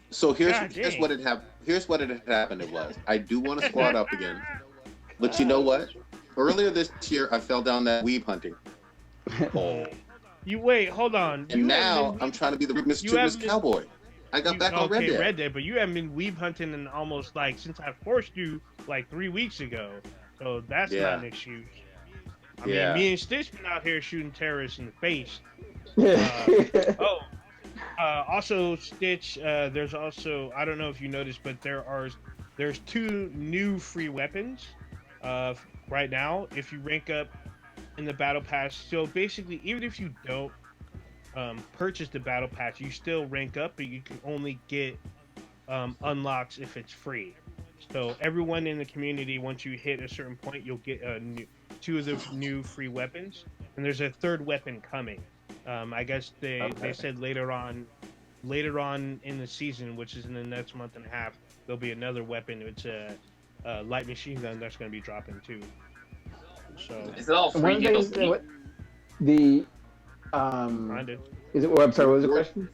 So here's what it happened. Here's what it had happened. It was I do want to squad up again, but you know what? Earlier this year, I fell down that weeb hunting hole. You wait, hold on. And now I'm trying to be the mischievous cowboy. I got back on Red Dead. Red Dead, but you haven't been weeb hunting in almost like since I forced you like 3 weeks ago. So that's not an excuse. I mean, me and Stitch been out here shooting terrorists in the face. Also, Stitch. There's also I don't know if you noticed, but there's 2 new free weapons. Right now, if you rank up in the battle pass, so basically, even if you don't purchase the battle pass, you still rank up, but you can only get unlocks if it's free. So everyone in the community, once you hit a certain point, you'll get 2 of the new free weapons, and there's a 3rd weapon coming. I guess they said later on in the season, which is in the next month and a half, there'll be another weapon. It's a light machine gun that's going to be dropping too. So is it all free DLC? Is it? Oh, I'm sorry. What was the question?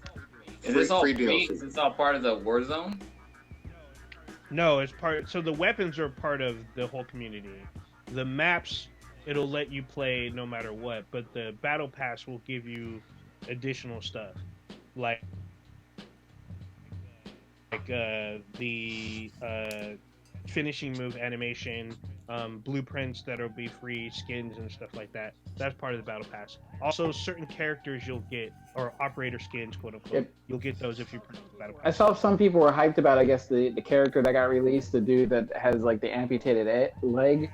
Is this all free? Is this all part of the Warzone? No, it's part. So the weapons are part of the whole community. The maps, it'll let you play no matter what, but the battle pass will give you additional stuff, like the finishing move animation, blueprints that'll be free, skins and stuff like that. That's part of the battle pass. Also, certain characters you'll get, or operator skins, quote unquote. You'll get those if you purchase the battle pass. I saw some people were hyped about, I guess, the character that got released, the dude that has like the amputated leg.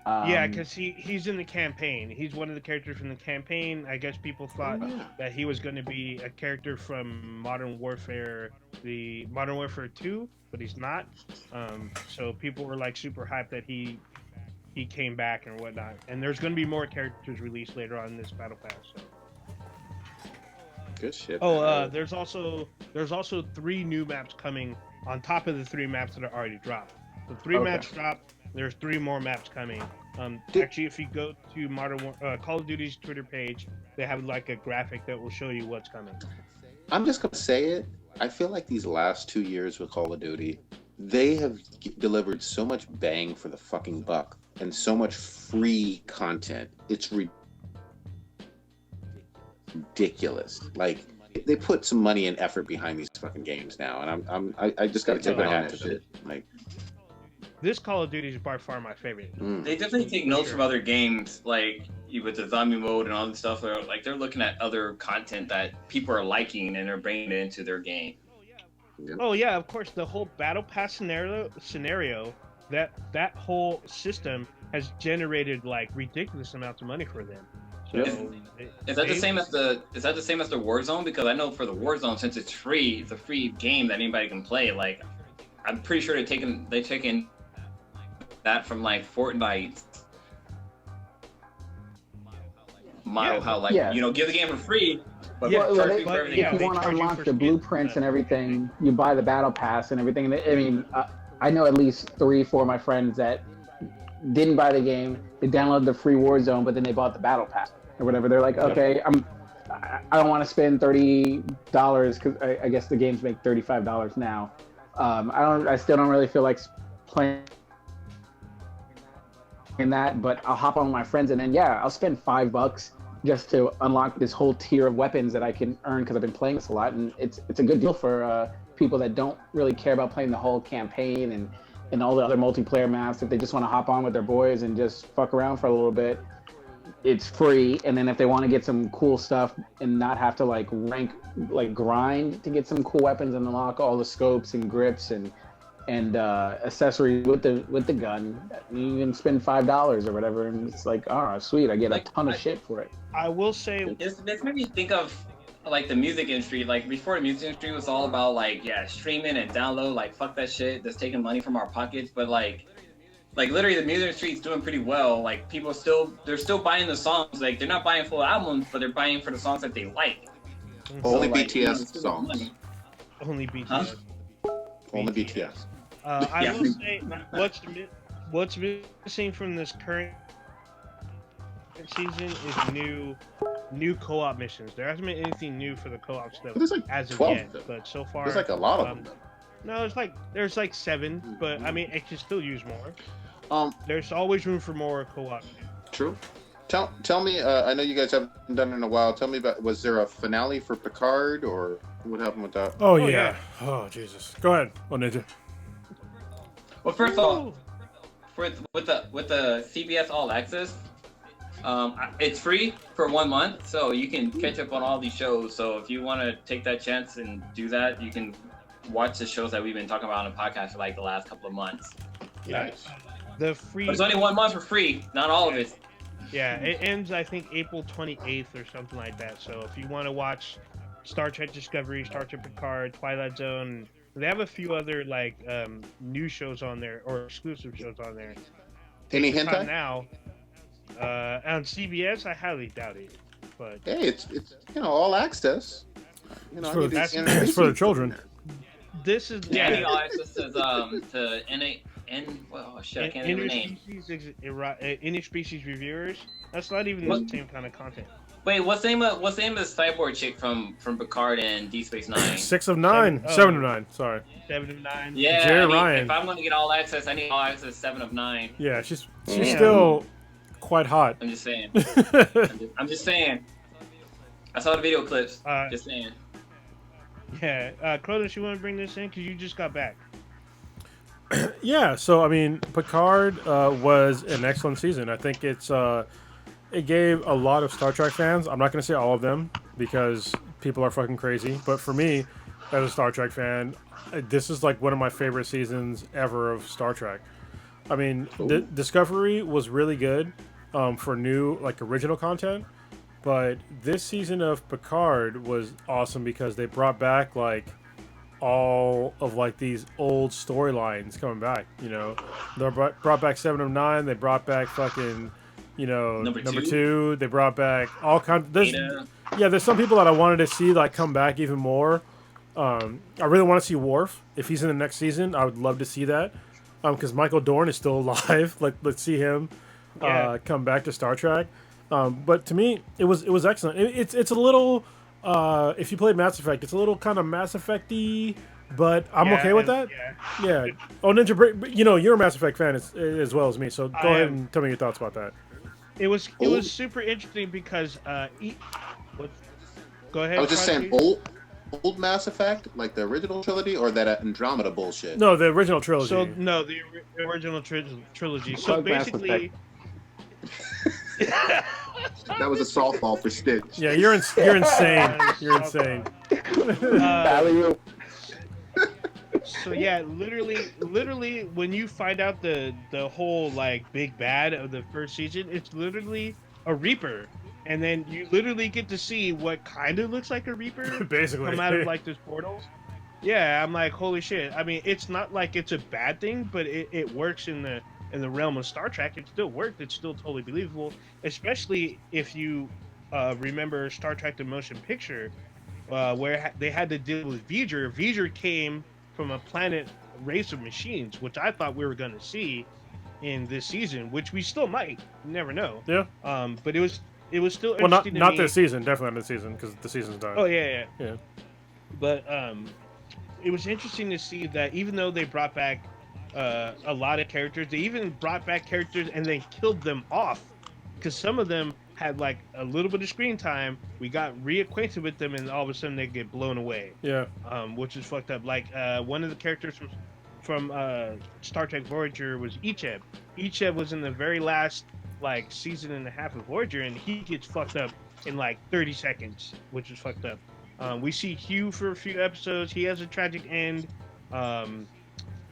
Yeah, because he's in the campaign. He's one of the characters from the campaign. I guess people thought that he was going to be a character from Modern Warfare 2, but he's not. So people were like super hyped that he came back and whatnot. And there's going to be more characters released later on in this battle pass. So. Good shit. There's also 3 new maps coming on top of the 3 maps that are already dropped. So 3 maps dropped. There's 3 more maps coming. Actually, if you go to Call of Duty's Twitter page, they have like a graphic that will show you what's coming. I'm just gonna say it. I feel like these last 2 years with Call of Duty, they have delivered so much bang for the fucking buck and so much free content. It's ridiculous. Like they put some money and effort behind these fucking games now, and I just gotta tip my hat to shit. Like. This Call of Duty is by far my favorite. They definitely take notes from other games, like with the zombie mode and all this stuff. Like they're looking at other content that people are liking and they're bringing it into their game. Oh yeah, of course. The whole battle pass scenario, that whole system has generated like ridiculous amounts of money for them. So is that the same as the Warzone? Because I know for the Warzone, since it's free, it's a free game that anybody can play. Like I'm pretty sure they've taken that from like Fortnite model, how give the game for free, but if you want to unlock the blueprints and everything, you buy the battle pass and everything. And I mean, I know at least 3-4 of my friends that didn't buy the game. They downloaded the free Warzone, but then they bought the battle pass or whatever. They're like, okay, I don't want to spend $30 because I guess the games make $35 now. I still don't really feel like playing that, but I'll hop on with my friends and then I'll spend $5 just to unlock this whole tier of weapons that I can earn because I've been playing this a lot, and it's a good deal for people that don't really care about playing the whole campaign and all the other multiplayer maps. If they just want to hop on with their boys and just fuck around for a little bit, it's free, and then if they want to get some cool stuff and not have to grind to get some cool weapons and unlock all the scopes and grips and accessories with the gun, you can spend $5 or whatever, and it's like, oh sweet, I get a ton of shit for it. I will say this made me think of like the music industry. Like before, the music industry was all about like streaming and download, like fuck that shit, that's taking money from our pockets. But like literally the music industry is doing pretty well. Like people they're still buying the songs. Like they're not buying full albums, but they're buying for the songs that they like. Only BTS songs. Only BTS. Huh? Only BTS. I will say what's missing from this current season is new co-op missions. There hasn't been anything new for the co-op stuff as of yet, but so far there's like a lot of them. No, there's like 7, but I mean, it can still use more. There's always room for more co-op. True. Tell me. I know you guys haven't done it in a while. Tell me about. Was there a finale for Picard, or what happened with that? Oh yeah. Oh Jesus. Go ahead, Ninja. Well, first of all, with the CBS All Access, it's free for 1 month, so you can catch up on all these shows. So if you want to take that chance and do that, you can watch the shows that we've been talking about on the podcast for like the last couple of months. Nice. The free. There's only 1 month for free, not all of it. Yeah, it ends I think April 28th or something like that. So if you want to watch Star Trek Discovery, Star Trek Picard, Twilight Zone, they have a few other like new shows on there or exclusive shows on there. Any hentai? Now, on CBS, I highly doubt it. But hey, it's all access. It's for the children. This is All access is to I can't think of the name. Interspecies reviewers. That's not even the same kind of content. Wait, what's the name of the cyborg chick from Picard and Deep Space Nine? 6 of 9. 7 of 9. Sorry. 7 of 9. Yeah, Jerry Ryan. If I'm going to get all access, I need all access 7 of 9. Yeah, she's still quite hot. I'm just saying. I'm just saying. I saw the video clips. Just saying. Yeah, Cronus, you want to bring this in because you just got back. Yeah, so I mean, Picard was an excellent season. I think it gave a lot of Star Trek fans. I'm not going to say all of them because people are fucking crazy, but for me, as a Star Trek fan, this is like one of my favorite seasons ever of Star Trek. I mean, Discovery was really good for new, like, original content, but this season of Picard was awesome because they brought back like all of like these old storylines coming back. You know, they brought back 7 of 9. They brought back fucking, number two. They brought back all kinds. There's some people that I wanted to see like come back even more. I really want to see Worf if he's in the next season. I would love to see that because Michael Dorn is still alive. Like, let's see him come back to Star Trek. But to me, it was excellent. It's a little. If you played Mass Effect, it's a little kind of Mass Effect-y, but I'm okay with that. Yeah. Oh, Ninja, you're a Mass Effect fan as well as me, so go ahead and tell me your thoughts about that. It was super interesting because go ahead. I was just saying old Mass Effect, like the original trilogy, or that Andromeda bullshit. No, the original trilogy. So no, the original trilogy. So basically. That was a softball for Stitch. Yeah, you're insane. You're insane. So yeah, literally, when you find out the whole like big bad of the first season, it's literally a Reaper, and then you literally get to see what kind of looks like a Reaper basically come out of like this portal. Yeah, I'm like, holy shit. I mean, it's not like it's a bad thing, but it works in the realm of Star Trek. It still worked. It's still totally believable, especially if you remember Star Trek: The Motion Picture, where they had to deal with V'ger. V'ger came from a planet race of machines, which I thought we were going to see in this season, which we still might. You never know. Yeah. But it was still well, interesting not to me. this season. Definitely not this season because the season's done. Oh yeah. But it was interesting to see that even though they brought back a lot of characters, they even brought back characters and then killed them off because some of them had like a little bit of screen time. We got reacquainted with them and all of a sudden they get blown away. Yeah. Which is fucked up. Like one of the characters from Star Trek Voyager was Icheb. Icheb was in the very last like season and a half of Voyager, and he gets fucked up in like 30 seconds, which is fucked up. We see Hugh for a few episodes. He has a tragic end.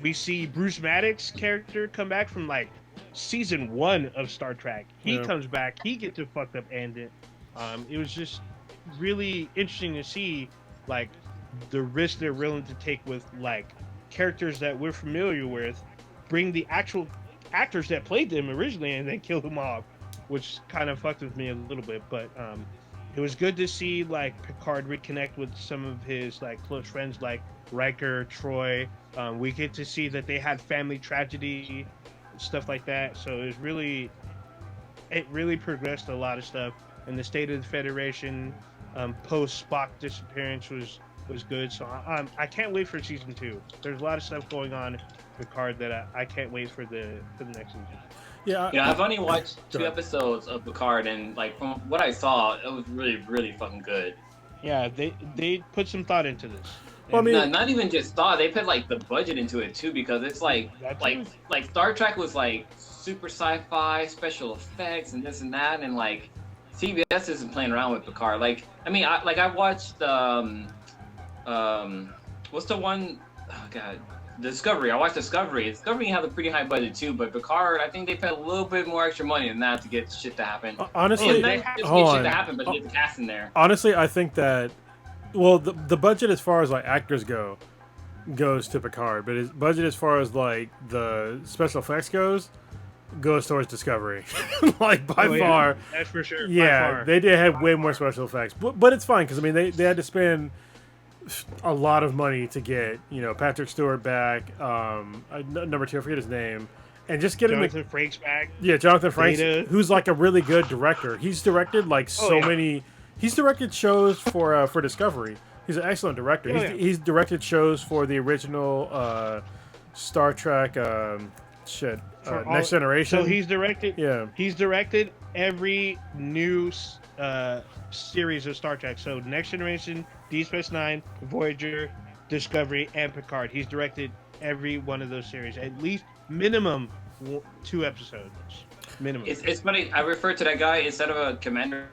We see Bruce Maddox's character come back from like season 1 of Star Trek. He comes back. He gets a fucked up ending. It was just really interesting to see like the risk they're willing to take with like characters that we're familiar with, bring the actual actors that played them originally, and then kill them off, which kind of fucked with me a little bit. But it was good to see like Picard reconnect with some of his like close friends like Riker, Troy. We get to see that they had family tragedy, stuff like that. So it really progressed a lot of stuff. And the State of the Federation post Spock disappearance was good. So I can't wait for season 2. There's a lot of stuff going on in Picard that I can't wait for the next season. Yeah, I've only watched 2 episodes of Picard, and like from what I saw, it was really fucking good. Yeah, they put some thought into this. Well, I mean, not even just thought, they put like the budget into it too, because it's like Star Trek was like super sci-fi, special effects, and this and that, and like CBS isn't playing around with Picard. Like, I mean, I watched what's the one? Oh god. Discovery. I watched Discovery. Discovery had a pretty high budget too, but Picard, I think they paid a little bit more extra money than that to get shit to happen. Honestly, shit to happen, but to get the cast in there. Honestly, I think that, well, the budget as far as like actors goes to Picard, but his budget as far as like the special effects goes towards Discovery. Like by far. Yeah. That's for sure. Yeah, they did have way more special effects, but it's fine because I mean they had to spend a lot of money to get, you know, Patrick Stewart back, number 2, I forget his name, and just getting Jonathan Frakes back. Yeah, Jonathan Frakes, who's like a really good director. He's directed like many. He's directed shows for Discovery. He's an excellent director. He's directed shows for the original Star Trek Next Generation. So he's directed. Yeah, he's directed every new series of Star Trek. So Next Generation, Deep Space Nine, Voyager, Discovery, and Picard. He's directed every one of those series. At least minimum 2 episodes. Minimum. It's funny. I refer to that guy instead of a commander.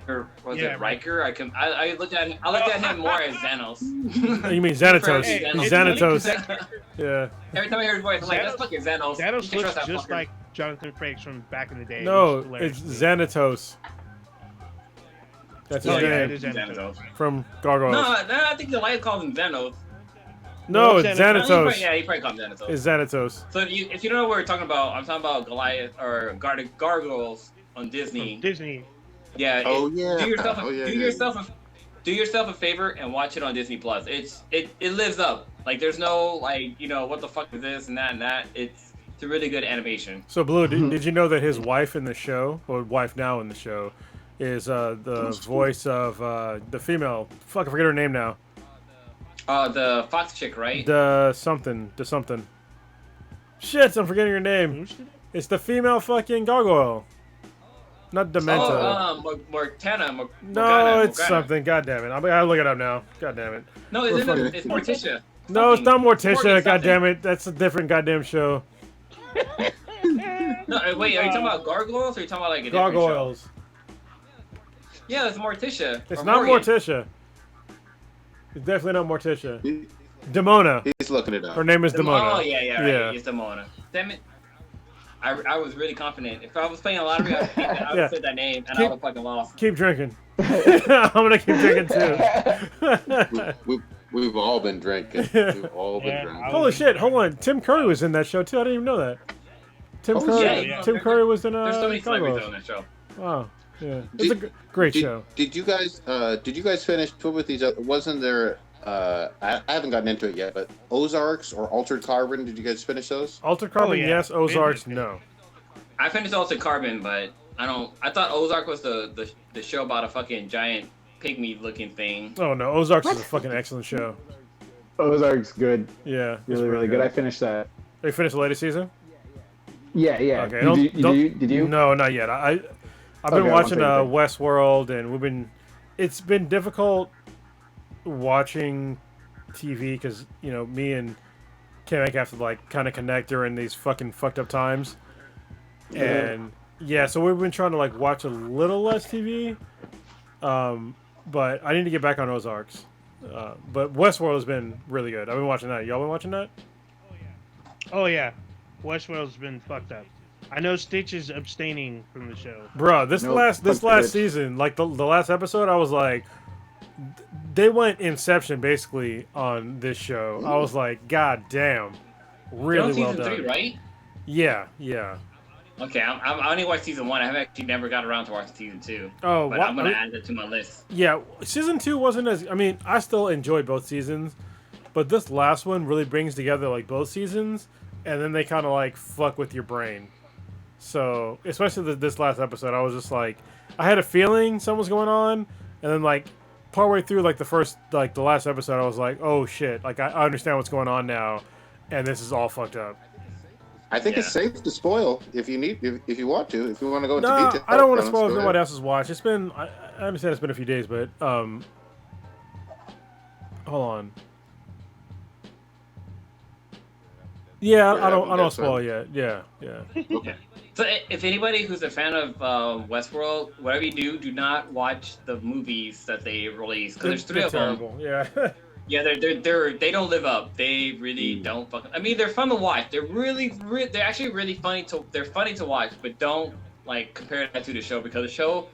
Or was it Riker? I looked at him more as Xanos. You mean Xanatos? Xanatos. Yeah. Every time I hear his voice, I'm like, that's fucking Xanos. Xanos looks just like Jonathan Frakes from back in the day. No, it's Xanatos. That's his name. Yeah, it is Xanatos. From Gargoyles. No, I think the light calls him Xanos. No, it's Xanatos. He probably calls him Xanatos. It's Xanatos. So if you don't know what we're talking about, I'm talking about Goliath or Gargoyles on Disney. Disney. Yeah. Yeah. Do yourself a favor and watch it on Disney Plus. It lives up. Like there's no like, you know, what the fuck is this and that and that. It's a really good animation. So Blue, did you know that his wife in the show, or wife now in the show, is the voice of the female? Fuck, I forget her name now. The Fox chick, right? The something. Shit, I'm forgetting her name. It's the female fucking gargoyle. Not Demento. Morgana. No, it's something. God damn it. I gotta look it up now. God damn it. No, it's Morticia. No, it's not Morticia. God damn it. That's a different goddamn show. No, wait. Are you talking about Gargoyles, or are you talking about like a different Gargoyles. show? Yeah, it's Morticia. It's not Morticia. It's definitely not Morticia. Demona. He's looking it up. Her name is Demona. Oh, yeah, right. It's Demona. Damn it. I was really confident. If I was playing a lottery, I would have said that name, and I would have fucking lost. Keep drinking. I'm gonna keep drinking too. We've all been drinking. We've all been drinking. Holy shit! Hold on. Tim Curry was in that show too. I didn't even know that. Tim Curry was in There's so many celebrities on that show. Wow. Yeah. It's a great show. Did you guys finish with these? Wasn't there? I haven't gotten into it yet, but Ozarks or Altered Carbon, did you guys finish those? Altered Carbon, yes. Ozarks, no. I finished Altered Carbon, but I thought Ozark was the show about a fucking giant pygmy looking thing. Oh no, Ozarks is a fucking excellent show. Ozark's good. Yeah. Really good. I finished that. They finished the latest season? Yeah. Okay. Did you? No, not yet. I've been watching Westworld, and it's been difficult watching TV because, you know, me and Kamek have to like kind of connect during these fucking fucked up times, And yeah, so we've been trying to like watch a little less TV. But I need to get back on Ozarks. But Westworld has been really good. I've been watching that. Y'all been watching that? Oh yeah, Westworld's been fucked up. I know Stitch is abstaining from the show. Bro, this last season, like the last episode, I was like, they went Inception basically on this show. I was like, God damn, really well done. Season 3, right? Yeah. Okay, I only watched season 1. I have actually never got around to watching season 2. Oh, but I'm gonna add that to my list. Yeah, season 2 wasn't as. I mean, I still enjoyed both seasons, but this last one really brings together like both seasons, and then they kind of like fuck with your brain. So, especially this last episode, I was just like, I had a feeling something was going on, and then like partway through like the last episode, I was like, oh shit, like I understand what's going on now, and this is all fucked up. I think it's safe to spoil if you want to go into detail. I don't want to spoil if nobody else has watched. It's been I understand it's been a few days, but hold on. Yeah, I don't spoil yet. Yeah. Okay. So if anybody who's a fan of Westworld, whatever you do not watch the movies that they release because there's 3 of them. Yeah. Yeah, they don't live up. They really don't fucking. I mean, they're fun to watch. They're they're actually really funny to watch, but don't like compare that to the show because the show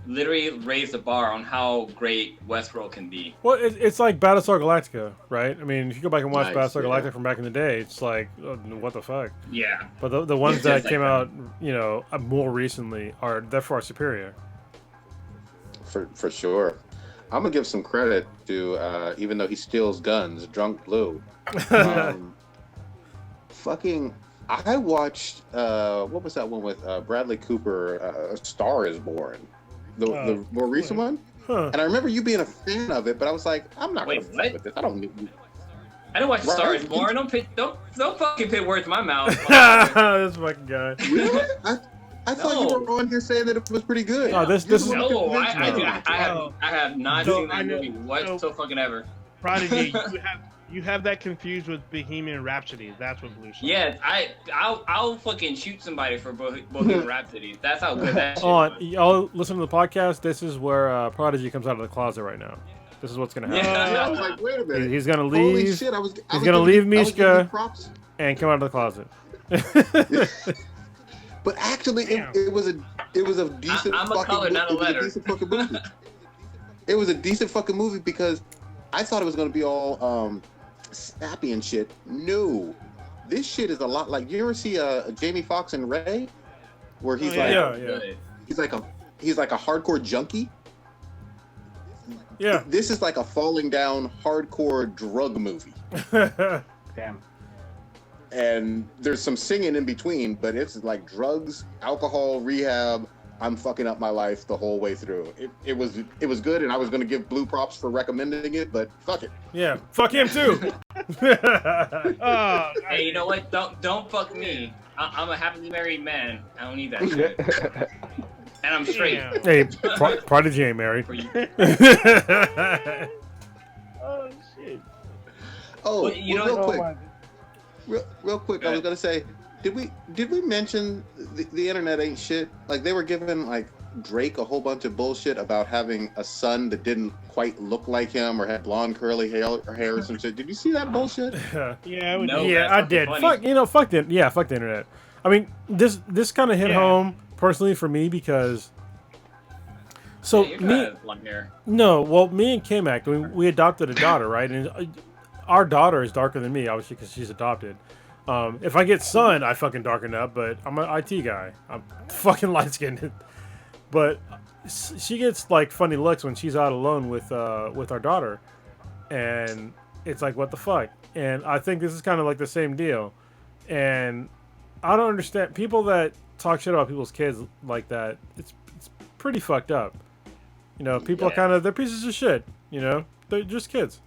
literally raised the bar on how great Westworld can be. Well, it's like Battlestar Galactica, right? I mean, if you go back and watch Battlestar Galactica from back in the day, it's like, what the fuck? Yeah. But the ones that came out, more recently they're far superior. For sure. I'm gonna give some credit to, even though he steals guns, Drunk Blue. I watched, what was that one with Bradley Cooper, A Star Is Born? The more recent one? Huh. And I remember you being a fan of it, but I was like, I'm not gonna fuck with this. I don't need. I didn't watch A Star Is Born. Don't fucking put words in my mouth. This fucking guy. Really? I thought you were on here saying that it was pretty good. Oh, this is no. I have not seen that movie so fucking ever. Prodigy, you have that confused with Bohemian Rhapsody. That's what Blue. Yeah, I'll fucking shoot somebody for Bohemian Rhapsody. That's how good that shit was. Y'all listen to the podcast. This is where Prodigy comes out of the closet right now. This is what's gonna happen. Yeah, I was like, wait a minute. He's gonna leave. Holy shit! He's gonna leave Mishka and come out of the closet. But actually, it was a decent. I'm a color, not a letter. It was a decent fucking movie because I thought it was gonna be all sappy and shit. No, this shit is a lot like, you ever see Jamie Foxx and Ray, where he's he's like a hardcore junkie. Yeah, this is like a falling down hardcore drug movie. Damn. And there's some singing in between, but it's like drugs, alcohol, rehab. I'm fucking up my life the whole way through. It was good, and I was gonna give Blue props for recommending it, but fuck it. Yeah, fuck him too. Hey, you know what? Don't fuck me. I'm a happily married man. I don't need that shit. And I'm straight. Hey, Prodigy ain't married. Oh shit. Oh, well, real quick. Real quick, I was gonna say, did we mention the internet ain't shit? Like, they were giving like Drake a whole bunch of bullshit about having a son that didn't quite look like him or had blonde curly hair or some shit. Did you see that bullshit? Yeah, I did. Fuck the internet. I mean, this kind of hit home personally for me because. So me and K-Mac, we adopted a daughter, right? And our daughter is darker than me, obviously, because she's adopted. If I get son, I fucking darken up, but I'm an IT guy. I'm fucking light-skinned. But she gets, like, funny looks when she's out alone with our daughter. And it's like, what the fuck? And I think this is kind of like the same deal. And I don't understand. People that talk shit about people's kids like that, it's pretty fucked up. You know, people are kind of, they're pieces of shit, you know? They're just kids.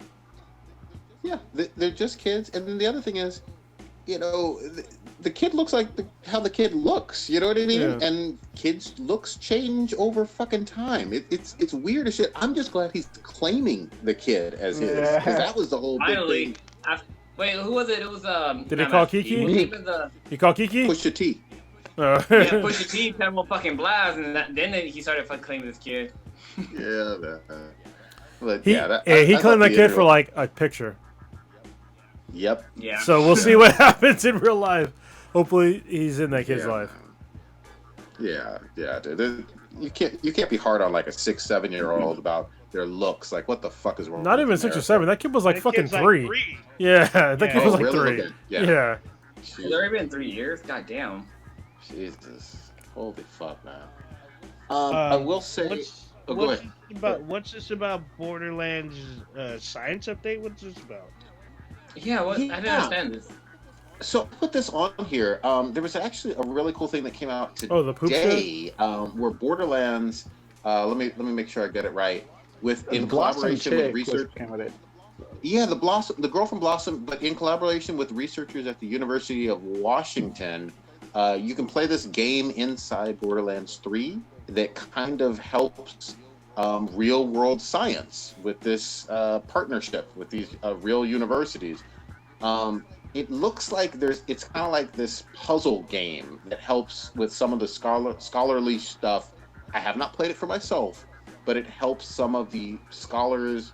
Yeah, they're just kids. And then the other thing is, you know, the kid looks like how the kid looks. You know what I mean? Yeah. And kids' looks change over fucking time. It's weird as shit. I'm just glad he's claiming the kid as his. Because that was the whole big thing. Wait, who was it? It was Did he call Kiki? He call Kiki? Pusha T. Yeah, Pusha T had him on fucking blast, and then he started fucking claiming this kid. Yeah, man. But he claimed that kid for like a picture. Yep. Yeah. So we'll see what happens in real life. Hopefully, he's in that kid's life. Man. Yeah, dude. You can't be hard on like a 6, 7-year-old about their looks. Like, what the fuck is wrong? Not even 6 or 7. That kid was like fucking 3. Like 3. Yeah, that kid was like really? 3. Okay. Yeah. It's already been 3 years. God damn. Jesus. Holy fuck, man. I will say. What's this about Borderlands science update? What's this about? Yeah, I didn't understand this. So put this on here. There was actually a really cool thing that came out today. Oh, the poop shit? Where Borderlands. Let me make sure I get it right. In collaboration with research. Yeah, the girl from Blossom, but in collaboration with researchers at the University of Washington, you can play this game inside Borderlands 3 that kind of helps real world science with this partnership with these real universities. It looks like it's kind of like this puzzle game that helps with some of the scholarly stuff. I have not played it for myself, but it helps some of the scholars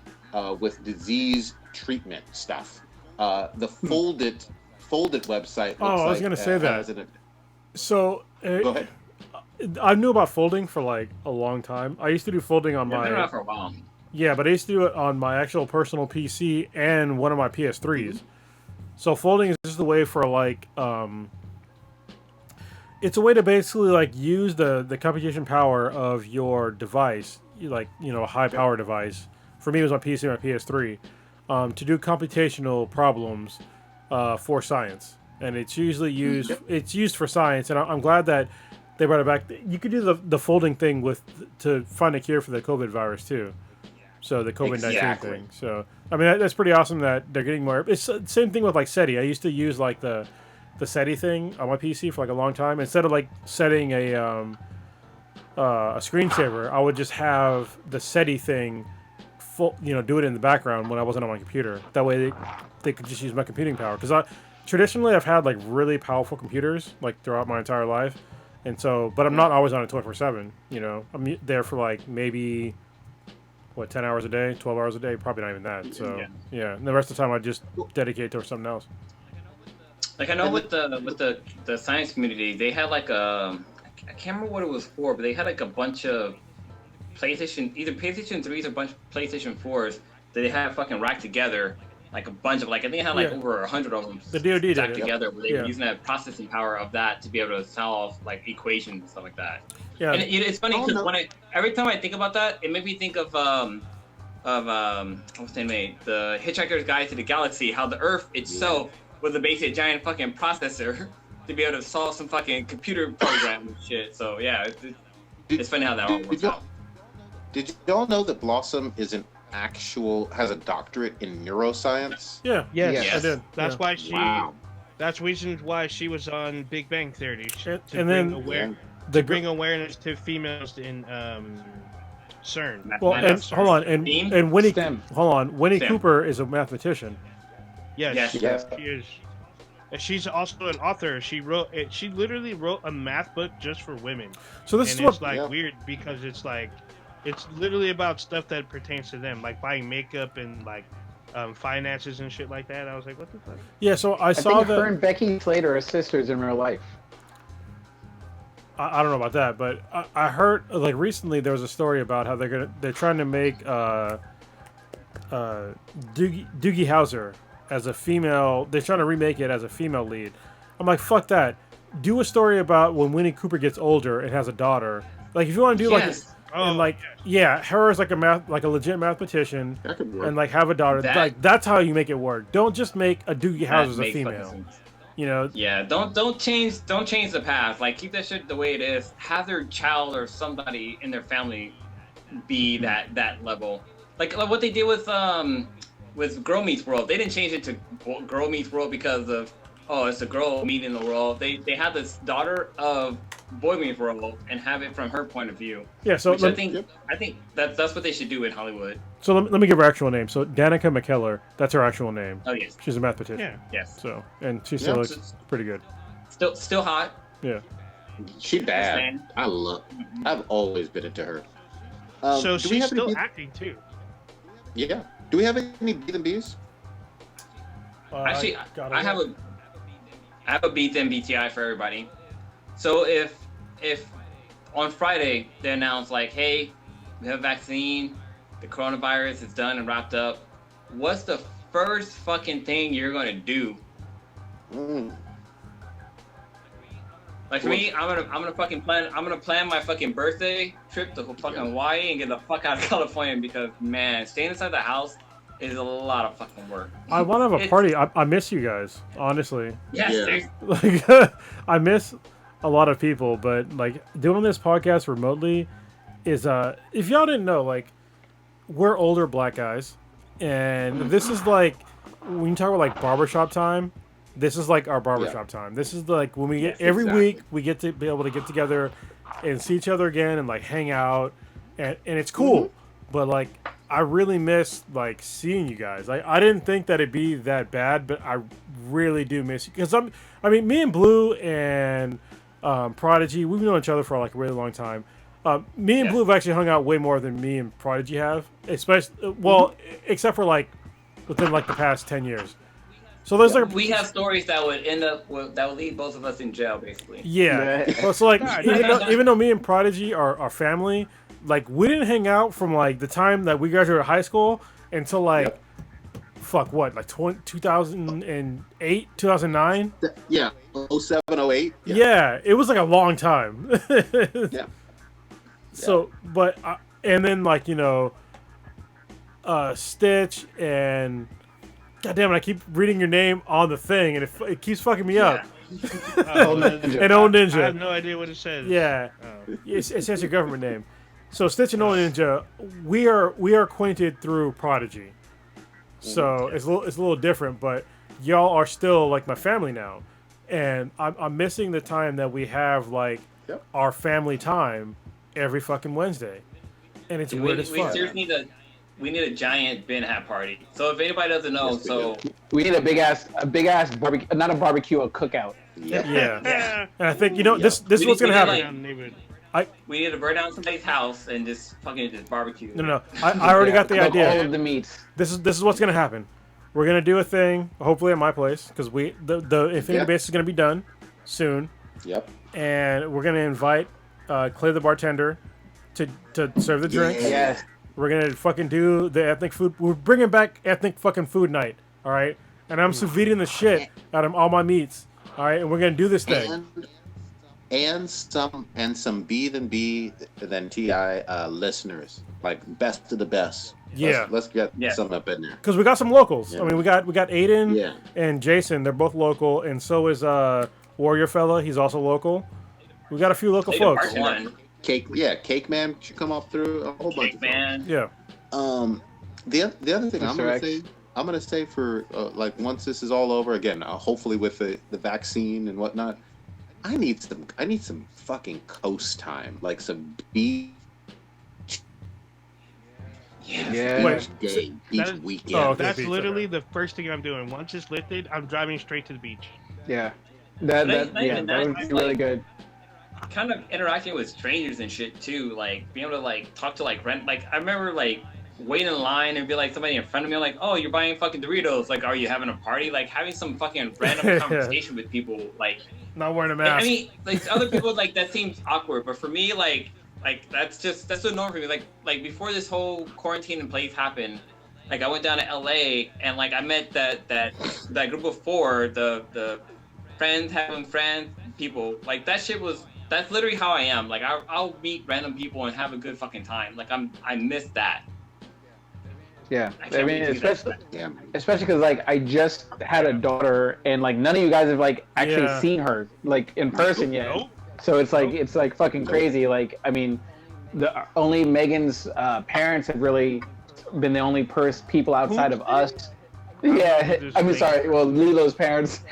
with disease treatment stuff. The Foldit website. I was going to say that. So go ahead. I knew about folding for like a long time. I used to do folding on my. Been around for a while. Yeah, but I used to do it on my actual personal PC and one of my PS3s. So folding is just a way for like, it's a way to basically like use the computation power of your device, like a high power device. For me, it was my PC and my PS3, to do computational problems for science, and it's usually used. It's used for science, and I'm glad that they brought it back. You could do the folding thing to find a cure for the COVID virus too. So the COVID-19 thing. So I mean that's pretty awesome that they're getting more. It's the same thing with like SETI. I used to use like the SETI thing on my PC for like a long time. Instead of like setting a screensaver, I would just have the SETI thing do it in the background when I wasn't on my computer. That way they could just use my computing power. Because traditionally I've had like really powerful computers like throughout my entire life, and so but I'm not always on it 24/7. I'm there for like maybe 10 hours a day, 12 hours a day, probably not even that. So yeah. And the rest of the time I just dedicate to something else. Like I know with the science community, they had like I can't remember what it was for, but they had like a bunch of either PlayStation 3s or a bunch of PlayStation 4s that they had fucking racked together, like a bunch of I think they had like over 100 of them. The DoD did stacked together, where they were using that processing power of that to be able to solve like equations and stuff like that. Yeah, and it's funny because every time I think about that, it made me think of what's the name? The Hitchhiker's Guide to the Galaxy. How the Earth itself was a basic giant fucking processor to be able to solve some fucking computer program and shit. So yeah, it's funny how that all works out. Did y'all know that Blossom has a doctorate in neuroscience? Yeah. Yes. I did. That's why she. Wow. That's reasons why she was on Big Bang Theory to bring awareness to females in CERN. Well, and CERN. Hold on, and Winnie Cooper is a mathematician. Yes. She is. And she's also an author. She literally wrote a math book just for women. So this is weird because it's literally about stuff that pertains to them, like buying makeup and like finances and shit like that. I was like, what the fuck? Yeah, so I think her and Becky Slater are sisters in real life. I don't know about that, but I heard like recently there was a story about how they're trying to make Doogie Howser as a female. They're trying to remake it as a female lead. I'm like, fuck that. Do a story about when Winnie Cooper gets older and has a daughter. Like, if you want to do her as like a legit mathematician and like have a daughter. That's how you make it work. Don't just make a Doogie Howser as a female. Yeah, don't change the path. Like, keep that shit the way it is. Have their child or somebody in their family be that level. Like what they did with Girl Meets World. They didn't change it to Girl Meets World because of it's a girl meeting the world. They had this daughter of Boy Meets World and have it from her point of view. Yeah, so I think that's what they should do in Hollywood. So let me give her actual name. So Danica McKellar, that's her actual name. Oh yes, she's a mathematician. Yeah. Yes. So she still looks pretty good. Still hot. Yeah. She bad. I've always been into her. So she's still acting too. Yeah. Do we have any B&Bs? Actually, I have a Beat and BTI for everybody. So if on Friday they announce like, hey, we have a vaccine, the coronavirus is done and wrapped up, what's the first fucking thing you're gonna do? Like for me, I'm gonna plan my fucking birthday trip to fucking Hawaii and get the fuck out of California because man, staying inside the house is a lot of fucking work. I want to have a party. I miss you guys, honestly. Yes, like I miss a lot of people, but like doing this podcast remotely is if y'all didn't know, like we're older black guys, and this is like when you talk about like barbershop time. This is like our barbershop time. This is like when we get every week we get to be able to get together and see each other again and like hang out, and it's cool. But like I really miss like seeing you guys. I didn't think that it'd be that bad, but I really do miss you because I mean, me and Blue and Prodigy, we've known each other for like a really long time. Me and Blue have actually hung out way more than me and Prodigy have, especially except for like within like the past 10 years. So there's like we have stories that would end up that would lead both of us in jail, basically. Yeah. Well, so like even though me and Prodigy are family, like we didn't hang out from like the time that we graduated high school until like like 2008, 2009. Yeah, 07, 08. Yeah, it was like a long time. Yeah. So, but and then like Stitch and. God damn it! I keep reading your name on the thing, and it keeps fucking me up. Old Ninja. And Old Ninja. I have no idea what it says. Yeah, it says your government name. So Stitch and Old Ninja, we are acquainted through Prodigy. So it's a little different, but y'all are still like my family now, and I'm missing the time that we have like our family time every fucking Wednesday, and it's weird as fuck. We need a giant bin hat party. So if anybody doesn't know, we need a big ass barbecue, not a barbecue, a cookout. Yeah. And I think this is what's gonna happen. We need to burn down somebody's house and just barbecue. No. I already got the idea. All of the meats. This is what's gonna happen. We're gonna do a thing, hopefully at my place, because the Infinity Base is gonna be done soon. Yep. And we're gonna invite Clay the bartender to serve the drinks. Yes. We're gonna fucking do the ethnic food. We're bringing back ethnic fucking food night. All right. And I'm sous videing the shit out of all my meats. All right. And we're gonna do this thing. And some B than TI listeners, like best of the best. Yeah. Let's get some up in there. Because we got some locals. Yeah. I mean, we got Aiden and Jason. They're both local, and so is Warrior Fella. He's also local. We got a few local folks. Cake Man should come up through a whole bunch of Man. Yeah. The other thing I'm gonna say for like once this is all over again, hopefully with the vaccine and whatnot, I need some fucking coast time, like some beach. Beach weekend. Oh, that's literally the first thing I'm doing. Once it's lifted, I'm driving straight to the beach. Yeah. That would be really good. Kind of interacting with strangers and shit too, like being able to like talk to like rent. Like I remember like waiting in line and be like somebody in front of me, like, oh, you're buying fucking Doritos. Like, are you having a party? Like having some fucking random conversation with people. Like not wearing a mask. I mean, like other people like that seems awkward, but for me, like that's so normal for me. Like before this whole quarantine in place happened, like I went down to LA and like I met that group of four, the friends having friends people. Like that's literally how I am. Like I'll meet random people and have a good fucking time. Like I miss that. Yeah, I mean, especially because like I just had a daughter, and like none of you guys have like actually seen her like in person yet. Nope. So it's like fucking crazy. Like I mean, only Megan's parents have really been the only people outside of us. Yeah, I mean, sorry. Well, Lilo's parents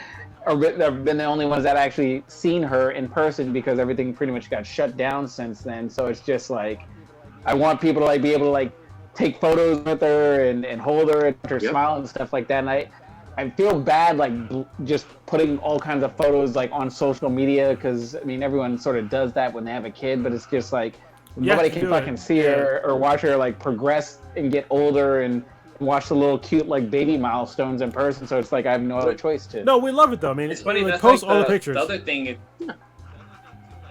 have been the only ones that actually seen her in person because everything pretty much got shut down since then. So it's just like I want people to like be able to like take photos with her and hold her and her smile and stuff like that. And I feel bad like just putting all kinds of photos like on social media because I mean everyone sort of does that when they have a kid, but it's just like nobody can fucking see her or watch her like progress and get older and watch the little cute like baby milestones in person. So it's like I have no other choice to. No, we love it though. I mean, it's funny. Like, That's post like all the pictures.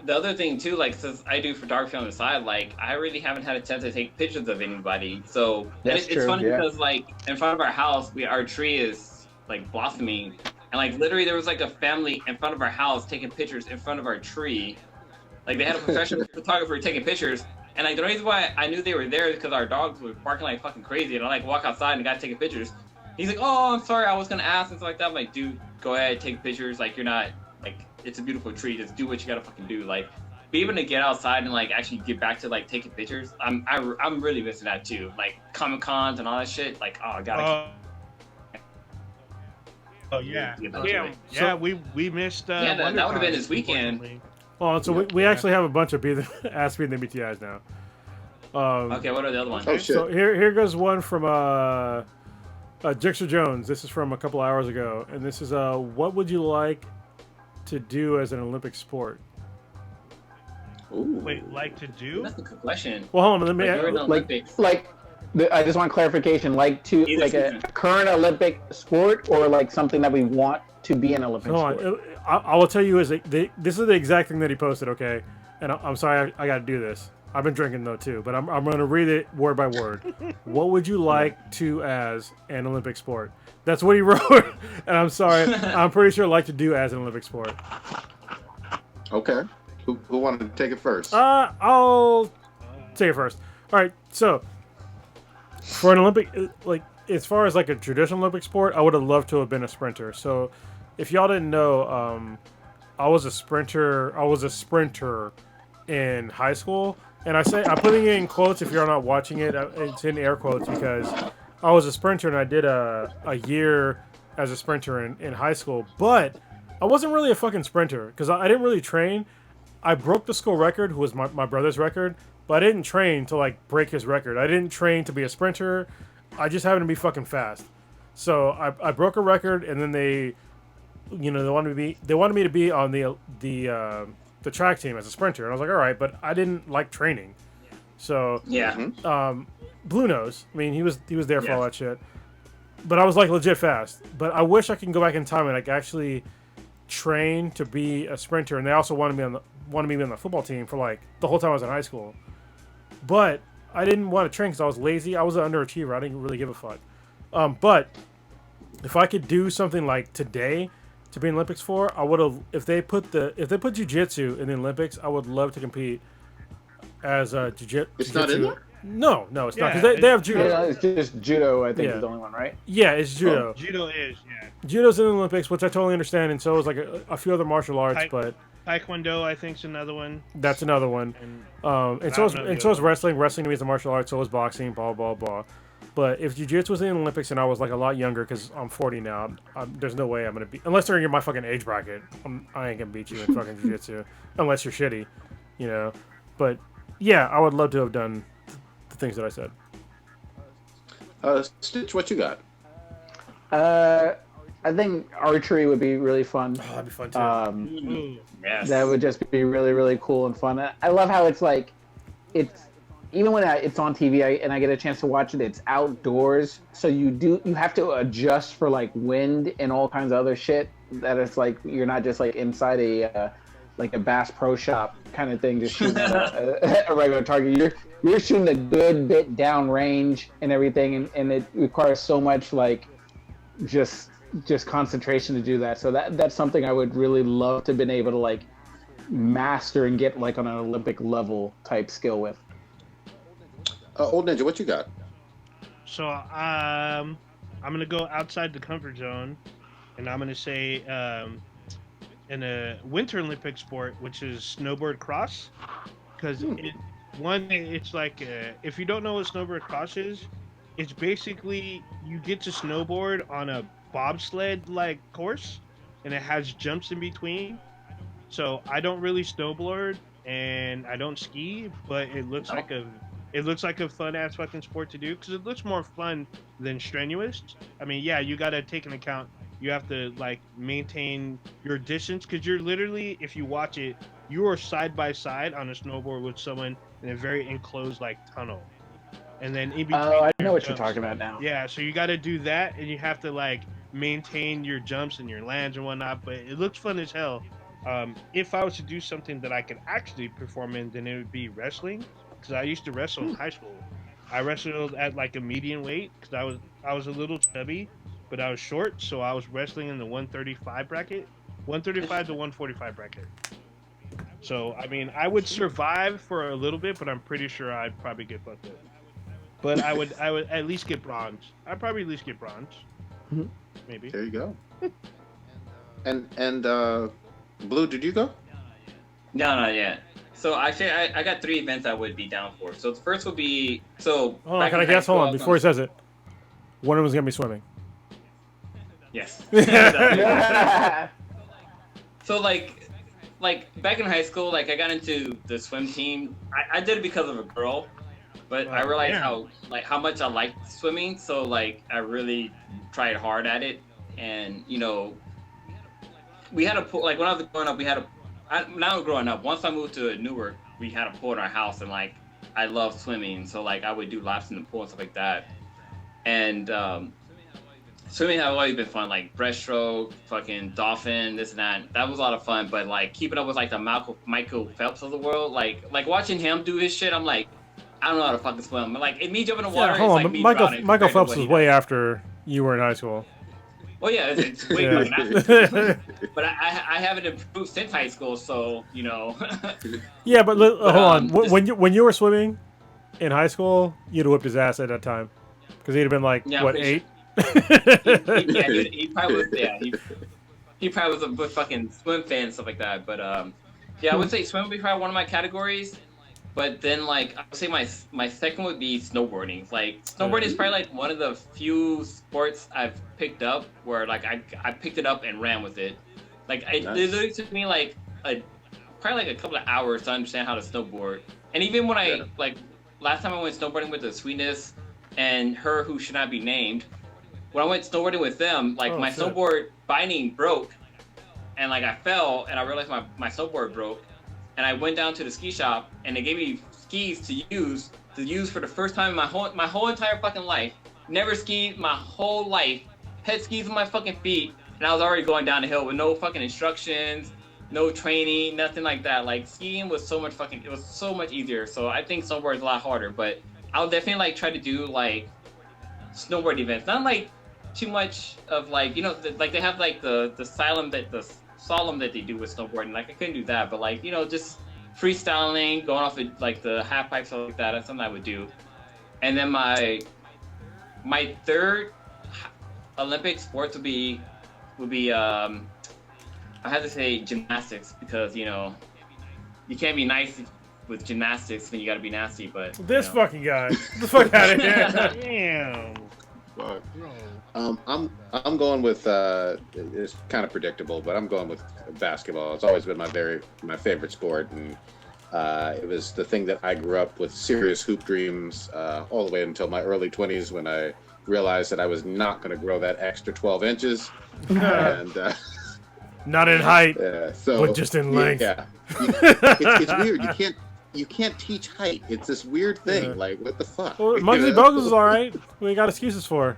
The other thing too, like since I do photography on the side, like I really haven't had a chance to take pictures of anybody. So it's funny because like in front of our house, our tree is like blossoming, and like literally there was like a family in front of our house taking pictures in front of our tree. Like they had a professional photographer taking pictures, and like the reason why I knew they were there is because our dogs were barking like fucking crazy, and I like walk outside and the guy taking pictures. He's like, "Oh, I'm sorry, I was gonna ask," and stuff like that. I'm like, "Dude, go ahead, take pictures. Like you're not like." It's a beautiful tree. Just do what you gotta fucking do. Like, be able to get outside and like actually get back to like taking pictures. I'm really missing that too. Like Comic Cons and all that shit. Like, oh, I gotta. Oh yeah, we missed. Yeah, that would have been this weekend. Oh, so we actually have a bunch of Ask Me the BTIs now. Okay, what are the other ones? Oh shit! So here goes one from Jixer Jones. This is from a couple hours ago, and this is what would you like to do as an Olympic sport? Ooh. Wait, like to do? That's a good question. Well, hold on, let me I just want clarification. Like to a current Olympic sport, or like something that we want to be an Olympic sport. I will tell you this is the exact thing that he posted. Okay, and I'm sorry I got to do this. I've been drinking though too, but I'm going to read it word by word. What would you like to as an Olympic sport? That's what he wrote, and I'm sorry. I'm pretty sure like to do as an Olympic sport. Okay. Who wanted to take it first? I'll take it first. All right. So for an Olympic, like as far as like a traditional Olympic sport, I would have loved to have been a sprinter. So if y'all didn't know, I was a sprinter. I was a sprinter in high school, and I'm putting it in quotes. If you're not watching it, it's in air quotes because I was a sprinter and I did a year as a sprinter in high school, but I wasn't really a fucking sprinter because I didn't really train. I broke the school record, who was my brother's record, but I didn't train to like break his record. I didn't train to be a sprinter. I just happened to be fucking fast. So I broke a record, and then they wanted me to be on the track team as a sprinter, and I was like, all right, but I didn't like training. So Blue Nose, I mean, he was there for all that shit, but I was like legit fast. But I wish I can go back in time and like actually train to be a sprinter, and they also wanted me on the football team for like the whole time I was in high school. But I didn't want to train because I was lazy. I was an underachiever. I didn't really give a fuck. But if I could do something like today to be in Olympics for, I would have. If they put jiu-jitsu in the Olympics, I would love to compete as jiu-jitsu. It's not in there? No, it's not because they have judo. Yeah, it's just judo. I think is the only one, right? Yeah, it's judo. Oh, judo is Judo's in the Olympics, which I totally understand, and so is like a few other martial arts. But Taekwondo, I think, is another one. That's another one. And so is wrestling. Wrestling to me is a martial art. So is boxing. Blah blah blah. But if jiu-jitsu was in the Olympics and I was like a lot younger, because I'm 40 now, there's no way I'm gonna be unless they're in my fucking age bracket. I ain't gonna beat you in fucking jiu-jitsu unless you're shitty, you know. But yeah, I would love to have done the things that I said. Stitch, what you got? I think archery would be really fun. Oh, that'd be fun too. Yes. That would just be really, really cool and fun. I love how it's like, even when it's on TV and I get a chance to watch it, it's outdoors. So you have to adjust for like wind and all kinds of other shit. That it's like you're not just like inside a Bass Pro Shop kind of thing, just shooting a regular target. You're shooting a good bit down range and everything, and it requires so much like just concentration to do that. So that's something I would really love to have been able to like master and get like on an Olympic level type skill with. Old Ninja, what you got? So I'm gonna go outside the comfort zone, and I'm gonna say in a Winter Olympic sport, which is snowboard cross, because it's like if you don't know what snowboard cross is, it's basically you get to snowboard on a bobsled like course, and it has jumps in between. So I don't really snowboard and I don't ski, but it looks like a It looks like a fun ass fucking sport to do because it looks more fun than strenuous. I mean, yeah, you got to take into account you have to like maintain your distance because you're literally, if you watch it, you are side by side on a snowboard with someone in a very enclosed like tunnel, and then in between. Oh, I know what jumps, you're talking about now. Yeah, so you got to do that, and you have to like maintain your jumps and your lands and whatnot. But it looks fun as hell. If I was to do something that I could actually perform in, then it would be wrestling. Because I used to wrestle in high school. I wrestled at like a medium weight because I was a little chubby, but I was short, so I was wrestling in the 135 bracket, 135 to 145 bracket. So I mean, I would survive for a little bit, but I'm pretty sure I'd probably get fucked up. But I would at least get bronze. I'd probably at least get bronze, maybe. There you go. and Blue, did you go? No, not yet. So actually, I got 3 events I would be down for. So the first would be Hold on, can I guess? Hold on, before he says it. One of them is gonna be swimming. Yes. So like back in high school, like I got into the swim team. I did it because of a girl, but I realized how much I liked swimming. So like I really tried hard at it, and you know, we had a pool. Like when I was growing up, we had a. Now growing up, once I moved to Newark, we had a pool in our house, and like I love swimming, so like I would do laps in the pool and stuff like that. And swimming has always been fun, like breaststroke, fucking dolphin, this and that. That was a lot of fun, but like keeping up with like the Michael Phelps of the world, like watching him do his shit, I'm like, I don't know how to fucking swim. Like if me jumping in the water, hold it's on, like me Michael Phelps was way after you were in high school. Well, yeah, it's way fucking after. But I haven't improved since high school, so you know. Yeah, but hold on. When you were swimming in high school, you'd have whipped his ass at that time because he'd have been like 8. He probably was. Yeah, he probably was a fucking swim fan and stuff like that. But yeah, I would say swim would be probably one of my categories. But then, like, I would say my second would be snowboarding. Like, snowboarding is probably, like, one of the few sports I've picked up where, like, I picked it up and ran with it. Like, it literally took me, like, probably, like, a couple of hours to understand how to snowboard. And even when like, last time I went snowboarding with the Sweetness and her who should not be named, when I went snowboarding with them, like, my snowboard binding broke. And, like, I fell, and I realized my snowboard broke. And I went down to the ski shop, and they gave me skis to use for the first time in my whole entire fucking life. Never skied my whole life. Had skis on my fucking feet, and I was already going down the hill with no fucking instructions, no training, nothing like that. Like skiing was so much it was so much easier. So I think snowboard is a lot harder, but I'll definitely like try to do like snowboard events. Not like too much of like, you know, like they have like the slalom that they do with snowboarding. Like I couldn't do that, but like, you know, just freestyling, going off of like the half pipe, stuff like that. That's something I would do. And then my third Olympic sports would be I have to say gymnastics, because you know you can't be nice with gymnastics when you got to be nasty. But this fucking guy, get the fuck out of here! Damn. I'm going with it's kind of predictable, but I'm going with basketball. It's always been my favorite sport, and it was the thing that I grew up with serious hoop dreams all the way until my early 20s, when I realized that I was not going to grow that extra 12 inches, and not in height, but just in length. Yeah, it's weird. You can't teach height. It's this weird thing. Yeah. Like, what the fuck? Well, Muggsy Bogues is all right. We got excuses for.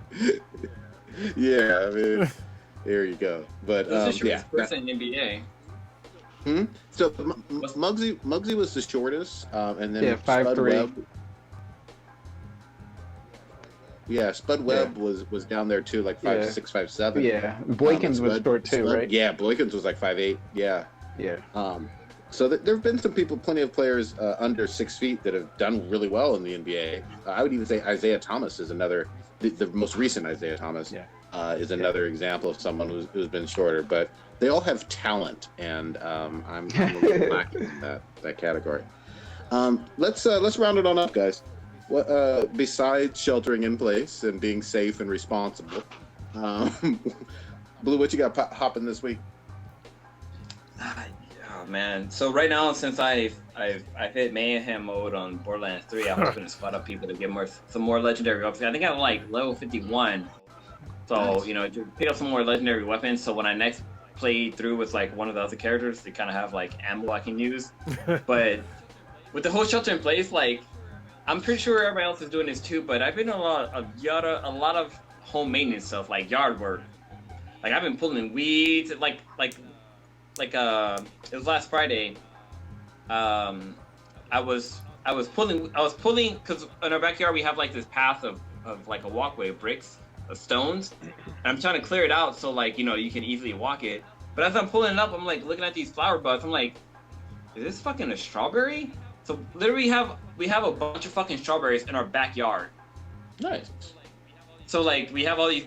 Yeah, I mean, there you go. But who's the shortest person in NBA? So Muggsy was the shortest, and then 5'3". Yeah, Spud Webb was down there too, like 5'6", 5'7". Yeah, Boykins was short too, right? Yeah, Boykins was like 5'8". Yeah. Yeah. So there have been plenty of players under 6 feet that have done really well in the NBA. I would even say Isaiah Thomas is another, the most recent Isaiah Thomas is another example of someone who's been shorter. But they all have talent, and I'm a little lacking in that category. Let's round it on up, guys. What besides sheltering in place and being safe and responsible, Blue, what you got hopping this week? man. So right now, since I've hit mayhem mode on Borderlands 3, I'm hoping to spot up people to get some more legendary weapons. I think I'm like level 51. So to pick up some more legendary weapons. So when I next play through with like one of the other characters, they kind of have like ammo I can use. But with the whole shelter in place, like I'm pretty sure everybody else is doing this too. But I've been doing a lot of home maintenance stuff, like yard work. Like I've been pulling weeds, like it was last Friday. I was pulling because in our backyard we have like this path of like a walkway of bricks of stones, and I'm trying to clear it out so like you can easily walk it. But as I'm pulling it up, I'm like looking at these flower buds. I'm like, is this fucking a strawberry? So literally we have a bunch of fucking strawberries in our backyard. Nice. So like we have all these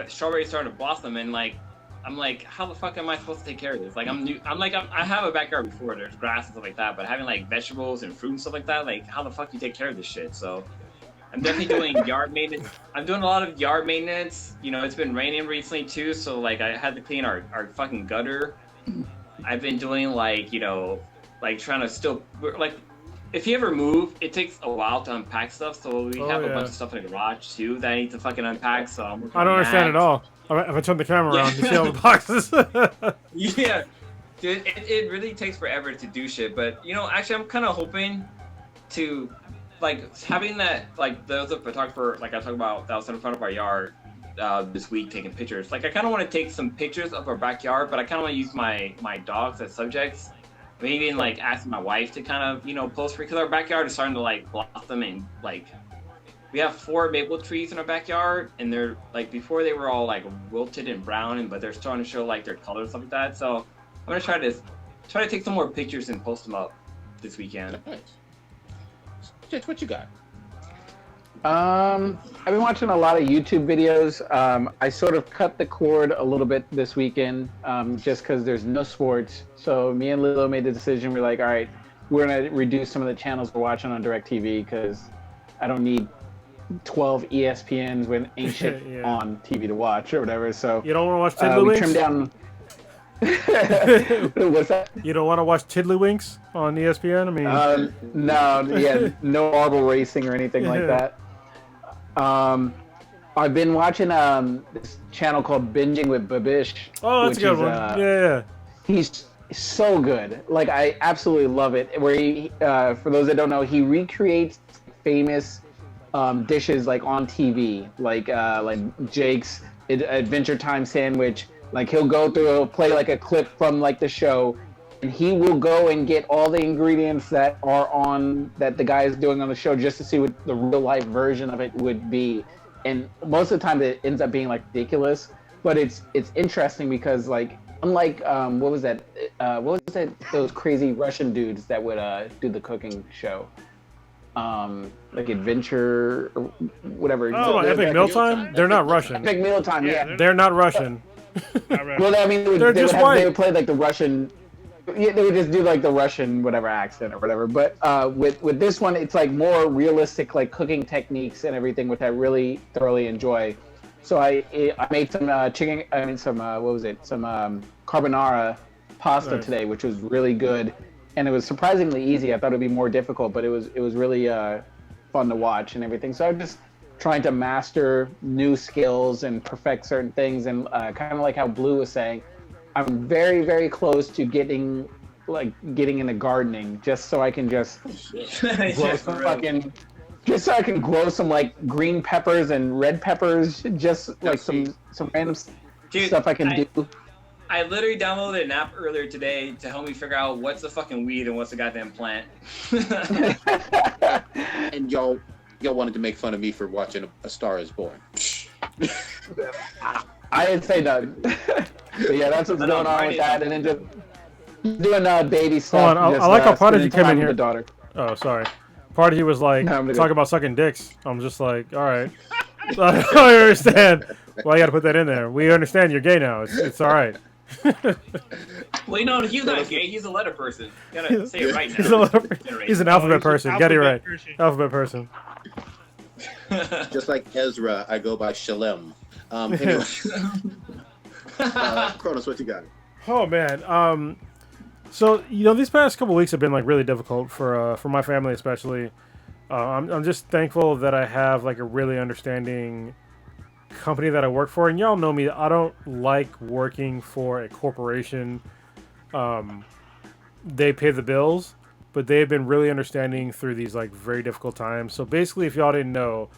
strawberries starting to blossom, and like I'm like, how the fuck am I supposed to take care of this? Like I have a backyard before, there's grass and stuff like that, but having like vegetables and fruit and stuff like that, like how the fuck you take care of this shit? So I'm definitely doing yard maintenance. I'm doing a lot of yard maintenance. It's been raining recently too, so like I had to clean our fucking gutter. I've been doing like trying to still like. If you ever move, it takes a while to unpack stuff, so we have a bunch of stuff in the garage too that I need to fucking unpack. So I don't understand at all. If I turn the camera around, you see all the boxes. Yeah, dude, it really takes forever to do shit. But actually, I'm kind of hoping to like having that like there's a photographer like I talked about that was in front of our yard this week taking pictures. Like I kind of want to take some pictures of our backyard, but I kind of want to use my dogs as subjects. Maybe even like ask my wife to kind of post for because our backyard is starting to like blossom and like we have 4 maple trees in our backyard and they're like before they were all like wilted and brown but they're starting to show like their colors and stuff like that. So I'm gonna try to take some more pictures and post them up this weekend. Nice. Jitch, what you got? I've been watching a lot of YouTube videos. I sort of cut the cord a little bit this weekend, just because there's no sports. So me and Lilo made the decision. We're like, all right, we're gonna reduce some of the channels we're watching on DirecTV because I don't need 12 ESPNs when ain't shit on TV to watch or whatever. So you don't want to watch Tiddlywinks? We trimmed down. What's that? You don't want to watch Tiddlywinks on ESPN? I mean, no marble racing or anything like that. I've been watching this channel called Binging with Babish. Oh, that's a good one. Yeah. He's so good. Like I absolutely love it. Where he, for those that don't know, he recreates famous dishes like on TV, like Jake's Adventure Time sandwich. Like he'll play like a clip from like the show, and he will go and get all the ingredients that are on that the guy is doing on the show just to see what the real life version of it would be. And most of the time it ends up being like ridiculous, but it's interesting because like unlike what was that those crazy Russian dudes that would do the cooking show. Like Adventure or whatever. Oh, Epic Mealtime? They're not Russian. Epic Mealtime, yeah. They're not Russian. Well, I mean, they would play like the Russian. Yeah, they would just do like the Russian whatever accent or whatever. But with this one, it's like more realistic like cooking techniques and everything, which I really thoroughly enjoy. So I made some chicken. I mean, some some carbonara pasta today, which was really good, and it was surprisingly easy. I thought it'd be more difficult, but it was really fun to watch and everything. So I'm just trying to master new skills and perfect certain things, and kind of like how Blue was saying, I'm very, very close to getting into gardening, just so I can just grow so I can grow some like green peppers and red peppers, just like some random stuff I can do. I literally downloaded an app earlier today to help me figure out what's the fucking weed and what's the goddamn plant. And y'all wanted to make fun of me for watching A Star Is Born. I didn't say nothing. But yeah, that's what's going on with that, and then just doing baby stuff. Hold on, I like how Prodigy came in here. Daughter. Oh, sorry. Prodigy was like talking about sucking dicks. I'm just like, all right. I don't understand why you got to put that in there. We understand you're gay now. It's all right. Well, no, he's not gay. He's a letter person. You gotta say it right now. He's an alphabet person. Get it right. Alphabet person. Just like Ezra, I go by Shalem. Anyway. Kronos, what you got? Oh man, So these past couple weeks have been like really difficult for my family, especially. I'm just thankful that I have like a really understanding company that I work for, and y'all know me. I don't like working for a corporation. They pay the bills, but they've been really understanding through these like very difficult times. So basically, if y'all didn't know,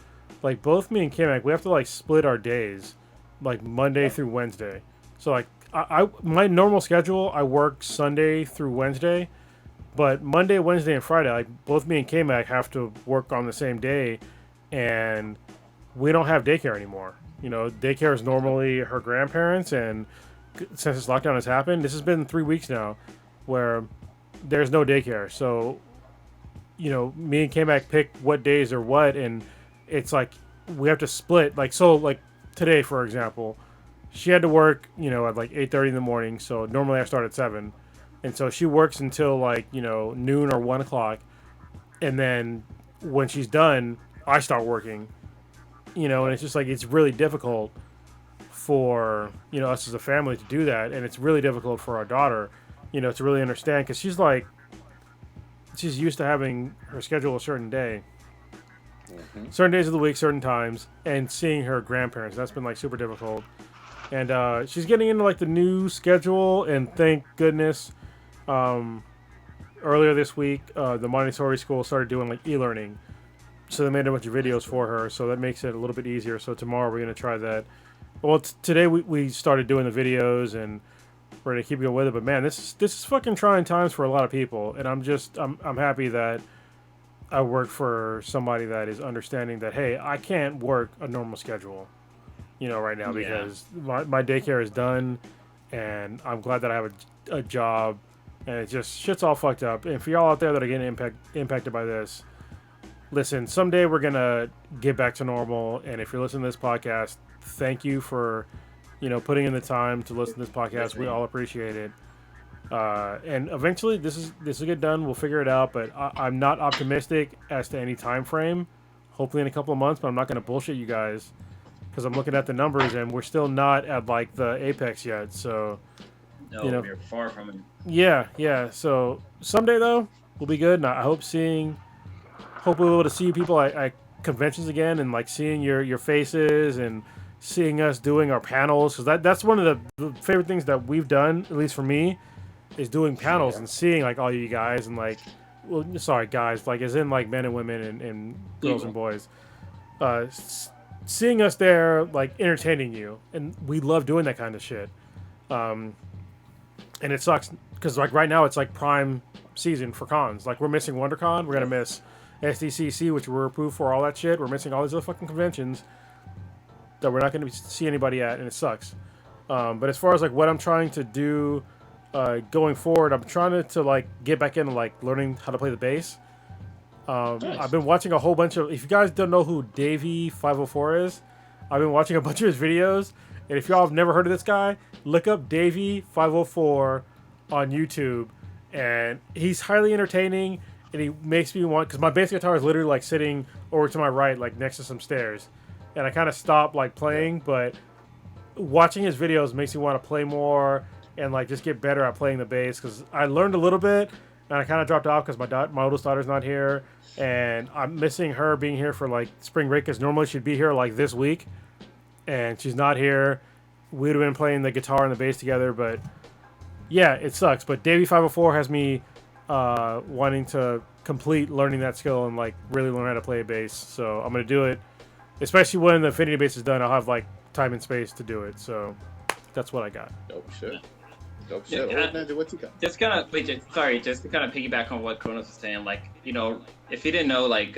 like both me and Kamek, we have to like split our days, like Monday through Wednesday. So like I my normal schedule, I work Sunday through Wednesday, but Monday, Wednesday, and Friday, like both me and Kamek have to work on the same day, and we don't have daycare anymore. Daycare is normally her grandparents, and since this lockdown has happened, this has been 3 weeks now, where there's no daycare. So, me and K-Mac pick what days are what, and it's like we have to split. Like today, for example, she had to work, at like 8:30 in the morning. So normally I start at 7, and so she works until like noon or 1 o'clock, and then when she's done, I start working. And it's just like it's really difficult for us as a family to do that, and it's really difficult for our daughter, to really understand, because she's used to having her schedule a certain day, certain days of the week, certain times, and seeing her grandparents. That's been like super difficult, and she's getting into like the new schedule, and thank goodness, earlier this week, the Montessori school started doing like e-learning. So they made a bunch of videos for her, so that makes it a little bit easier. So tomorrow we're going to try that. Well, today we started doing the videos, and we're going to keep going with it. But man, this is fucking trying times for a lot of people, and I'm happy that I work for somebody that is understanding that, hey, I can't work a normal schedule, right now, because my daycare is done, and I'm glad that I have a job, and it just shit's all fucked up. And for y'all out there that are getting impacted by this, listen, someday we're going to get back to normal. And if you're listening to this podcast, thank you for, putting in the time to listen to this podcast. We all appreciate it. And eventually this will get done. We'll figure it out. But I'm not optimistic as to any time frame. Hopefully in a couple of months, but I'm not going to bullshit you guys, because I'm looking at the numbers and we're still not at like the apex yet. So, no, we're far from it. Yeah. So someday though, we'll be good. And I hope we'll be able to see people at conventions again, and like seeing your faces, and seeing us doing our panels, because that's one of the favorite things that we've done, at least for me, is doing panels and seeing like all you guys, and like, well, sorry guys, like as in like men and women and girls and boys, seeing us there, like entertaining you, and we love doing that kind of shit. And it sucks because like right now it's like prime season for cons. Like we're missing WonderCon, we're gonna miss SDCC, which we're approved for, all that shit. We're missing all these other fucking conventions that we're not going to see anybody at, and it sucks. But as far as like what I'm trying to do going forward, I'm trying to like get back into like learning how to play the bass. Nice. I've been watching a whole bunch of. If you guys don't know who Davey504 is, I've been watching a bunch of his videos, and if y'all have never heard of this guy, look up Davey504 on YouTube, and he's highly entertaining. And he makes me want, because my bass guitar is literally like sitting over to my right, like next to some stairs, and I kind of stopped like playing. But watching his videos makes me want to play more and like just get better at playing the bass, because I learned a little bit and I kind of dropped off because my oldest daughter's not here, and I'm missing her being here for like spring break, because normally she'd be here like this week, and she's not here. We'd have been playing the guitar and the bass together, but yeah, it sucks. But Davey504 has me wanting to complete learning that skill and like really learn how to play a bass. So I'm gonna do it, especially when the Affinity bass is done. I'll have like time and space to do it. So that's what I got. Dope shit. What you got? Just kind of just to kind of piggyback on what Kronos was saying. Like, if you didn't know, like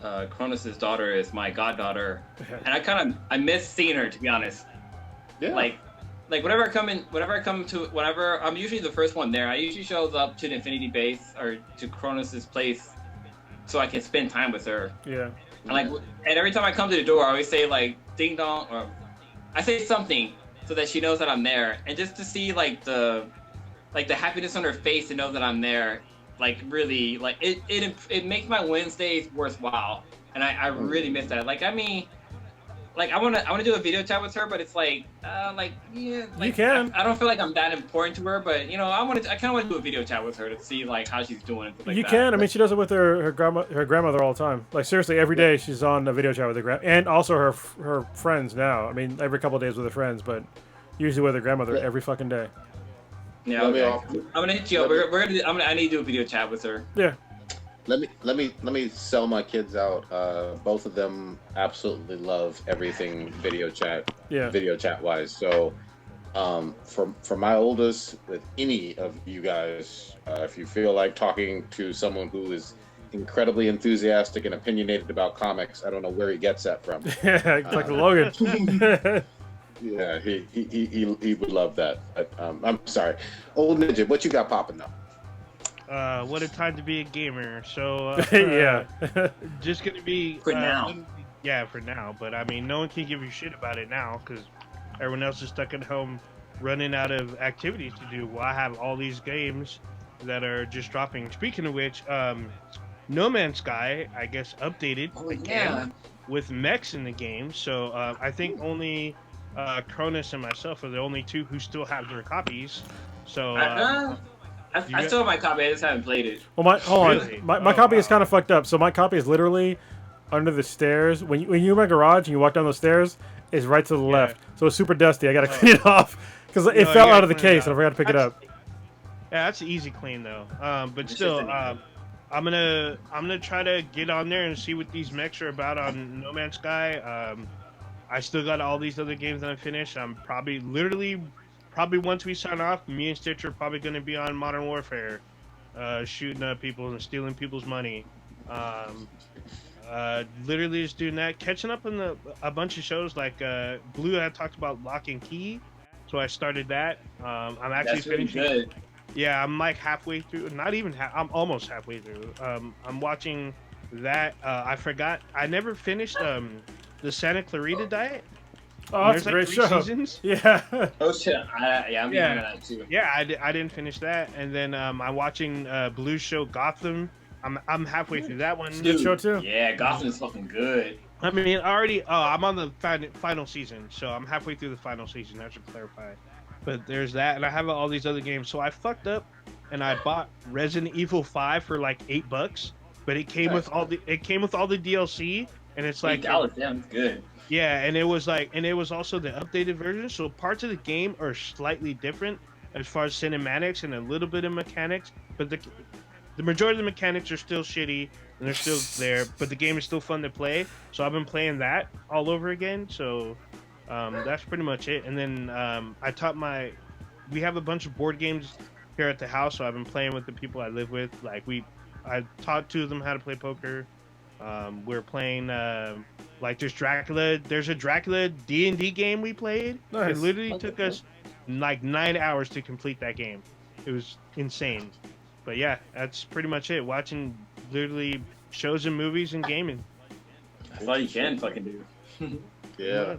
Kronos's daughter is my goddaughter, and I miss seeing her, to be honest. Yeah. Like whenever I'm usually the first one there. I usually shows up to the Infinity base or to Kronos's place so I can spend time with her. Yeah. And every time I come to the door, I always say like ding dong, or I say something so that she knows that I'm there, and just to see like the happiness on her face to know that I'm there, like really, like it makes my Wednesdays worthwhile, and I really miss that. Like, I mean, like I wanna do a video chat with her, but it's like yeah, like you can. I don't feel like I'm that important to her, but you know I kind of want to do a video chat with her to see like how she's doing and stuff like You that. can. I mean, she does it with her grandmother all the time. Like seriously, every day she's on a video chat with her and also her friends now. I mean, every couple of days with her friends, but usually with her grandmother every fucking day. Yeah, okay. I'm gonna hit you up. I need to do a video chat with her. Yeah. Let me sell my kids out. Both of them absolutely love everything video chat. Yeah. Video chat wise. So, for my oldest, with any of you guys, if you feel like talking to someone who is incredibly enthusiastic and opinionated about comics, I don't know where he gets that from. Yeah, like Logan. Yeah, he would love that. But, I'm sorry, old Ninja, what you got popping though? What a time to be a gamer. So yeah, just gonna be for now. Yeah, for now. But I mean, no one can give you shit about it now because everyone else is stuck at home, running out of activities to do. Well, I have all these games that are just dropping. Speaking of which, No Man's Sky, I guess, updated again with mechs in the game. So I think only Cronus and myself are the only two who still have their copies. So. I still have my copy. I just haven't played it. Well, hold on. Really? My copy is kind of fucked up. So my copy is literally under the stairs. When you're in my garage and you walk down those stairs, it's right to the left. So it's super dusty. I gotta clean it off because it fell out of the case and I forgot to pick it up. Yeah, that's an easy clean though. But still, I'm gonna try to get on there and see what these mechs are about on No Man's Sky. I still got all these other games that I finished. I'm probably once we sign off, me and Stitch are probably going to be on Modern Warfare, shooting up people and stealing people's money. Literally just doing that, catching up on a bunch of shows like Blue had talked about Lock and Key, so I started that. I'm actually finishing. Really good. Yeah, I'm like halfway through. Not even half. I'm almost halfway through. I'm watching that. I forgot. I never finished the Santa Clarita Diet. Oh, that's a great show. Seasons. Yeah. Oh shit! I'm behind on that too. Yeah, I didn't finish that, and then I'm watching Blue's show Gotham. I'm halfway through that one. Good show too. Yeah, Gotham is fucking good. I mean, I'm on the final season, so I'm halfway through the final season. I should clarify. But there's that, and I have all these other games. So I fucked up, and I bought Resident Evil 5 for like $8, but it came with all the DLC, and it's like $8. Damn, good. Yeah, and it was also the updated version, so parts of the game are slightly different as far as cinematics and a little bit of mechanics, but the majority of the mechanics are still shitty and they're still there, but the game is still fun to play. So I've been playing that all over again. So that's pretty much it. And then we have a bunch of board games here at the house, so I've been playing with the people I live with. Like I taught two of them how to play poker. We're playing like there's a Dracula D&D game we played. Nice. It literally took us like 9 hours to complete that game. It was insane. But yeah, that's pretty much it. Watching literally shows and movies and gaming. That's all you can fucking do. Yeah.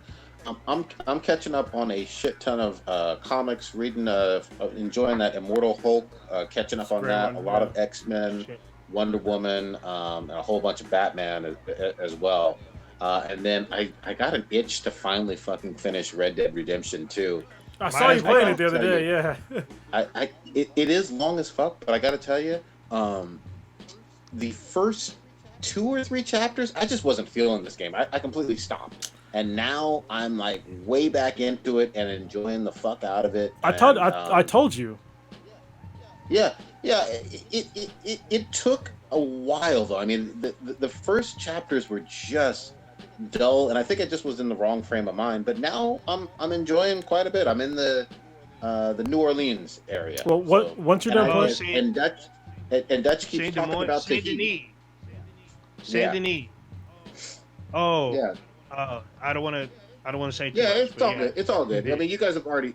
I'm catching up on a shit ton of comics, reading, enjoying that Immortal Hulk, catching up on that. A lot of X-Men, Wonder Woman, and a whole bunch of Batman as well. And then I got an itch to finally fucking finish Red Dead Redemption 2. I saw you playing it the other day, yeah. It is long as fuck, but I gotta tell you, the first 2 or 3 chapters, I just wasn't feeling this game. I completely stopped. And now I'm like way back into it and enjoying the fuck out of it. I told you. Yeah. It took a while though. I mean, the first chapters were just dull, and I think I just was in the wrong frame of mind. But now I'm enjoying quite a bit. I'm in the New Orleans area. Well, once you're done playing, and Dutch keeps talking about the heat. Saint Denis. Oh. Yeah. I don't want to say too yeah, much, it's all good. It's all good. I mean, you guys have already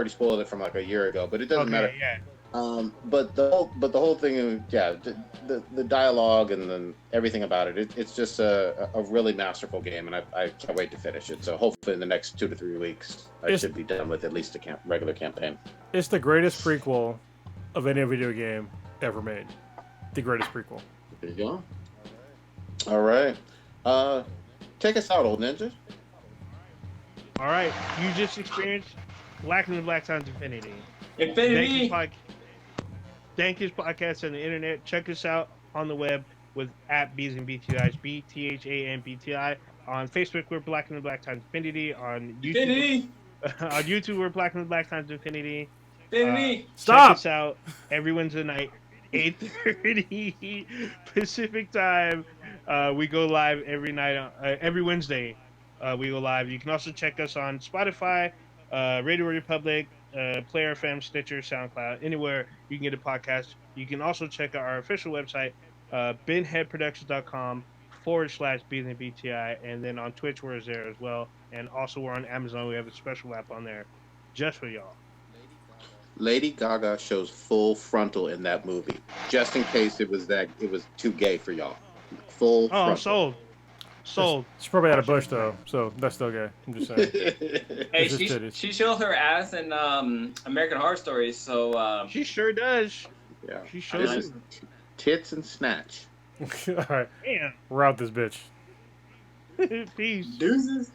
spoiled it from like a year ago, but it doesn't matter. Yeah. But the whole thing, the dialogue and then everything about it, it's just a really masterful game, and I can't wait to finish it. So hopefully in the next 2 to 3 weeks, I should be done with at least a regular campaign. It's the greatest prequel of any video game ever made. The greatest prequel. There you go. All right. Take us out, old ninja. All right, you just experienced Black and the Black Times Infinity. Infinity. Dankest podcast on the internet. Check us out on the web with at B's and BTIs, BTHANBTI. On Facebook, we're Black and the Black Times Infinity. On YouTube, we're Black and the Black Times Infinity. Stop! Check us out every Wednesday night, 8:30 Pacific time. We go live every night, every Wednesday. We go live. You can also check us on Spotify, Radio Republic, Player FM, Stitcher, SoundCloud, anywhere you can get a podcast. You can also check out our official website, binheadproductions.com/BTI, and then on Twitch we're there as well. And also we're on Amazon. We have a special app on there just for y'all. Lady Gaga shows full frontal in that movie, just in case it was too gay for y'all. Full frontal. Sold. She probably had a bush though, so that's still gay. I'm just saying. Hey, she showed her ass in American Horror Stories, so she sure does. Yeah, she shows tits and snatch. All right, damn. we're out this bitch. Peace. Deuces.